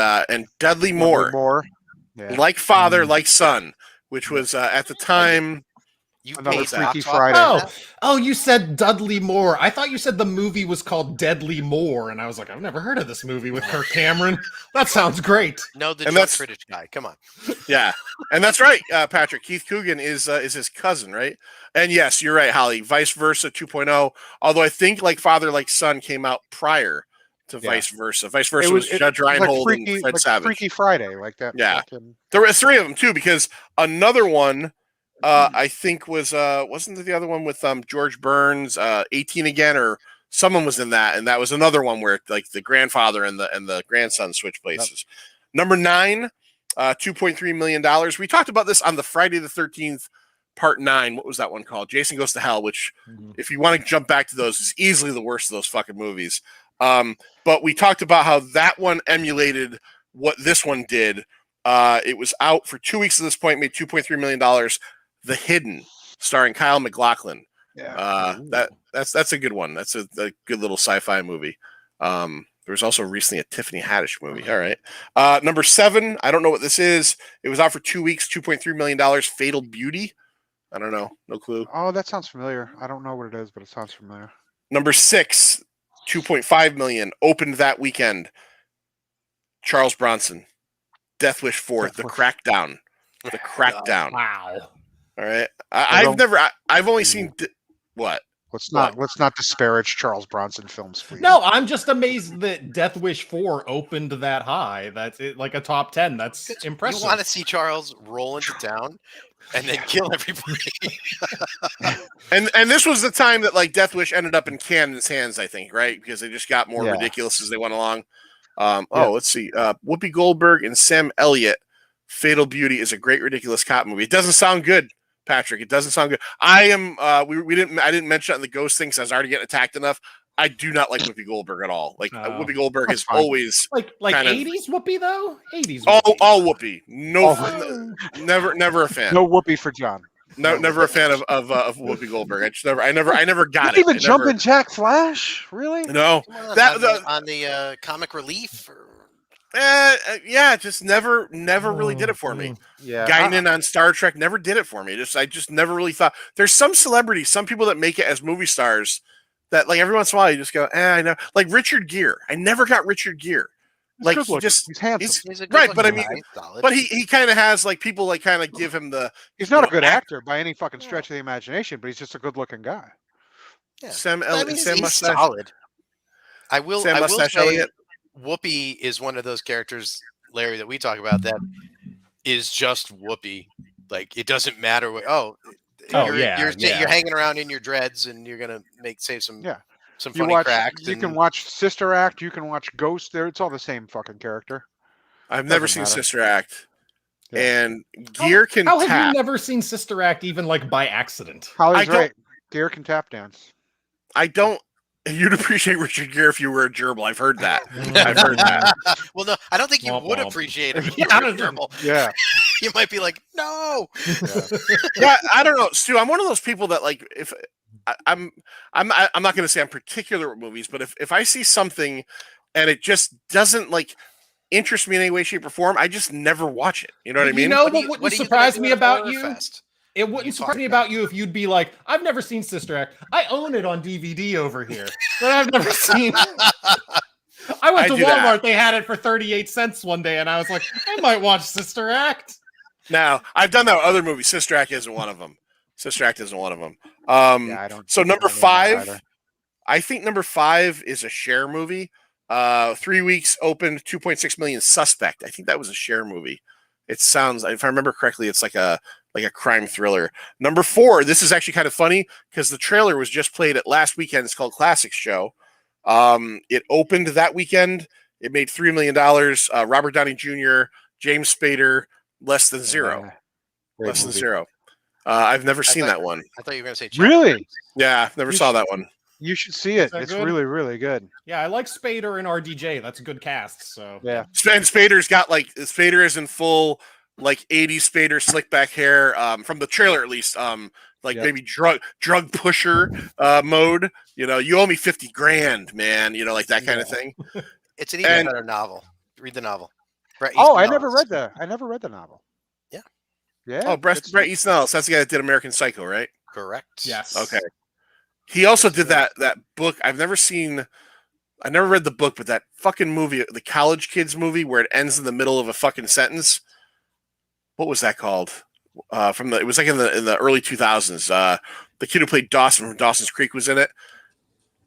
[SPEAKER 2] Dudley Moore.
[SPEAKER 1] Yeah.
[SPEAKER 2] Like father, like son, which was at the time.
[SPEAKER 4] You
[SPEAKER 1] Another
[SPEAKER 4] paid
[SPEAKER 1] Freaky
[SPEAKER 4] Fox
[SPEAKER 1] Friday.
[SPEAKER 4] off for
[SPEAKER 3] Oh,
[SPEAKER 4] that?
[SPEAKER 3] oh, you said Dudley Moore. I thought you said the movie was called Deadly Moore, and I was like, I've never heard of this movie with Kirk Cameron. That sounds great.
[SPEAKER 4] No, the
[SPEAKER 2] And
[SPEAKER 4] George
[SPEAKER 2] that's-
[SPEAKER 4] British guy. Come on.
[SPEAKER 2] Yeah, and that's right, Patrick. Keith Coogan is his cousin, right? And yes, you're right, Holly. Vice Versa 2.0. Although I think Like Father, Like Son came out prior to
[SPEAKER 1] Yeah.
[SPEAKER 2] Vice Versa. Vice Versa was Judge
[SPEAKER 1] like
[SPEAKER 2] Reinhold
[SPEAKER 1] Freaky,
[SPEAKER 2] and Fred
[SPEAKER 1] like
[SPEAKER 2] Savage.
[SPEAKER 1] Freaky Friday, like that.
[SPEAKER 2] Yeah.
[SPEAKER 1] fucking-
[SPEAKER 2] There were 3 of them too, because another one I think was wasn't it the other one with George Burns, 18 again, or someone was in that, and that was another one where like the grandfather and the grandson switch places. Number 9, $2.3 million. We talked about this on the Friday the 13th Part 9. What was that one called? Jason Goes to Hell, which if you want to jump back to those, is easily the worst of those fucking movies. But we talked about how that one emulated what this one did. It was out for 2 weeks at this point, made $2.3 million. The Hidden, starring Kyle MacLachlan.
[SPEAKER 1] Yeah.
[SPEAKER 2] That's a good one. That's a good little sci-fi movie. There was also recently a Tiffany Haddish movie. All right. Number 7, I don't know what this is. It was out for 2 weeks, $2.3 million. Fatal Beauty. I don't know. No clue.
[SPEAKER 1] Oh, that sounds familiar. I don't know what it is, but it sounds familiar.
[SPEAKER 2] Number 6, $2.5 million. Opened that weekend. Charles Bronson. Death Wish 4.
[SPEAKER 1] Death
[SPEAKER 2] The
[SPEAKER 1] Wish.
[SPEAKER 2] Crackdown. The Crackdown.
[SPEAKER 3] Wow.
[SPEAKER 2] All right.
[SPEAKER 1] I don't-
[SPEAKER 2] I've only seen what?
[SPEAKER 1] Let's not disparage Charles Bronson films, please.
[SPEAKER 3] No, I'm just amazed that Death Wish 4 opened that high. That's it, like a top 10. That's impressive.
[SPEAKER 4] You want to see Charles roll into town and then kill everybody.
[SPEAKER 2] And this was the time that like Death Wish ended up in Cannon's hands, I think, right? Because they just got more
[SPEAKER 1] Yeah.
[SPEAKER 2] ridiculous as they went along. Let's see. Whoopi Goldberg and Sam Elliott. Fatal Beauty is a great ridiculous cop movie. It doesn't sound good, Patrick. It doesn't sound good. I didn't mention it on the ghost thing because I was already getting attacked enough. I do not like Whoopi Goldberg at all. Like Whoopi Goldberg
[SPEAKER 1] that's
[SPEAKER 2] is
[SPEAKER 1] fine.
[SPEAKER 2] always
[SPEAKER 3] like
[SPEAKER 2] kind of-
[SPEAKER 3] 80s Whoopi though? 80s
[SPEAKER 2] all
[SPEAKER 3] Whoopi.
[SPEAKER 2] Whoopi. No, never a fan.
[SPEAKER 1] No whoopee for John.
[SPEAKER 2] No, never a fan of Whoopi Goldberg. I never got
[SPEAKER 1] Not
[SPEAKER 2] it.
[SPEAKER 1] even
[SPEAKER 2] I
[SPEAKER 1] Jumpin' Jack Flash, really?
[SPEAKER 2] No,
[SPEAKER 4] on the comic relief.
[SPEAKER 2] yeah, just never really did it for me.
[SPEAKER 1] Yeah.
[SPEAKER 2] Guinan on Star Trek never did it for me. I just never really thought. There's some celebrities, some people that make it as movie stars that like every once in a while you just go, I know. Like Richard Gere. I never got Richard Gere.
[SPEAKER 1] He's
[SPEAKER 2] Like
[SPEAKER 1] good
[SPEAKER 2] he
[SPEAKER 1] looking.
[SPEAKER 2] just
[SPEAKER 1] He's handsome.
[SPEAKER 4] He's a good
[SPEAKER 2] right, but I
[SPEAKER 4] looking
[SPEAKER 2] mean,
[SPEAKER 4] guy, solid.
[SPEAKER 2] but he kind of has like people like kind of give him the
[SPEAKER 1] He's not a
[SPEAKER 2] you know,
[SPEAKER 1] good
[SPEAKER 2] act-
[SPEAKER 1] actor by any fucking stretch of the imagination, but he's just a good looking guy.
[SPEAKER 4] Yeah.
[SPEAKER 2] Sam
[SPEAKER 4] I
[SPEAKER 2] Elliott.
[SPEAKER 4] mean,
[SPEAKER 2] Sam
[SPEAKER 4] he's
[SPEAKER 2] Mustache.
[SPEAKER 4] solid. I will
[SPEAKER 2] Sam
[SPEAKER 4] say
[SPEAKER 2] Mustache Elliott.
[SPEAKER 4] Whoopi is one of those characters, Larry, that we talk about that is just Whoopi. Like it doesn't matter what. You're hanging around in your dreads and you're gonna save some
[SPEAKER 1] Yeah.
[SPEAKER 4] some
[SPEAKER 1] You
[SPEAKER 4] funny
[SPEAKER 1] watch.
[SPEAKER 4] cracks.
[SPEAKER 1] You can
[SPEAKER 4] and-
[SPEAKER 1] watch Sister Act. You can watch Ghost. There, it's all the same fucking character.
[SPEAKER 2] I've never
[SPEAKER 1] Doesn't
[SPEAKER 2] seen
[SPEAKER 1] matter.
[SPEAKER 2] Sister Act.
[SPEAKER 1] Yeah.
[SPEAKER 2] And Gear can
[SPEAKER 3] How have
[SPEAKER 2] tap.
[SPEAKER 3] you never seen Sister Act even like by accident?
[SPEAKER 1] Holly's
[SPEAKER 2] don't-
[SPEAKER 1] right. Gear can tap dance.
[SPEAKER 2] I don't. You'd appreciate Richard Gere if you were a gerbil. I've heard that. I've heard that.
[SPEAKER 4] Well, no, I don't think you
[SPEAKER 3] Womp
[SPEAKER 4] would
[SPEAKER 3] womp.
[SPEAKER 4] appreciate it.
[SPEAKER 3] Yeah, I don't
[SPEAKER 4] Yeah,
[SPEAKER 1] Yeah.
[SPEAKER 4] you might be like, no.
[SPEAKER 2] Yeah, I don't know, Stu. I'm one of those people that like if I'm not going to say I'm particular with movies, but if I see something and it just doesn't like interest me in any way, shape, or form, I just never watch it. You know what I mean?
[SPEAKER 3] You know
[SPEAKER 4] What
[SPEAKER 3] what
[SPEAKER 4] are
[SPEAKER 3] wouldn't
[SPEAKER 4] what are you
[SPEAKER 3] surprise
[SPEAKER 4] gonna
[SPEAKER 3] me
[SPEAKER 4] do at a
[SPEAKER 3] about
[SPEAKER 4] horror
[SPEAKER 3] you?
[SPEAKER 4] fest?
[SPEAKER 3] It
[SPEAKER 4] You
[SPEAKER 3] wouldn't
[SPEAKER 4] talk
[SPEAKER 3] surprise me
[SPEAKER 4] about
[SPEAKER 3] about you if you'd be like, I've never seen Sister Act. I own it on DVD over here, but I've never seen it. I went
[SPEAKER 2] I
[SPEAKER 3] to
[SPEAKER 2] do
[SPEAKER 3] Walmart.
[SPEAKER 2] that.
[SPEAKER 3] They had it for 38 cents one day, and I was like, I might watch Sister Act.
[SPEAKER 2] Now I've done that with other movies. Sister Act isn't one of them. Sister Act isn't one of them.
[SPEAKER 1] Yeah, I don't.
[SPEAKER 2] So number
[SPEAKER 1] I don't know
[SPEAKER 2] 5,
[SPEAKER 1] either.
[SPEAKER 2] I think number 5 is a Cher movie. 3 weeks opened, 2.6 million. Suspect. I think that was a Cher movie. It sounds, if I remember correctly, it's like a crime thriller. Number 4, this is actually kind of funny because the trailer was just played at last weekend's called Classics Show. It opened that weekend. It made $3 million. Robert Downey Jr., James Spader, less than zero. Less than zero. I've never seen that one.
[SPEAKER 4] I thought you were going to say
[SPEAKER 1] Really?
[SPEAKER 2] Yeah, never saw that one.
[SPEAKER 1] You should see it. It's
[SPEAKER 3] good?
[SPEAKER 1] really, really good.
[SPEAKER 3] Yeah, I like Spader and RDJ. That's a good cast. So
[SPEAKER 1] Yeah.
[SPEAKER 2] And Spader's got Spader is in full 80s Spader slick back hair, from the trailer at least. Maybe drug pusher mode. You owe me $50,000, man. That kind of thing.
[SPEAKER 4] It's an even better novel. Read the novel.
[SPEAKER 1] I never read the novel.
[SPEAKER 4] Yeah.
[SPEAKER 1] Yeah.
[SPEAKER 2] Oh, Bret Easton Ellis. That's the guy that did American Psycho, right?
[SPEAKER 4] Correct.
[SPEAKER 3] Yes.
[SPEAKER 2] Okay. He also did that book. I never read the book, but that fucking movie, the College Kids movie, where it ends in the middle of a fucking sentence. What was that called? It was in the early 2000s. The kid who played Dawson from Dawson's Creek was in it.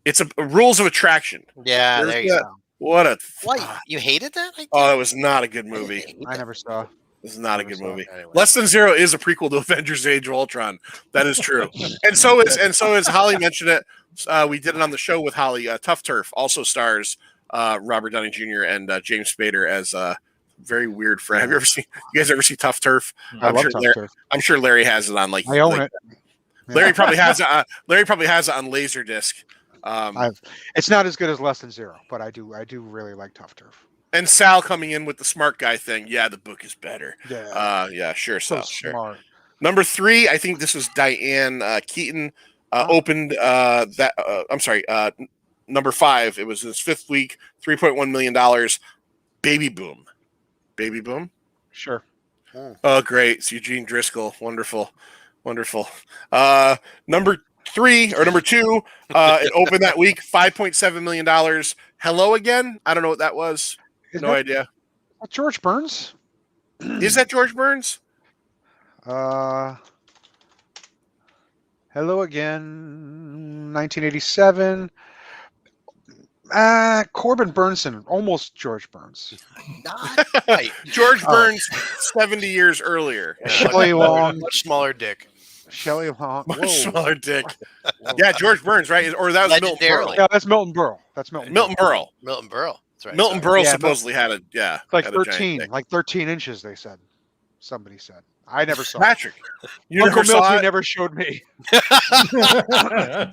[SPEAKER 2] It's a Rules of Attraction.
[SPEAKER 4] Yeah, there you go.
[SPEAKER 2] What
[SPEAKER 4] you hated that?
[SPEAKER 2] It was not a good movie.
[SPEAKER 1] I never saw.
[SPEAKER 2] This is not a good movie.
[SPEAKER 4] Anyway. Less
[SPEAKER 2] Than Zero is a prequel to Avengers: Age of Ultron. That is true. and so is Holly mentioned it. We did it on the show with Holly. Tough Turf also stars Robert Downey Jr. and James Spader as a very weird friend. Have you guys ever see Tough Turf?
[SPEAKER 1] I love Tough Turf.
[SPEAKER 2] I'm sure Larry has it on
[SPEAKER 1] I own it.
[SPEAKER 2] Larry probably has it. Larry probably has it on Laserdisc.
[SPEAKER 1] It's not as good as Less Than Zero, but I do really like Tough Turf.
[SPEAKER 2] And Sal coming in with the smart guy thing. Yeah, the book is better.
[SPEAKER 1] Yeah.
[SPEAKER 2] Sure,
[SPEAKER 1] So
[SPEAKER 2] Sal. Sure.
[SPEAKER 1] smart.
[SPEAKER 2] Number 3, I think this was Diane Keaton. Opened number 5. It was his 5th week, $3.1 million. Baby Boom.
[SPEAKER 1] Sure.
[SPEAKER 2] Oh, great. It's Eugene Driscoll. Wonderful. Number 2, it opened that week, $5.7 million. Hello Again. I don't know what that was. No idea.
[SPEAKER 1] George Burns.
[SPEAKER 2] Is that George Burns?
[SPEAKER 1] Hello Again, 1987. Corbin Burnson, almost George Burns.
[SPEAKER 4] Not right.
[SPEAKER 2] George Burns, 70 years earlier.
[SPEAKER 1] Shelley Long.
[SPEAKER 4] Much smaller dick.
[SPEAKER 1] Shelley Long.
[SPEAKER 2] Much smaller dick. Yeah, George Burns, right? Or that was Milton Berle.
[SPEAKER 1] Yeah, that's Milton Berle.
[SPEAKER 2] Milton Berle.
[SPEAKER 4] Milton Berle. That's right.
[SPEAKER 2] Milton Berle supposedly had a
[SPEAKER 1] like
[SPEAKER 2] had a
[SPEAKER 1] 13, like 13 inches. They said. Somebody said. I never saw
[SPEAKER 2] Patrick.
[SPEAKER 1] You Uncle Milty never showed me.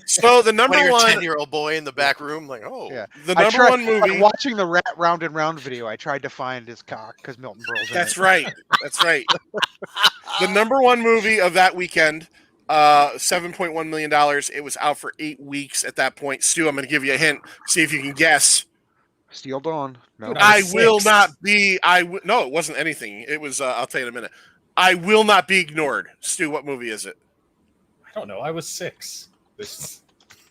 [SPEAKER 2] So the number one
[SPEAKER 4] 10-year-old boy in the back room, like,
[SPEAKER 1] yeah.
[SPEAKER 2] The number one movie.
[SPEAKER 1] Like watching the Rat Round and Round video, I tried to find his cock because Milton Berle's in
[SPEAKER 2] That's
[SPEAKER 1] it.
[SPEAKER 2] right. That's right. The number one movie of that weekend, $7.1 million. It was out for 8 weeks at that point. Stu, I'm going to give you a hint. See if you can guess.
[SPEAKER 1] Steel Dawn. No.
[SPEAKER 2] I will not be. No, it wasn't anything. It was. I'll tell you in a minute. I will not be ignored. Stu, what movie is it?
[SPEAKER 3] I don't know. I was 6.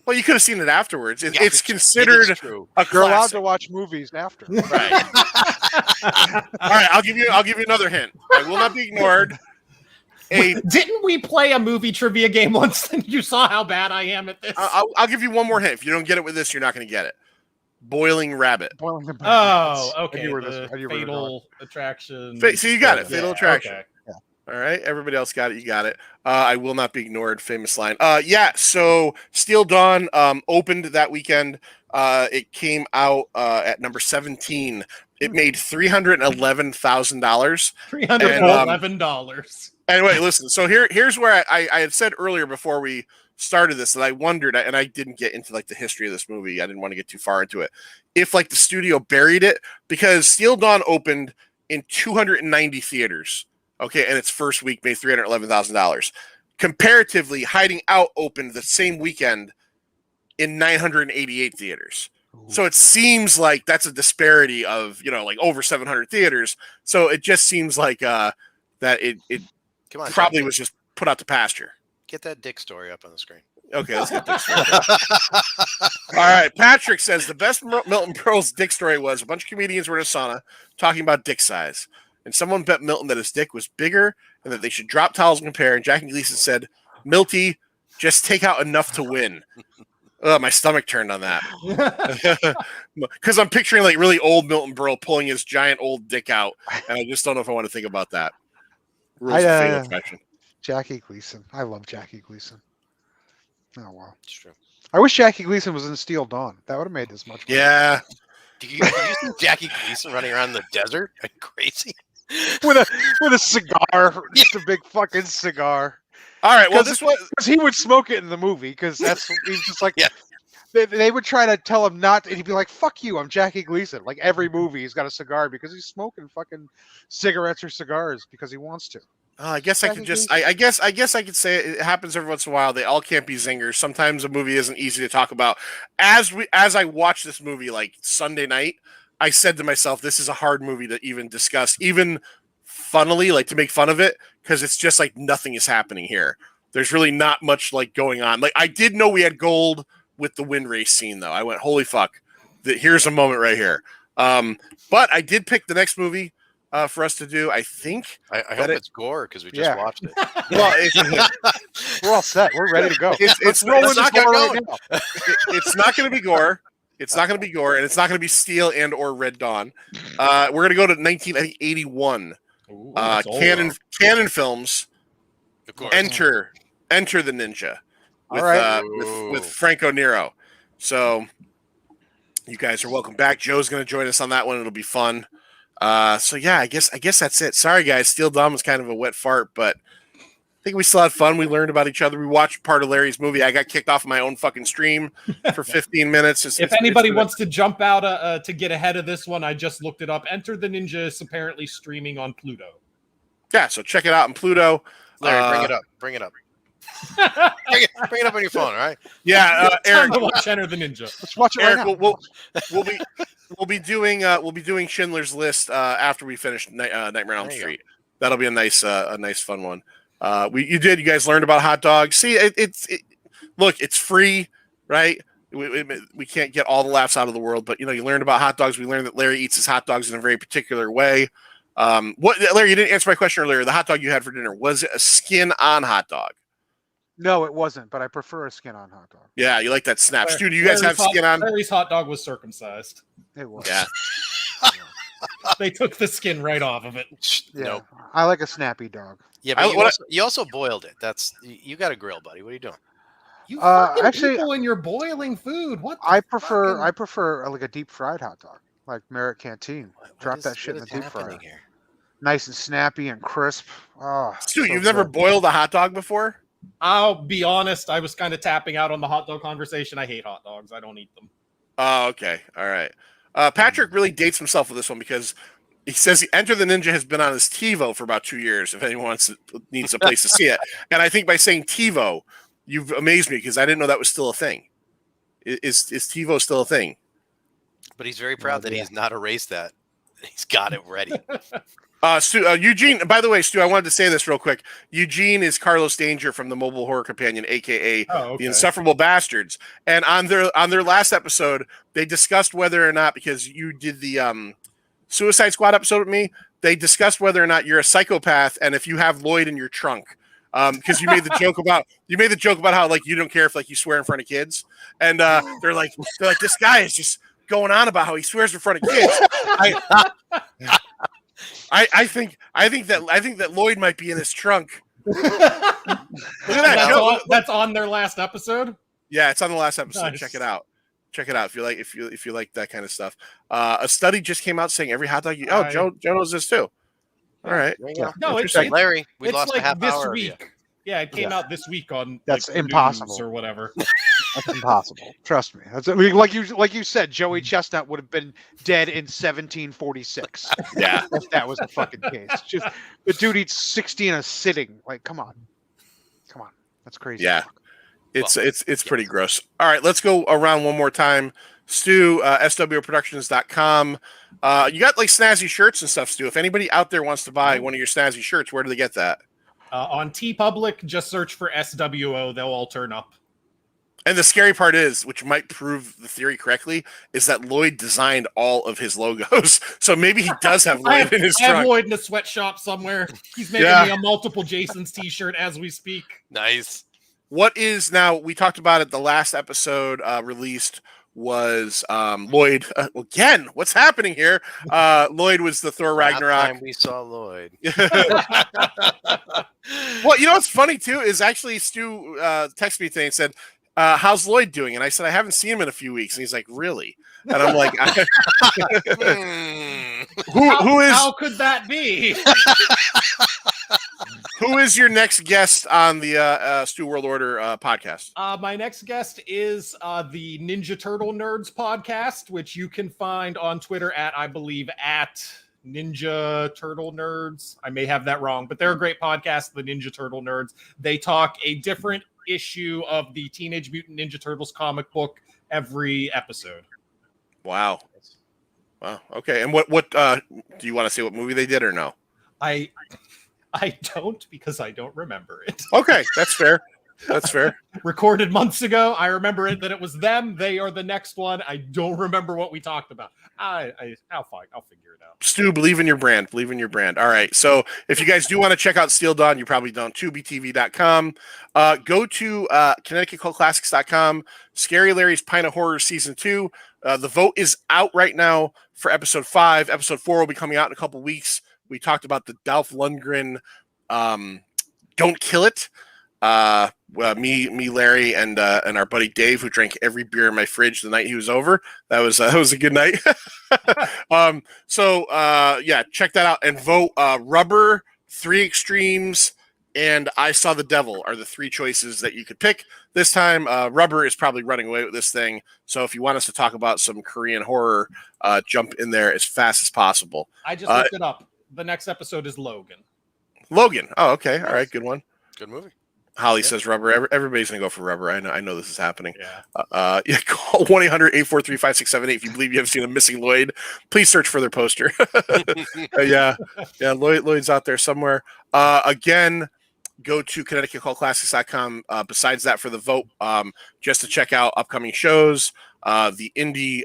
[SPEAKER 2] Well, you could have seen it afterwards. It's considered a
[SPEAKER 1] You're allowed
[SPEAKER 2] classic.
[SPEAKER 1] to watch movies after.
[SPEAKER 2] Right. All right. I'll give you another hint. I will not be ignored.
[SPEAKER 3] Didn't we play a movie trivia game once and you saw how bad I am at this?
[SPEAKER 2] I'll give you one more hint. If you don't get it with this, you're not going to get it. Boiling Rabbit.
[SPEAKER 3] Oh, okay.
[SPEAKER 1] Fatal
[SPEAKER 3] Attraction.
[SPEAKER 2] So you got it. Fatal Attraction.
[SPEAKER 3] Okay.
[SPEAKER 2] All right. Everybody else got it. You got it. I will not be ignored. Famous line. So Steel Dawn opened that weekend. It came out at number 17. It made $311,000.
[SPEAKER 3] $311.
[SPEAKER 2] Anyway, listen. So here's where I had said earlier before we started this that I wondered, and I didn't get into the history of this movie. I didn't want to get too far into it. If the studio buried it, because Steel Dawn opened in 290 theaters. Okay, and its first week made $311,000. Comparatively, Hiding Out opened the same weekend in 988 theaters. Ooh. So it seems like that's a disparity of over 700 theaters. So it just seems like that it probably was just put out to pasture.
[SPEAKER 4] Get that dick story up on the screen.
[SPEAKER 2] Okay, let's get this. All right, Patrick says the best Milton Berle's dick story was a bunch of comedians were in a sauna talking about dick size. And someone bet Milton that his dick was bigger and that they should drop towels and compare. And Jackie Gleason said, Milty, just take out enough to win. My stomach turned on that. Because I'm picturing really old Milton Berle pulling his giant old dick out. And I just don't know if I want to think about that. Rules of Fatal Attraction.
[SPEAKER 1] Jackie Gleason. I love Jackie Gleason. Oh, wow.
[SPEAKER 4] It's true.
[SPEAKER 1] I wish Jackie Gleason was in Steel Dawn. That would have made this much better.
[SPEAKER 2] Yeah.
[SPEAKER 4] Do you see Jackie Gleason running around the desert? Are you crazy?
[SPEAKER 1] with a cigar, just a big fucking cigar.
[SPEAKER 2] All right. Well, this was
[SPEAKER 1] because he would smoke it in the movie because he's just like they would try to tell him not, and he'd be like, "Fuck you, I'm Jackie Gleason." Like every movie, he's got a cigar because he's smoking fucking cigarettes or cigars because he wants to.
[SPEAKER 2] I guess I could just. I guess I could say it happens every once in a while. They all can't be zingers. Sometimes a movie isn't easy to talk about. As I watched this movie like Sunday night, I said to myself, "This is a hard movie to even discuss, even funnily, like to make fun of it, because it's just like nothing is happening here. There's really not much like going on. Like I did know we had gold with the wind race scene, though. I went, holy fuck! Here's a moment right here. But I did pick the next movie for us to do. I think
[SPEAKER 4] I hope it's gore because we just watched it.
[SPEAKER 2] Well,
[SPEAKER 1] we're all set. We're ready to go.
[SPEAKER 2] It's not going to go. It's not going to be gore. It's not going to be gore, and it's not going to be Steel and or Red Dawn. We're going to go to 1981. Canon Films.
[SPEAKER 4] Of course.
[SPEAKER 2] Enter the Ninja with Franco Nero. So you guys are welcome back. Joe's going to join us on that one. It'll be fun. So yeah, I guess that's it. Sorry guys, Steel Dawn was kind of a wet fart, but I think we still had fun. We learned about each other. We watched part of Larry's movie. I got kicked off my own fucking stream for 15 minutes.
[SPEAKER 3] If anybody wants to jump out to get ahead of this one, I just looked it up. Enter the Ninja is apparently streaming on Pluto.
[SPEAKER 2] Yeah, so check it out on Pluto.
[SPEAKER 4] Larry, bring it up. Bring it up on your phone, all right?
[SPEAKER 2] Yeah, Eric.
[SPEAKER 3] Time to watch Enter the Ninja.
[SPEAKER 1] Let's watch it.
[SPEAKER 2] Eric,
[SPEAKER 1] right now.
[SPEAKER 2] we'll be doing Schindler's List after we finish Nightmare on Elm Street. That'll be a nice fun one. You guys learned about hot dogs. See, look, it's free, right? We can't get all the laughs out of the world, but you learned about hot dogs. We learned that Larry eats his hot dogs in a very particular way. Larry, you didn't answer my question earlier. The hot dog you had for dinner, was it a skin on hot dog?
[SPEAKER 1] No, it wasn't, but I prefer a skin on hot dog.
[SPEAKER 2] Yeah, you like that snap. Stu, do you guys have skin on?
[SPEAKER 3] Larry's hot dog was circumcised.
[SPEAKER 1] It was.
[SPEAKER 2] Yeah.
[SPEAKER 3] They took the skin right off of it.
[SPEAKER 1] Yeah.
[SPEAKER 4] Nope.
[SPEAKER 1] I like a snappy dog.
[SPEAKER 4] Yeah, but you also boiled it. You got a grill, buddy. What are you doing?
[SPEAKER 3] You
[SPEAKER 1] actually,
[SPEAKER 3] people in your boiling food. What?
[SPEAKER 1] I prefer like a deep fried hot dog, like Merritt Canteen. Drop that shit in the deep fryer.
[SPEAKER 4] Here?
[SPEAKER 1] Nice and snappy and crisp. Oh,
[SPEAKER 2] Stu, you've never boiled a hot dog before?
[SPEAKER 3] I'll be honest. I was kind of tapping out on the hot dog conversation. I hate hot dogs. I don't eat them.
[SPEAKER 2] Oh, okay. All right. Patrick really dates himself with this one because he says Enter the Ninja has been on his TiVo for about 2 years. If anyone needs a place to see it, and I think by saying TiVo, you've amazed me because I didn't know that was still a thing. Is TiVo still a thing?
[SPEAKER 4] But he's very proud that he has not erased that. He's got it ready.
[SPEAKER 2] Stu, Eugene, by the way, Stu, I wanted to say this real quick. Eugene is Carlos Danger from the Mobile Horror Companion, aka The Insufferable Bastards. And on their last episode, they discussed whether or not, because you did the Suicide Squad episode with me, they discussed whether or not you're a psychopath and if you have Lloyd in your trunk. Because you made the joke about how like you don't care if like you swear in front of kids. And they're like this guy is just going on about how he swears in front of kids. I think that Lloyd might be in his trunk. Look at that.
[SPEAKER 3] That's on their last episode.
[SPEAKER 2] Yeah, it's on the last episode.
[SPEAKER 3] Nice.
[SPEAKER 2] Check it out if you like that kind of stuff. A study just came out saying every hot dog. Joe knows this too. All right.
[SPEAKER 3] Yeah. No, it's
[SPEAKER 4] Larry. We
[SPEAKER 3] it's
[SPEAKER 4] lost
[SPEAKER 3] like
[SPEAKER 4] a half
[SPEAKER 3] this
[SPEAKER 4] hour.
[SPEAKER 3] week. Yeah, it came out this week on.
[SPEAKER 1] That's
[SPEAKER 3] like,
[SPEAKER 1] impossible
[SPEAKER 3] news or whatever.
[SPEAKER 1] That's impossible. Trust me. Like you said, Joey Chestnut would have been dead in 1746.
[SPEAKER 2] Yeah,
[SPEAKER 1] if that was the fucking case. Just the dude eats 60 in a sitting. Like, come on, that's crazy.
[SPEAKER 2] Yeah, it's pretty gross. All right, let's go around one more time. Stu, SWProductions.com. You got like snazzy shirts and stuff, Stu. If anybody out there wants to buy one of your snazzy shirts, where do they get that?
[SPEAKER 3] On TeePublic, just search for SWO. They'll all turn up.
[SPEAKER 2] And the scary part is, which might prove the theory correctly, is that Lloyd designed all of his logos. So maybe he does have Lloyd in his trunk.
[SPEAKER 3] I have Lloyd in a sweatshop somewhere. He's making me a multiple Jasons t-shirt as we speak.
[SPEAKER 4] Nice.
[SPEAKER 2] What is now? We talked about it. The last episode released was Lloyd again. What's happening here? Lloyd was the Thor Ragnarok.
[SPEAKER 4] Last time we saw Lloyd.
[SPEAKER 2] Well, you know what's funny too is actually Stu texted me today and said how's Lloyd doing? And I said, I haven't seen him in a few weeks. And he's like, really? And I'm like,
[SPEAKER 3] how could that be?
[SPEAKER 2] Who is your next guest on the Stu World Order podcast?
[SPEAKER 3] My next guest is the Ninja Turtle Nerds podcast, which you can find on Twitter at Ninja Turtle Nerds. I may have that wrong, but they're a great podcast, the Ninja Turtle Nerds. They talk a different issue of the Teenage Mutant Ninja Turtles comic book every episode.
[SPEAKER 2] Wow. Okay. And what do you want to say what movie they did or no?
[SPEAKER 3] I don't, because I don't remember it.
[SPEAKER 2] Okay, that's fair. That's fair.
[SPEAKER 3] Recorded months ago. I remember it that it was them. They are the next one. I don't remember what we talked about. I'll figure it out.
[SPEAKER 2] Stu, believe in your brand. Believe in your brand. All right. So if you guys do want to check out Steel Dawn, you probably don't. 2btv.com. Go to ConnecticutCultClassics.com. Scary Larry's Pint of Horror Season 2. The vote is out right now for Episode 5. Episode 4 will be coming out in a couple weeks. We talked about the Dolph Lundgren Don't Kill It. Me, Larry, and our buddy Dave, who drank every beer in my fridge the night he was over. That was a good night. So check that out and vote. Rubber, Three Extremes, and I Saw the Devil are the three choices that you could pick this time. Rubber is probably running away with this thing. So if you want us to talk about some Korean horror, jump in there as fast as possible.
[SPEAKER 3] I just looked it up. The next episode is Logan.
[SPEAKER 2] Logan. Oh, okay. All right. Good one.
[SPEAKER 4] Good movie.
[SPEAKER 2] Holly says Rubber. Everybody's going to go for Rubber. I know this is happening.
[SPEAKER 3] Yeah.
[SPEAKER 2] Call 1-800-843-5678 if you believe you have seen a missing Lloyd. Please search for their poster. Yeah. Lloyd's out there somewhere. Again, go to ConnecticutCultClassics.com. Besides that, for the vote, just to check out upcoming shows, the indie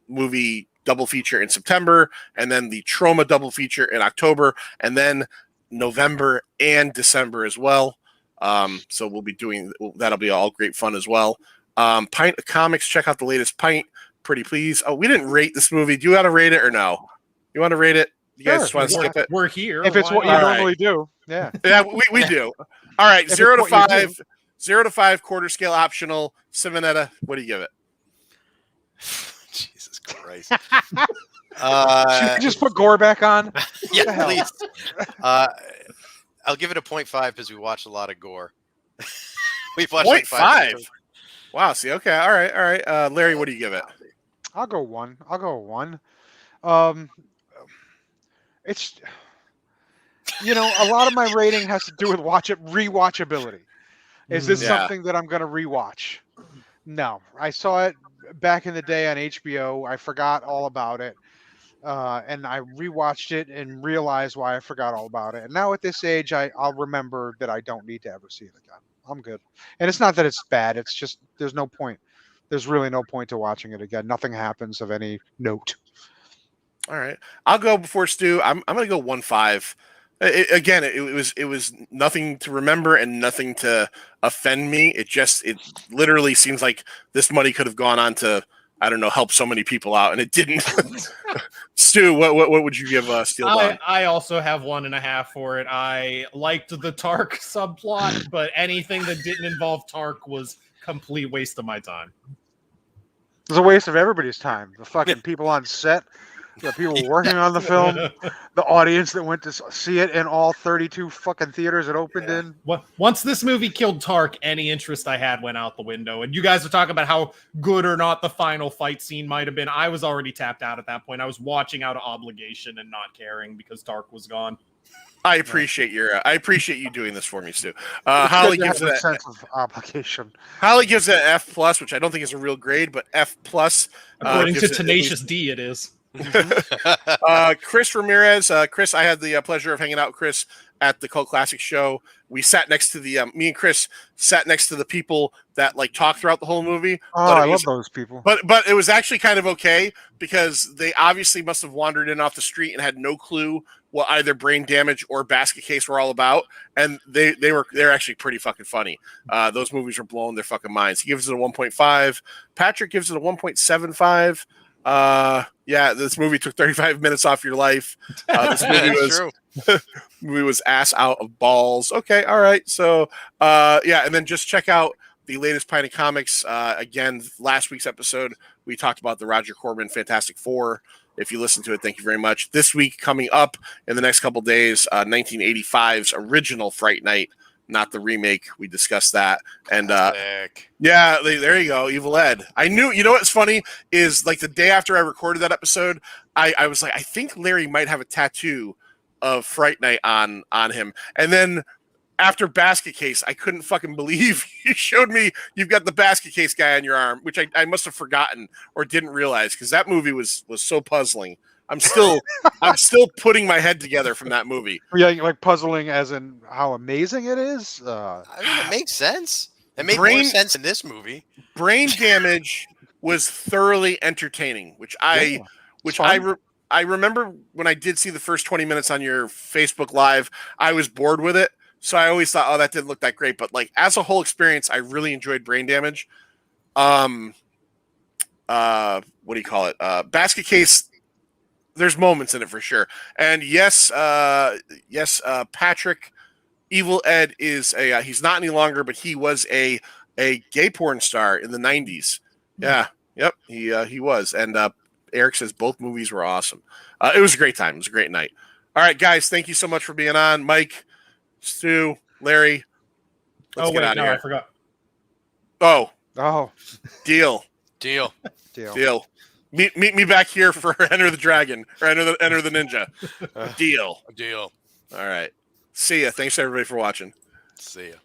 [SPEAKER 2] movie double feature in September, and then the Trauma double feature in October, and then November and December as well. So we'll be doing that'll be all great fun as well. Pint of Comics, check out the latest Pint. Pretty please. Oh, we didn't rate this movie. Do you want to rate it or no? You want to rate it? You guys just want to skip it?
[SPEAKER 3] We're here.
[SPEAKER 1] If it's what you normally do. Yeah.
[SPEAKER 2] Yeah, we do. All right, 0 to 5. 0 to 5, quarter scale optional. Simonetta, what do you give it?
[SPEAKER 4] Jesus Christ.
[SPEAKER 1] Should we just put Gore back on?
[SPEAKER 4] Yeah, please. I'll give it a 0.5 because we watched a lot of gore. We've watched
[SPEAKER 2] 0.5. Wow. See. Okay. All right. Larry, what do you give it?
[SPEAKER 1] I'll go 1. It's, a lot of my rating has to do with rewatchability. Is this something that I'm going to rewatch? No, I saw it back in the day on HBO. I forgot all about it. And I rewatched it and realized why I forgot all about it. And now at this age, I'll remember that I don't need to ever see it again. I'm good. And it's not that it's bad. It's just there's no point. There's really no point to watching it again. Nothing happens of any note. All
[SPEAKER 2] right. I'll go before Stu. I'm going to go 1.5. It was nothing to remember and nothing to offend me. It literally seems like this money could have gone on to, I don't know, help so many people out, and it didn't. Stu, what would you give Steel Dawn?
[SPEAKER 3] I also have 1.5 for it. I liked the Tark subplot, but anything that didn't involve Tark was complete waste of my time.
[SPEAKER 1] It was a waste of everybody's time. The fucking people on set, the people working on the film, the audience that went to see it in all 32 fucking theaters it opened in.
[SPEAKER 3] Once this movie killed Tark, any interest I had went out the window. And you guys are talking about how good or not the final fight scene might have been. I was already tapped out at that point. I was watching out of obligation and not caring because Tark was gone.
[SPEAKER 2] I appreciate you doing this for me, Stu. Holly gives it a
[SPEAKER 1] sense of obligation.
[SPEAKER 2] Holly gives it an F+, which I don't think is a real grade, but F+.
[SPEAKER 3] According to Tenacious D, it is.
[SPEAKER 2] Chris Ramirez. Chris, I had the pleasure of hanging out with Chris at the Cult Classic show. We sat next to me and Chris sat next to the people that talk throughout the whole movie.
[SPEAKER 1] Oh, I love those people.
[SPEAKER 2] But it was actually kind of okay because they obviously must have wandered in off the street and had no clue what either Brain Damage or Basket Case were all about. And they're actually pretty fucking funny. Those movies were blowing their fucking minds. He gives it a 1.5. Patrick gives it a 1.75. This movie took 35 minutes off your life. This movie was ass out of balls. Okay, all right. So and then just check out the latest Pint of Comics. Again, last week's episode, we talked about the Roger Corman Fantastic Four. If you listened to it, thank you very much. This week, coming up in the next couple days, 1985's original Fright Night, not the remake. We discussed that. And yeah, there you go, Evil Ed. I knew, you know what's funny is like the day after I recorded that episode, I was like, I think Larry might have a tattoo of Fright Night on him. And then after Basket Case, I couldn't fucking believe you showed me you've got the Basket Case guy on your arm, which I must have forgotten or didn't realize because that movie was so puzzling. I'm still putting my head together from that movie.
[SPEAKER 1] Yeah, like puzzling as in how amazing it is.
[SPEAKER 4] I mean, it makes sense. It made more sense in this movie.
[SPEAKER 2] Brain Damage was thoroughly entertaining, which I remember when I did see the first 20 minutes on your Facebook Live, I was bored with it. So I always thought, oh, that didn't look that great. But like as a whole experience, I really enjoyed Brain Damage. What do you call it? Basket Case. There's moments in it for sure. And yes, Patrick, Evil Ed is he's not any longer, but he was a gay porn star in the 90s. Yeah. Yep. He was. And Eric says both movies were awesome. It was a great time. It was a great night. All right, guys. Thank you so much for being on. Mike, Stu, Larry. Let's get out of here.
[SPEAKER 3] I forgot.
[SPEAKER 2] Oh. Deal. Meet me back here for Enter the Dragon or Enter the Ninja. Deal.
[SPEAKER 4] Deal.
[SPEAKER 2] All right. See ya. Thanks everybody for watching.
[SPEAKER 4] See ya.